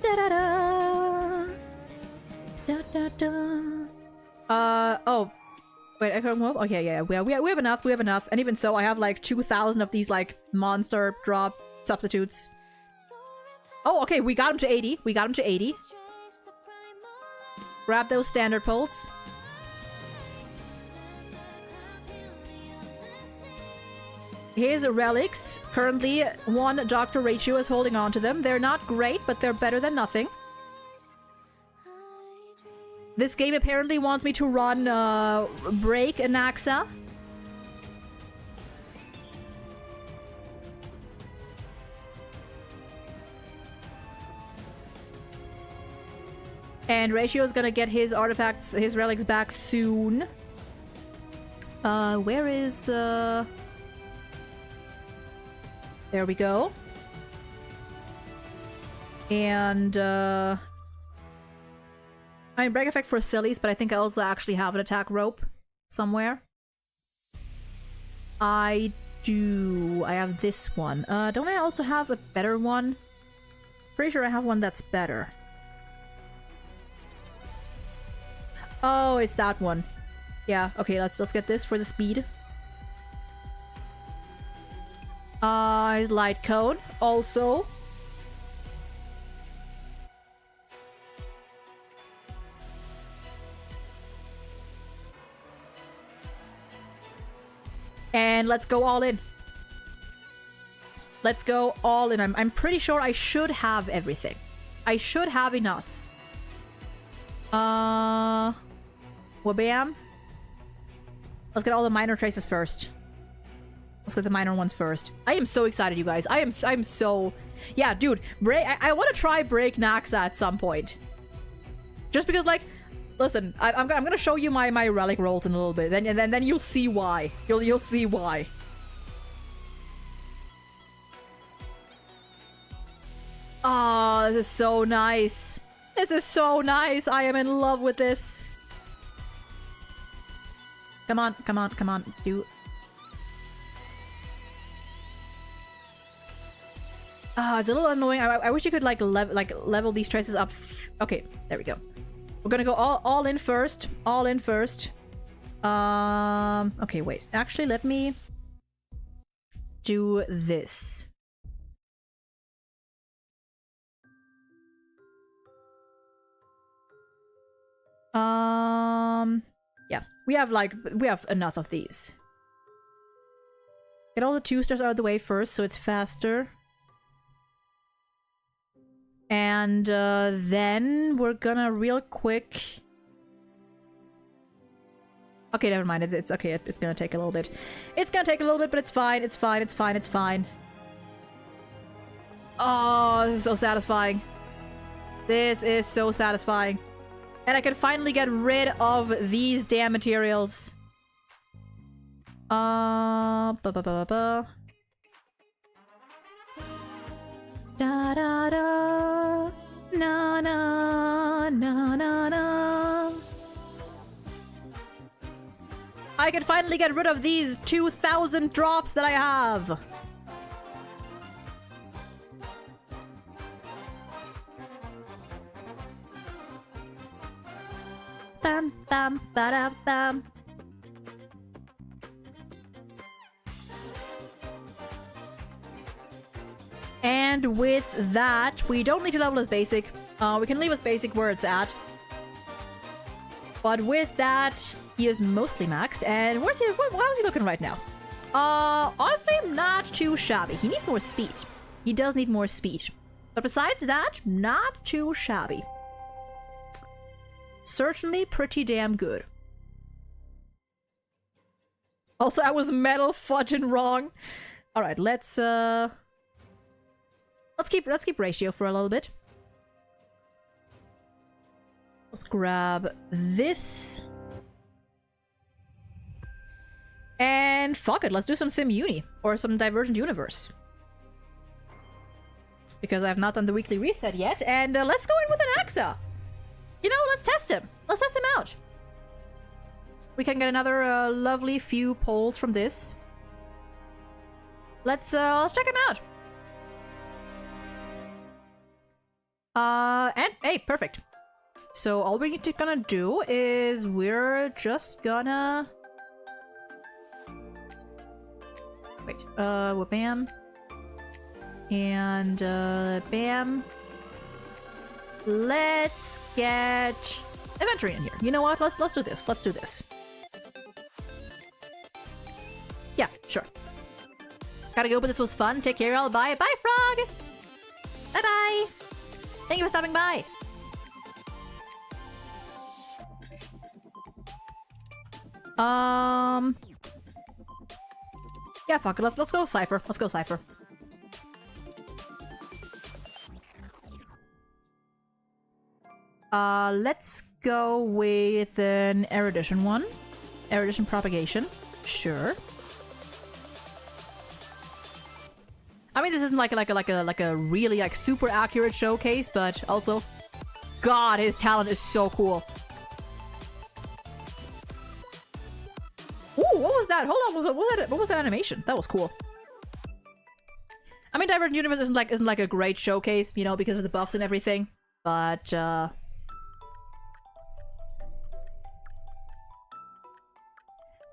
Da-da-da. Da-da-da. Oh. Wait, I can't move? Okay, yeah, we have enough, we have enough. And even so, I have like 2,000 of these like monster drop substitutes. Oh, okay, we got him to 80. We got him to 80. Grab those standard poles. His relics, currently 1 Doctor Ratio is holding on to them. They're not great, but they're better than nothing. This game apparently wants me to run Break Anaxa. And Ratio is gonna get his artifacts, his relics back soon. Where is... There we go. And, I mean, break effect for sillies, but I think I also actually have an attack rope somewhere. I do. I have this one. Don't I also have a better one? Pretty sure I have one that's better. Oh, it's that one. Yeah, okay, let's get this for the speed. His light cone, also. And let's go all in. Let's go all in. I'm pretty sure I should have everything. I should have enough. Wabam. Let's get all the minor traces first. Let's get the minor ones first. I am so excited, you guys. I'm so... Yeah, dude. I want to try Break Naxa at some point. Just because, like... Listen, I'm gonna show you my relic rolls in a little bit. Then you'll see why. You'll see why. Oh, this is so nice. This is so nice. I am in love with this. Come on, come on, come on. It's a little annoying. I wish you could like level these traces up. Okay, there we go. We're gonna go all in first. All in first. Okay, wait. Actually, let me do this. Yeah. We have enough of these. Get all the 2-stars out of the way first, so it's faster. And then we're gonna real quick... Okay, never mind. It's okay. It's gonna take a little bit. It's gonna take a little bit, but it's fine. It's fine. It's fine. It's fine. Oh, this is so satisfying. This is so satisfying. And I can finally get rid of these damn materials. Da da da, na na na na na. I can finally get rid of these 2,000 drops that I have. Bam, bam, ba-da, bam. And with that, we don't need to level as basic. We can leave as basic where it's at. But with that, he is mostly maxed. And where's he? How's he looking right now? Honestly, not too shabby. He needs more speed. He does need more speed. But besides that, not too shabby. Certainly pretty damn good. Also, I was metal fudging wrong. All right, let's keep ratio for a little bit. Let's grab this. And fuck it, let's do some Sim Uni or some Divergent Universe. Because I have not done the weekly reset yet, and let's go in with an AXA. You know, let's test him. Let's test him out. We can get another lovely few polls from this. Let's check him out. And hey, perfect. So all we're gonna do is we're just gonna wait. Bam, and bam. Let's get inventory in here. You know what? Let's do this. Let's do this. Yeah, sure. Gotta go, but this was fun. Take care, y'all. Bye. Bye, Frog. Bye bye. Thank you for stopping by. Yeah, fuck it. Let's go Cypher. Let's go Cypher. Let's go with an erudition one. Erudition propagation. Sure. I mean, this isn't like a really like super accurate showcase, but also, God, his talent is so cool. Ooh, what was that? Hold on, what was that animation? That was cool. I mean, Divergent Universe isn't like a great showcase, you know, because of the buffs and everything, but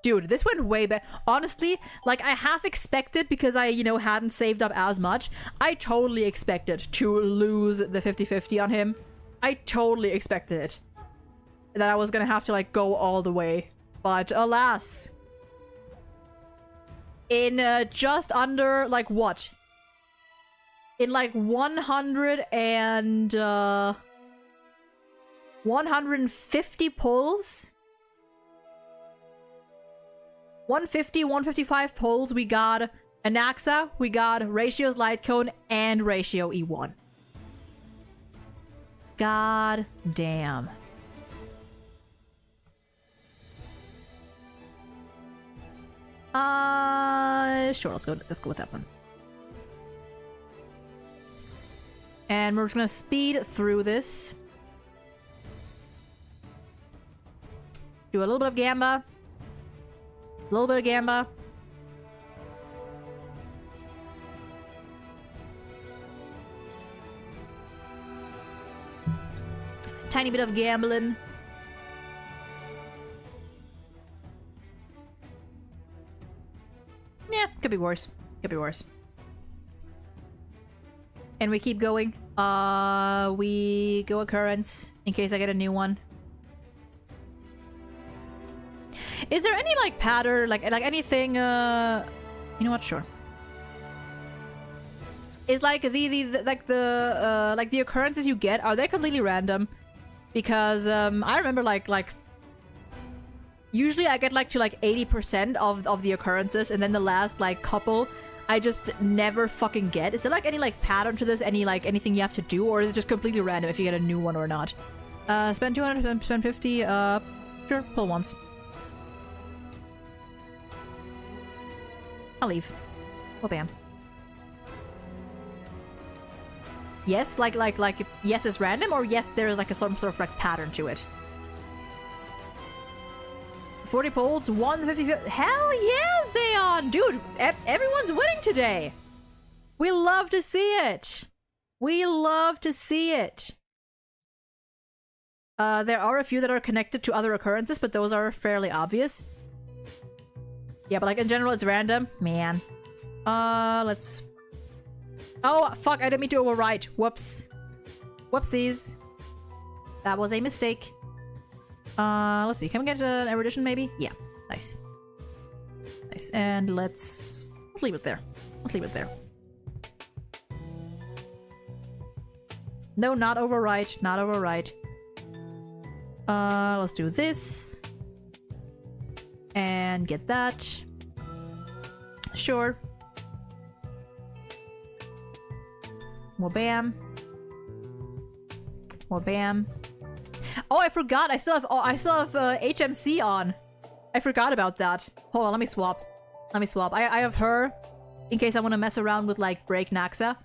dude, this went way back. Honestly, like, I half expected, because I, you know, hadn't saved up as much, I totally expected to lose the 50-50 on him. I totally expected it. That I was gonna have to, like, go all the way. But alas. In just under, like, what? In, like, 150 pulls? 150, 155 polls, we got Anaxa, we got Ratio's Light Cone, and Ratio E1. God damn. Sure, let's go with that one. And we're just gonna speed through this. Do a little bit of Gamba. A little bit of Gamba. Tiny bit of gambling. Yeah, could be worse. Could be worse. And we keep going. We go occurrence in case I get a new one. Is there any like pattern, like anything? You know what? Sure. Is like the occurrences you get, are they completely random? Because I remember like usually I get like to like 80% of the occurrences, and then the last like couple I just never fucking get. Is there like any like pattern to this? Any like anything you have to do, or is it just completely random if you get a new one or not? Spend 200, spend 50. Sure, pull once. I'll leave. Oh, bam. Yes, like yes is random, or yes there is like some sort of like pattern to it. 40 polls, 150. Hell yeah, Zeon! Dude, everyone's winning today! We love to see it! We love to see it! There are a few that are connected to other occurrences, but those are fairly obvious. Yeah, but like in general, it's random. Man. Let's... Oh, fuck, I didn't mean to overwrite. Whoops. Whoopsies. That was a mistake. Let's see. Can we get an erudition, maybe? Yeah. Nice. Nice. And let's leave it there. Let's leave it there. No, not overwrite. Not overwrite. Let's do this. And get that. Sure. More bam. More bam. Oh, I forgot. I still have HMC on. I forgot about that. Hold on, let me swap. Let me swap. I have her in case I want to mess around with like break Naxa.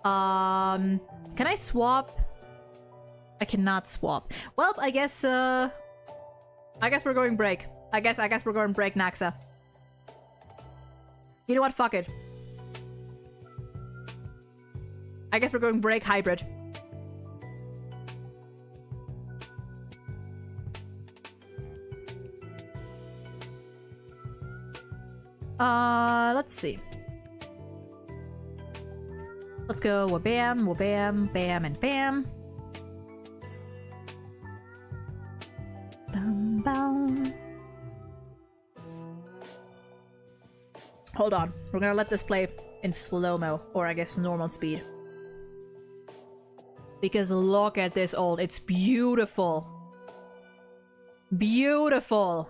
Can I swap? I cannot swap. Well, I guess we're going break. I guess we're going break Naxa. You know what? Fuck it. I guess we're going break hybrid. Let's see. Let's go wabam, wabam, bam, and bam. Bam, bam. Hold on. We're gonna let this play in slow-mo, or I guess normal speed. Because look at this ult. It's beautiful. Beautiful.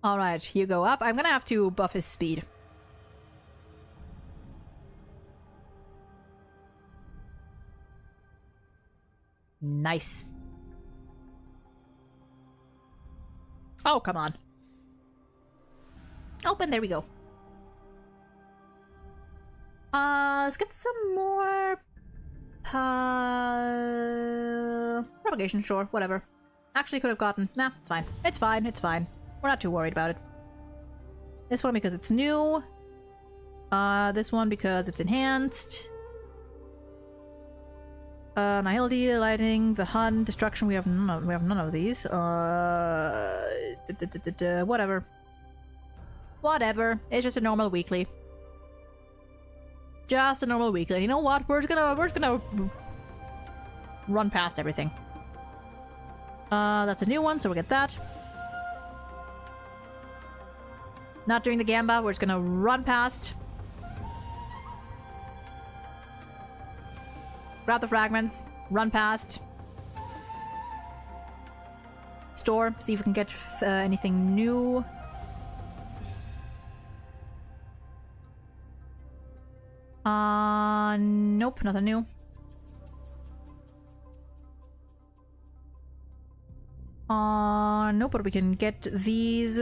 Alright, you go up. I'm gonna have to buff his speed. Nice. Oh, come on. Open, there we go. Let's get some more... propagation, sure, whatever. Actually could have gotten... Nah, it's fine. It's fine, it's fine. We're not too worried about it. This one because it's new. This one because it's enhanced. Nihility, lighting, the Hun, destruction. We have none of these. Whatever. Whatever. It's just a normal weekly. Just a normal weekly. And you know what? We're just gonna run past everything. That's a new one, so we'll get that. Not doing the Gamba, we're just gonna run past. Grab the fragments, run past. Store, see if we can get anything new. Nope, nothing new. Nope, but we can get these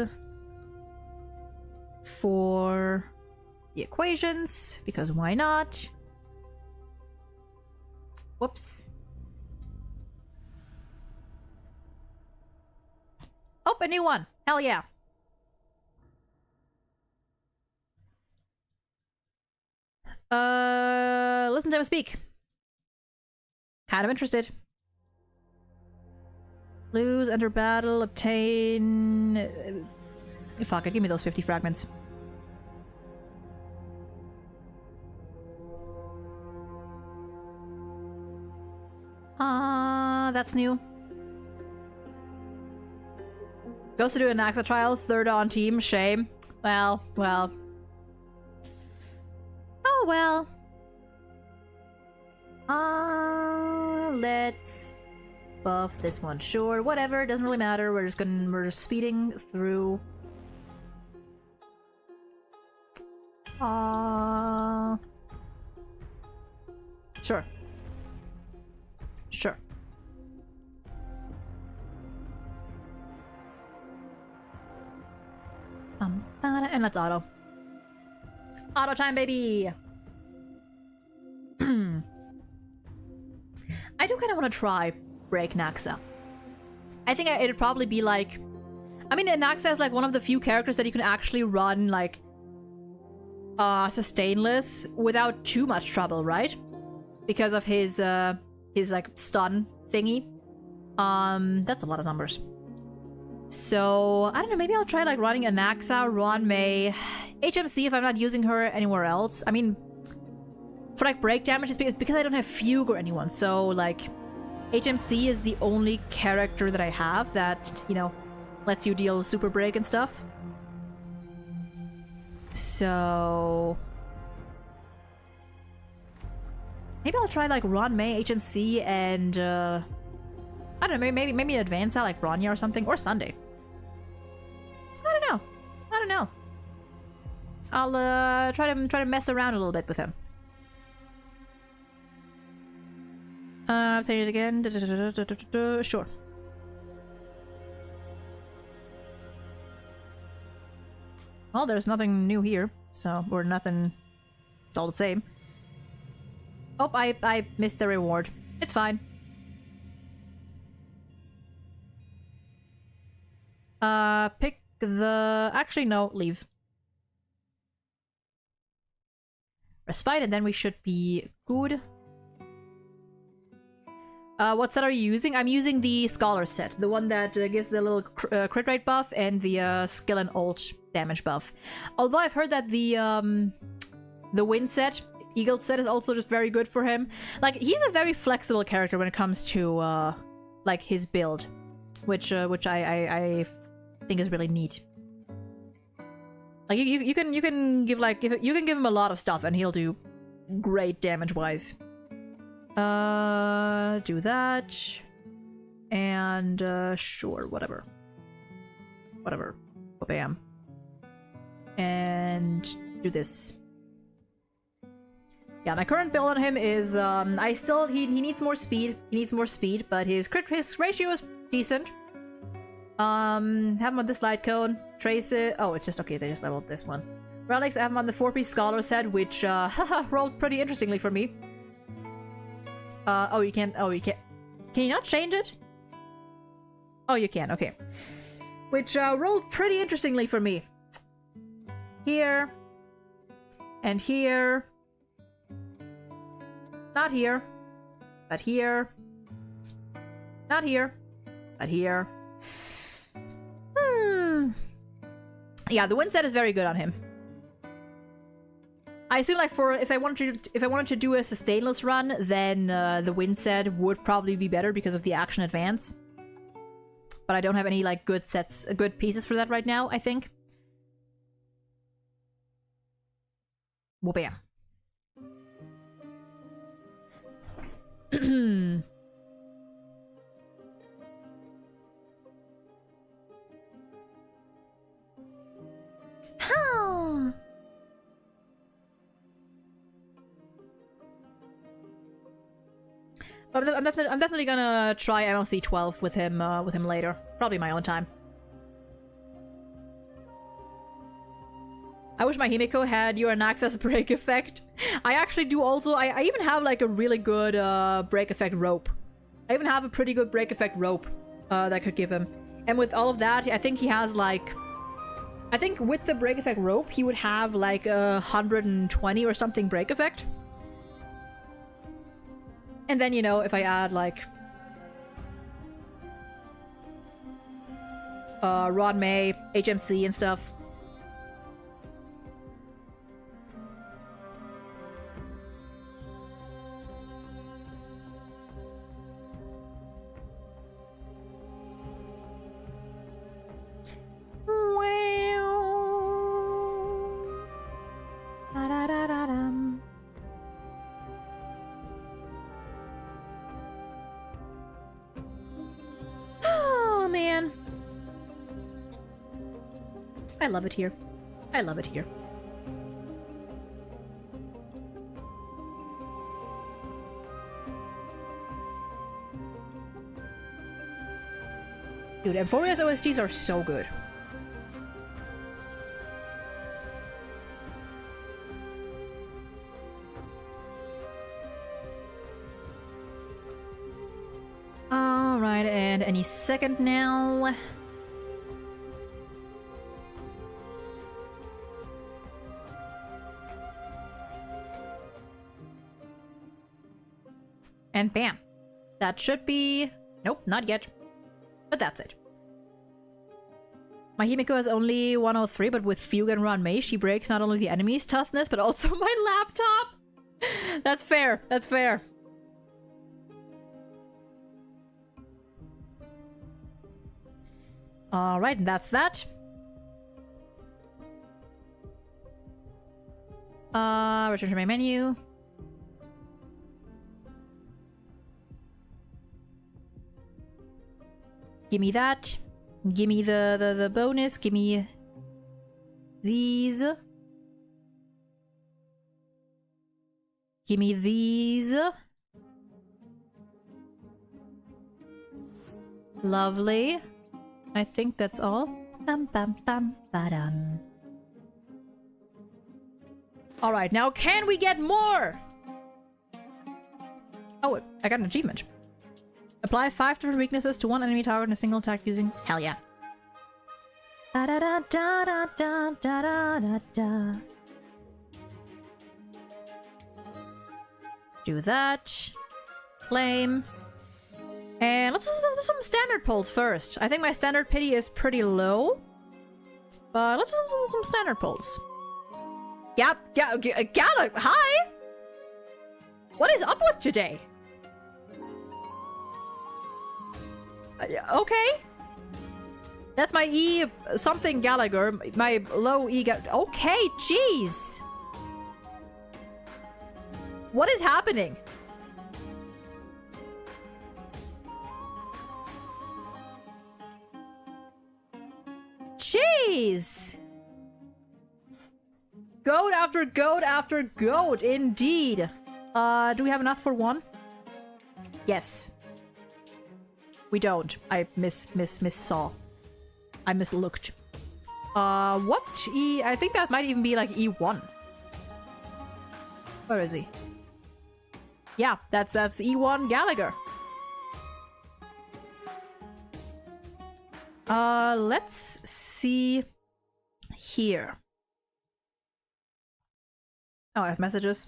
for the equations, because why not? Whoops. Oh, a new one! Hell yeah! Listen to him speak. Kind of interested. Lose, enter battle, obtain... Fuck it, give me those 50 fragments. That's new. Goes to do an Naxa trial, third on team, shame. Well. Oh well. Let's buff this one. Sure, whatever, doesn't really matter. We're just speeding through. Sure. Sure. And let's auto. Auto time, baby! I do kind of want to try Break Naxa. I think it'd probably be like... I mean, Naxa is like one of the few characters that you can actually run like... sustainless without too much trouble, right? Because of his like stun thingy. That's a lot of numbers. So, I don't know, maybe I'll try like running Anaxa, Ronmei, HMC if I'm not using her anywhere else. I mean, for like break damage, it's because I don't have Fugue or anyone, so like, HMC is the only character that I have that, you know, lets you deal super break and stuff. So... maybe I'll try like Ronmei, HMC, and I don't know, maybe advance out like Bronya or something, or Sunday. I don't know. I'll try to mess around a little bit with him. Take it again. Sure. Well, there's nothing new here, so or nothing. It's all the same. Oh, I missed the reward. It's fine. Pick the... actually, no, leave. Respite, and then we should be good. What set are you using? I'm using the Scholar set. The one that gives the little crit rate buff and the skill and ult damage buff. Although I've heard that the Wind set, Eagle set, is also just very good for him. Like, he's a very flexible character when it comes to, like, his build. Which I think is really neat. Like you can give like you can give him a lot of stuff and he'll do great damage wise. Do that, and sure, whatever, bam, and do this. Yeah, my current build on him is he needs more speed. He needs more speed, but his ratio is decent. Have him on this light cone. Trace it. Oh, it's just okay. They just leveled this one. Relics. I have him on the 4-piece Scholar set, which rolled pretty interestingly for me. Oh, you can't. Oh, you can't. Can you not change it? Oh, you can. Okay. Which rolled pretty interestingly for me. Here. And here. Not here. But here. Not here. But here. Yeah, the wind set is very good on him. I assume like if I wanted to do a sustainless run, then the wind set would probably be better because of the action advance. But I don't have any like good pieces for that right now, I think. Well, bam. I'm definitely gonna try MLC 12 with him later. Probably my own time. I wish my Himiko had your Naxxas break effect. I actually do also. I even have like a really good break effect rope. I even have a pretty good break effect rope that I could give him. And with all of that, I think he has like... I think with the break effect rope, he would have like 120 or something break effect. And then, you know, if I add like... Ronmei, HMC and stuff. Oh, man. I love it here. I love it here. Dude, Emphoria's OSTs are so good. Alright, and any second now. And bam. That should be... Nope, not yet. But that's it. My Himiko has only 103, but with Fugue and Ranmei, she breaks not only the enemy's toughness, but also my laptop! That's fair, that's fair. Alright, that's that. Return to my menu. Give me that. Give me the bonus. Give me these. Give me these. Lovely. I think that's all. Bam bam bam ba-dum. Alright, now can we get more? Oh, I got an achievement. Apply 5 different weaknesses to one enemy target in a single attack using... Hell yeah. Da da da da da da da da da. Do that. Claim. And let's do some standard pulls first. I think my standard pity is pretty low. But let's do some standard pulls. Gala, hi! What is up with today? Okay. That's my E something Gallagher. My low E okay, jeez. What is happening? Jeez. Goat after goat after goat, indeed. Do we have enough for one? Yes. We don't. I saw. I mislooked. What E? I think that might even be like E1. Where is he? Yeah, that's E1 Gallagher. Let's see here. Oh, I have messages.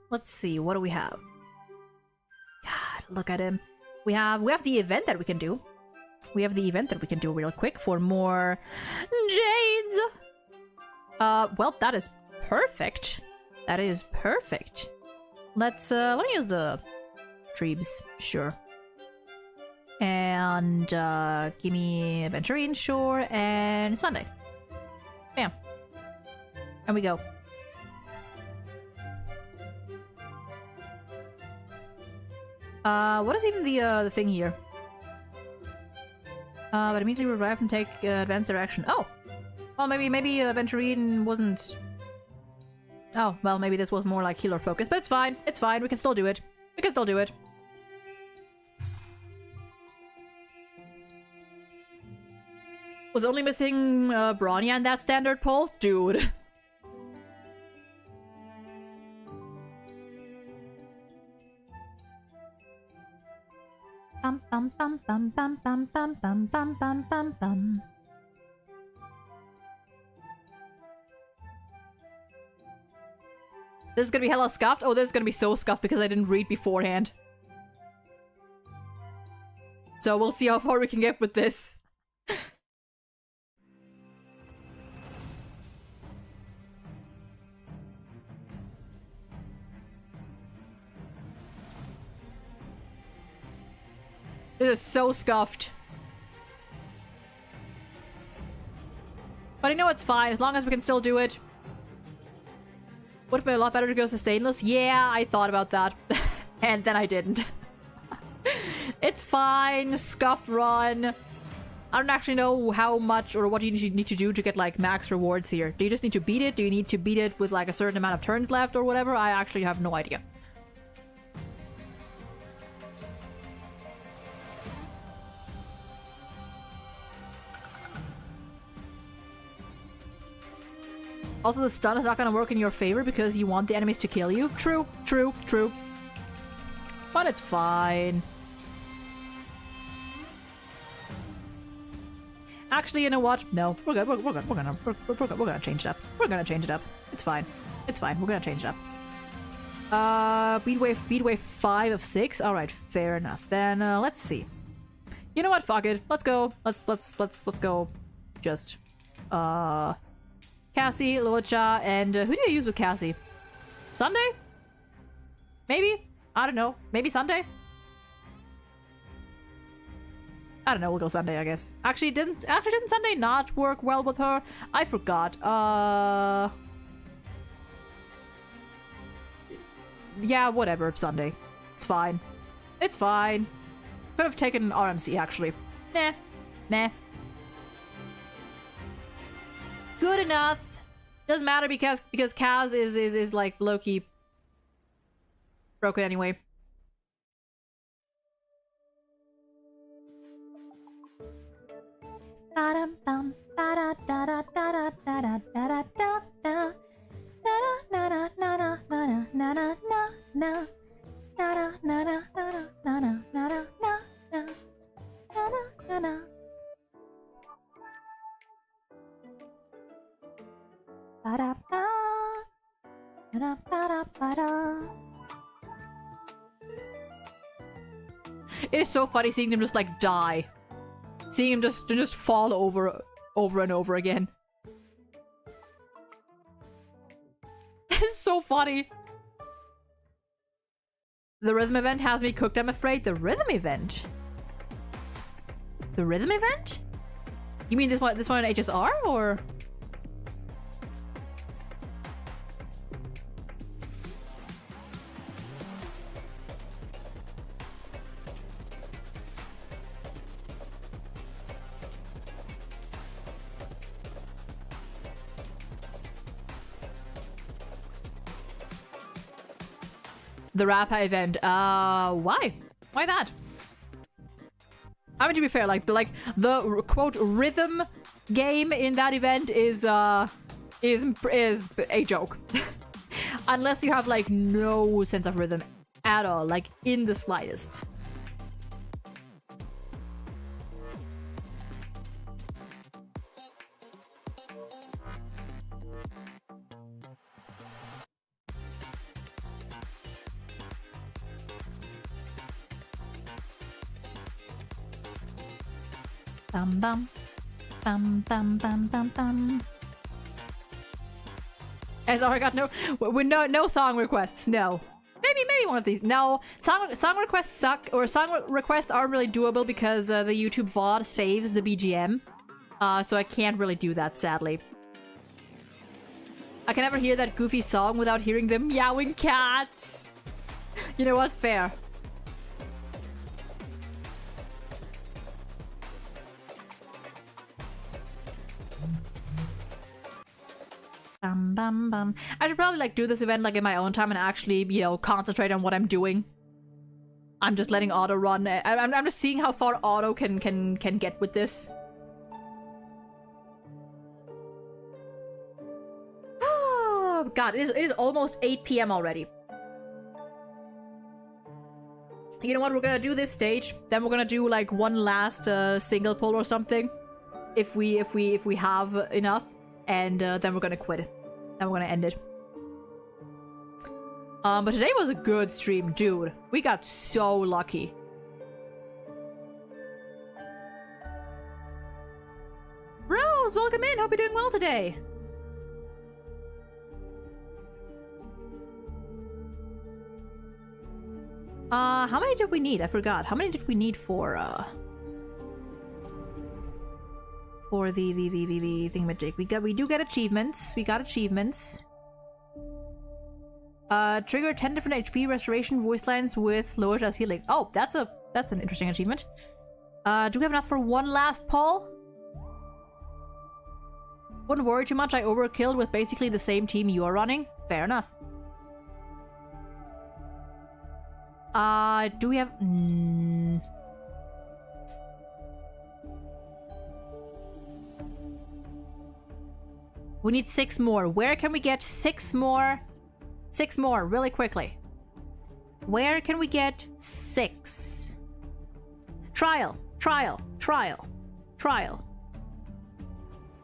Let's see, what do we have? God, look at him. We have the event that we can do. We have the event that we can do real quick for more jades. Well, that is perfect. That is perfect. Let me use the Trebes, sure. And give me Aventurine, sure, and Sunday. Bam. And we go. What is even the thing here? But immediately revive and take advanced direction. Oh! Well, maybe Aventurine wasn't... Oh, well, maybe this was more like healer focus, but it's fine. It's fine. We can still do it. We can still do it. Was only missing Bronya in that standard poll? Dude. Bum bum bum bum bum bum bum bum bum bum bum bum. This is gonna be hella scuffed? Oh, this is gonna be so scuffed because I didn't read beforehand. So we'll see how far we can get with this. This is so scuffed. But I know it's fine, as long as we can still do it. Would have been a lot better to go to stainless? Yeah, I thought about that. And then I didn't. It's fine, scuffed run. I don't actually know how much or what you need to do to get like max rewards here. Do you just need to beat it? Do you need to beat it with like a certain amount of turns left or whatever? I actually have no idea. Also, the stun is not gonna work in your favor because you want the enemies to kill you. True, true, true. But it's fine. Actually, you know what? No, we're good. We're gonna change it up. We're gonna change it up. It's fine. It's fine. We're gonna change it up. Beat wave 5 of 6. All right, fair enough. Then let's see. You know what? Fuck it. Let's go. Let's go. Just Cassie, Luocha, and who do you use with Cassie? Sunday? Maybe? I don't know. Maybe Sunday? I don't know, we'll go Sunday, I guess. Actually, didn't Sunday not work well with her? I forgot. Yeah, whatever, Sunday. It's fine. It's fine. Could have taken RMC, actually. Nah. Nah. Good enough. Doesn't matter because Kaz is like low-key broken anyway. It is so funny seeing them just like die. Seeing him just fall over and over again. It's so funny. The rhythm event has me cooked, I'm afraid. The rhythm event? The rhythm event? You mean this one in HSR or? The Rappa event. Why? Why that? I mean, to be fair, like the quote rhythm game in that event is a joke. Unless you have like no sense of rhythm at all, like in the slightest. Bum bum bum bum bum bum bum. As I got no song requests. No, maybe one of these. No, song requests suck, or song requests aren't really doable because the YouTube VOD saves the BGM. So I can't really do that, sadly. I can never hear that goofy song without hearing the meowing cats. You know what? Fair. Bum, bum, bum. I should probably like do this event like in my own time and actually, you know, concentrate on what I'm doing. I'm just letting auto run. I'm just seeing how far auto can get with this. Oh god, it is almost 8 PM already. You know what? We're gonna do this stage, then we're gonna do like one last single pull or something, if we have enough. And then we're gonna quit it. Then we're gonna end it. But today was a good stream, dude. We got so lucky. Rose, welcome in. Hope you're doing well today. How many did we need? I forgot. How many did we need for the thingamajig? We do get achievements. We got achievements. Trigger 10 different HP restoration voice lines with Loja's healing. Oh, that's an interesting achievement. Do we have enough for one last pull? Wouldn't worry too much. I overkilled with basically the same team you are running. Fair enough. Do we have? We need 6 more. Where can we get 6 more? 6 more, really quickly. Where can we get 6? Trial, trial, trial, trial.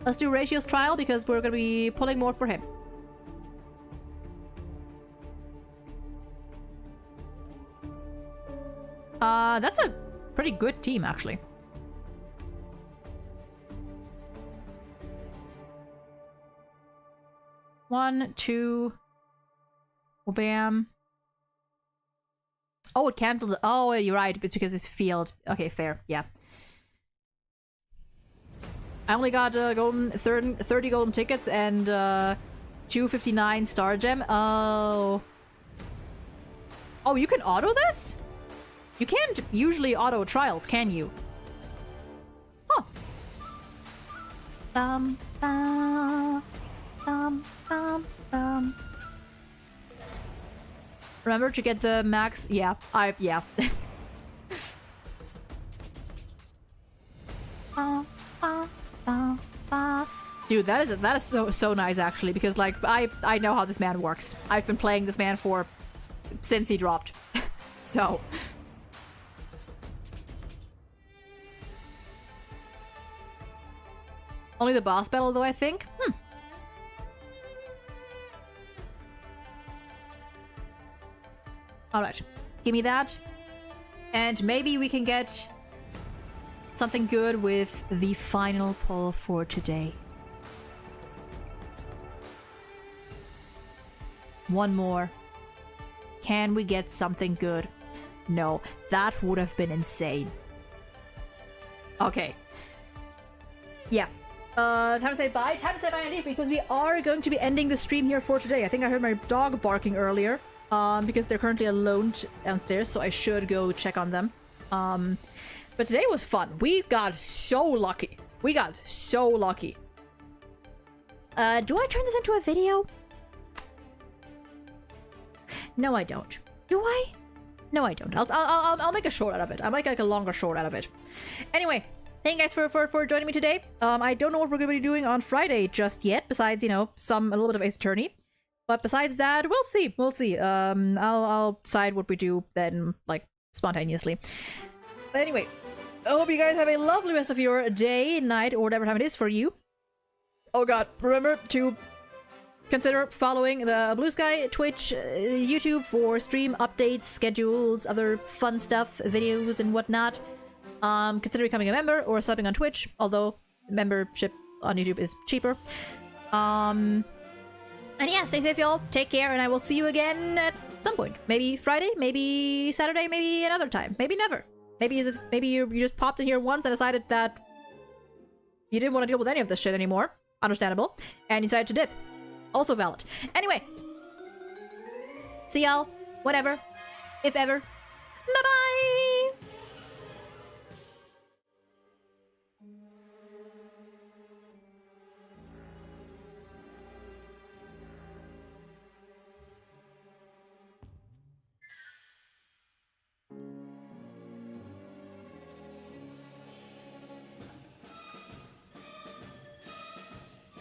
Let's do Ratio's trial because we're gonna be pulling more for him. That's a pretty good team, actually. One, two. Bam. Oh, it cancels. Oh, you're right. It's because it's field. Okay, fair. Yeah. I only got 30 golden tickets and 259 star gem. Oh. Oh, you can auto this? You can't usually auto trials, can you? Huh. Remember to get the max. Yeah, yeah. Dude, that is so nice actually, because like I know how this man works. I've been playing this man since he dropped. So only the boss battle though, I think. Alright, give me that. And maybe we can get something good with the final pull for today. One more. Can we get something good? No, that would have been insane. Okay. Yeah. Time to say bye. Time to say bye indeed, because we are going to be ending the stream here for today. I think I heard my dog barking earlier. Because they're currently alone downstairs, so I should go check on them. But today was fun. We got so lucky. We got so lucky. Do I turn this into a video? No, I don't. Do I? No, I don't. I'll make a short out of it. I'll make like a longer short out of it. Anyway, thank you guys for joining me today. I don't know what we're gonna be doing on Friday just yet, besides, you know, a little bit of Ace Attorney. But besides that, we'll see. We'll see. I'll decide what we do then, like, spontaneously. But anyway, I hope you guys have a lovely rest of your day, night, or whatever time it is for you. Oh god, remember to consider following the Blue Sky, Twitch, YouTube for stream updates, schedules, other fun stuff, videos, and whatnot. Consider becoming a member or subbing on Twitch, although membership on YouTube is cheaper. And yeah, stay safe, y'all. Take care, and I will see you again at some point. Maybe Friday, maybe Saturday, maybe another time. Maybe never. Maybe you just popped in here once and decided that you didn't want to deal with any of this shit anymore. Understandable. And you decided to dip. Also valid. Anyway. See y'all. Whatever. If ever. Bye-bye!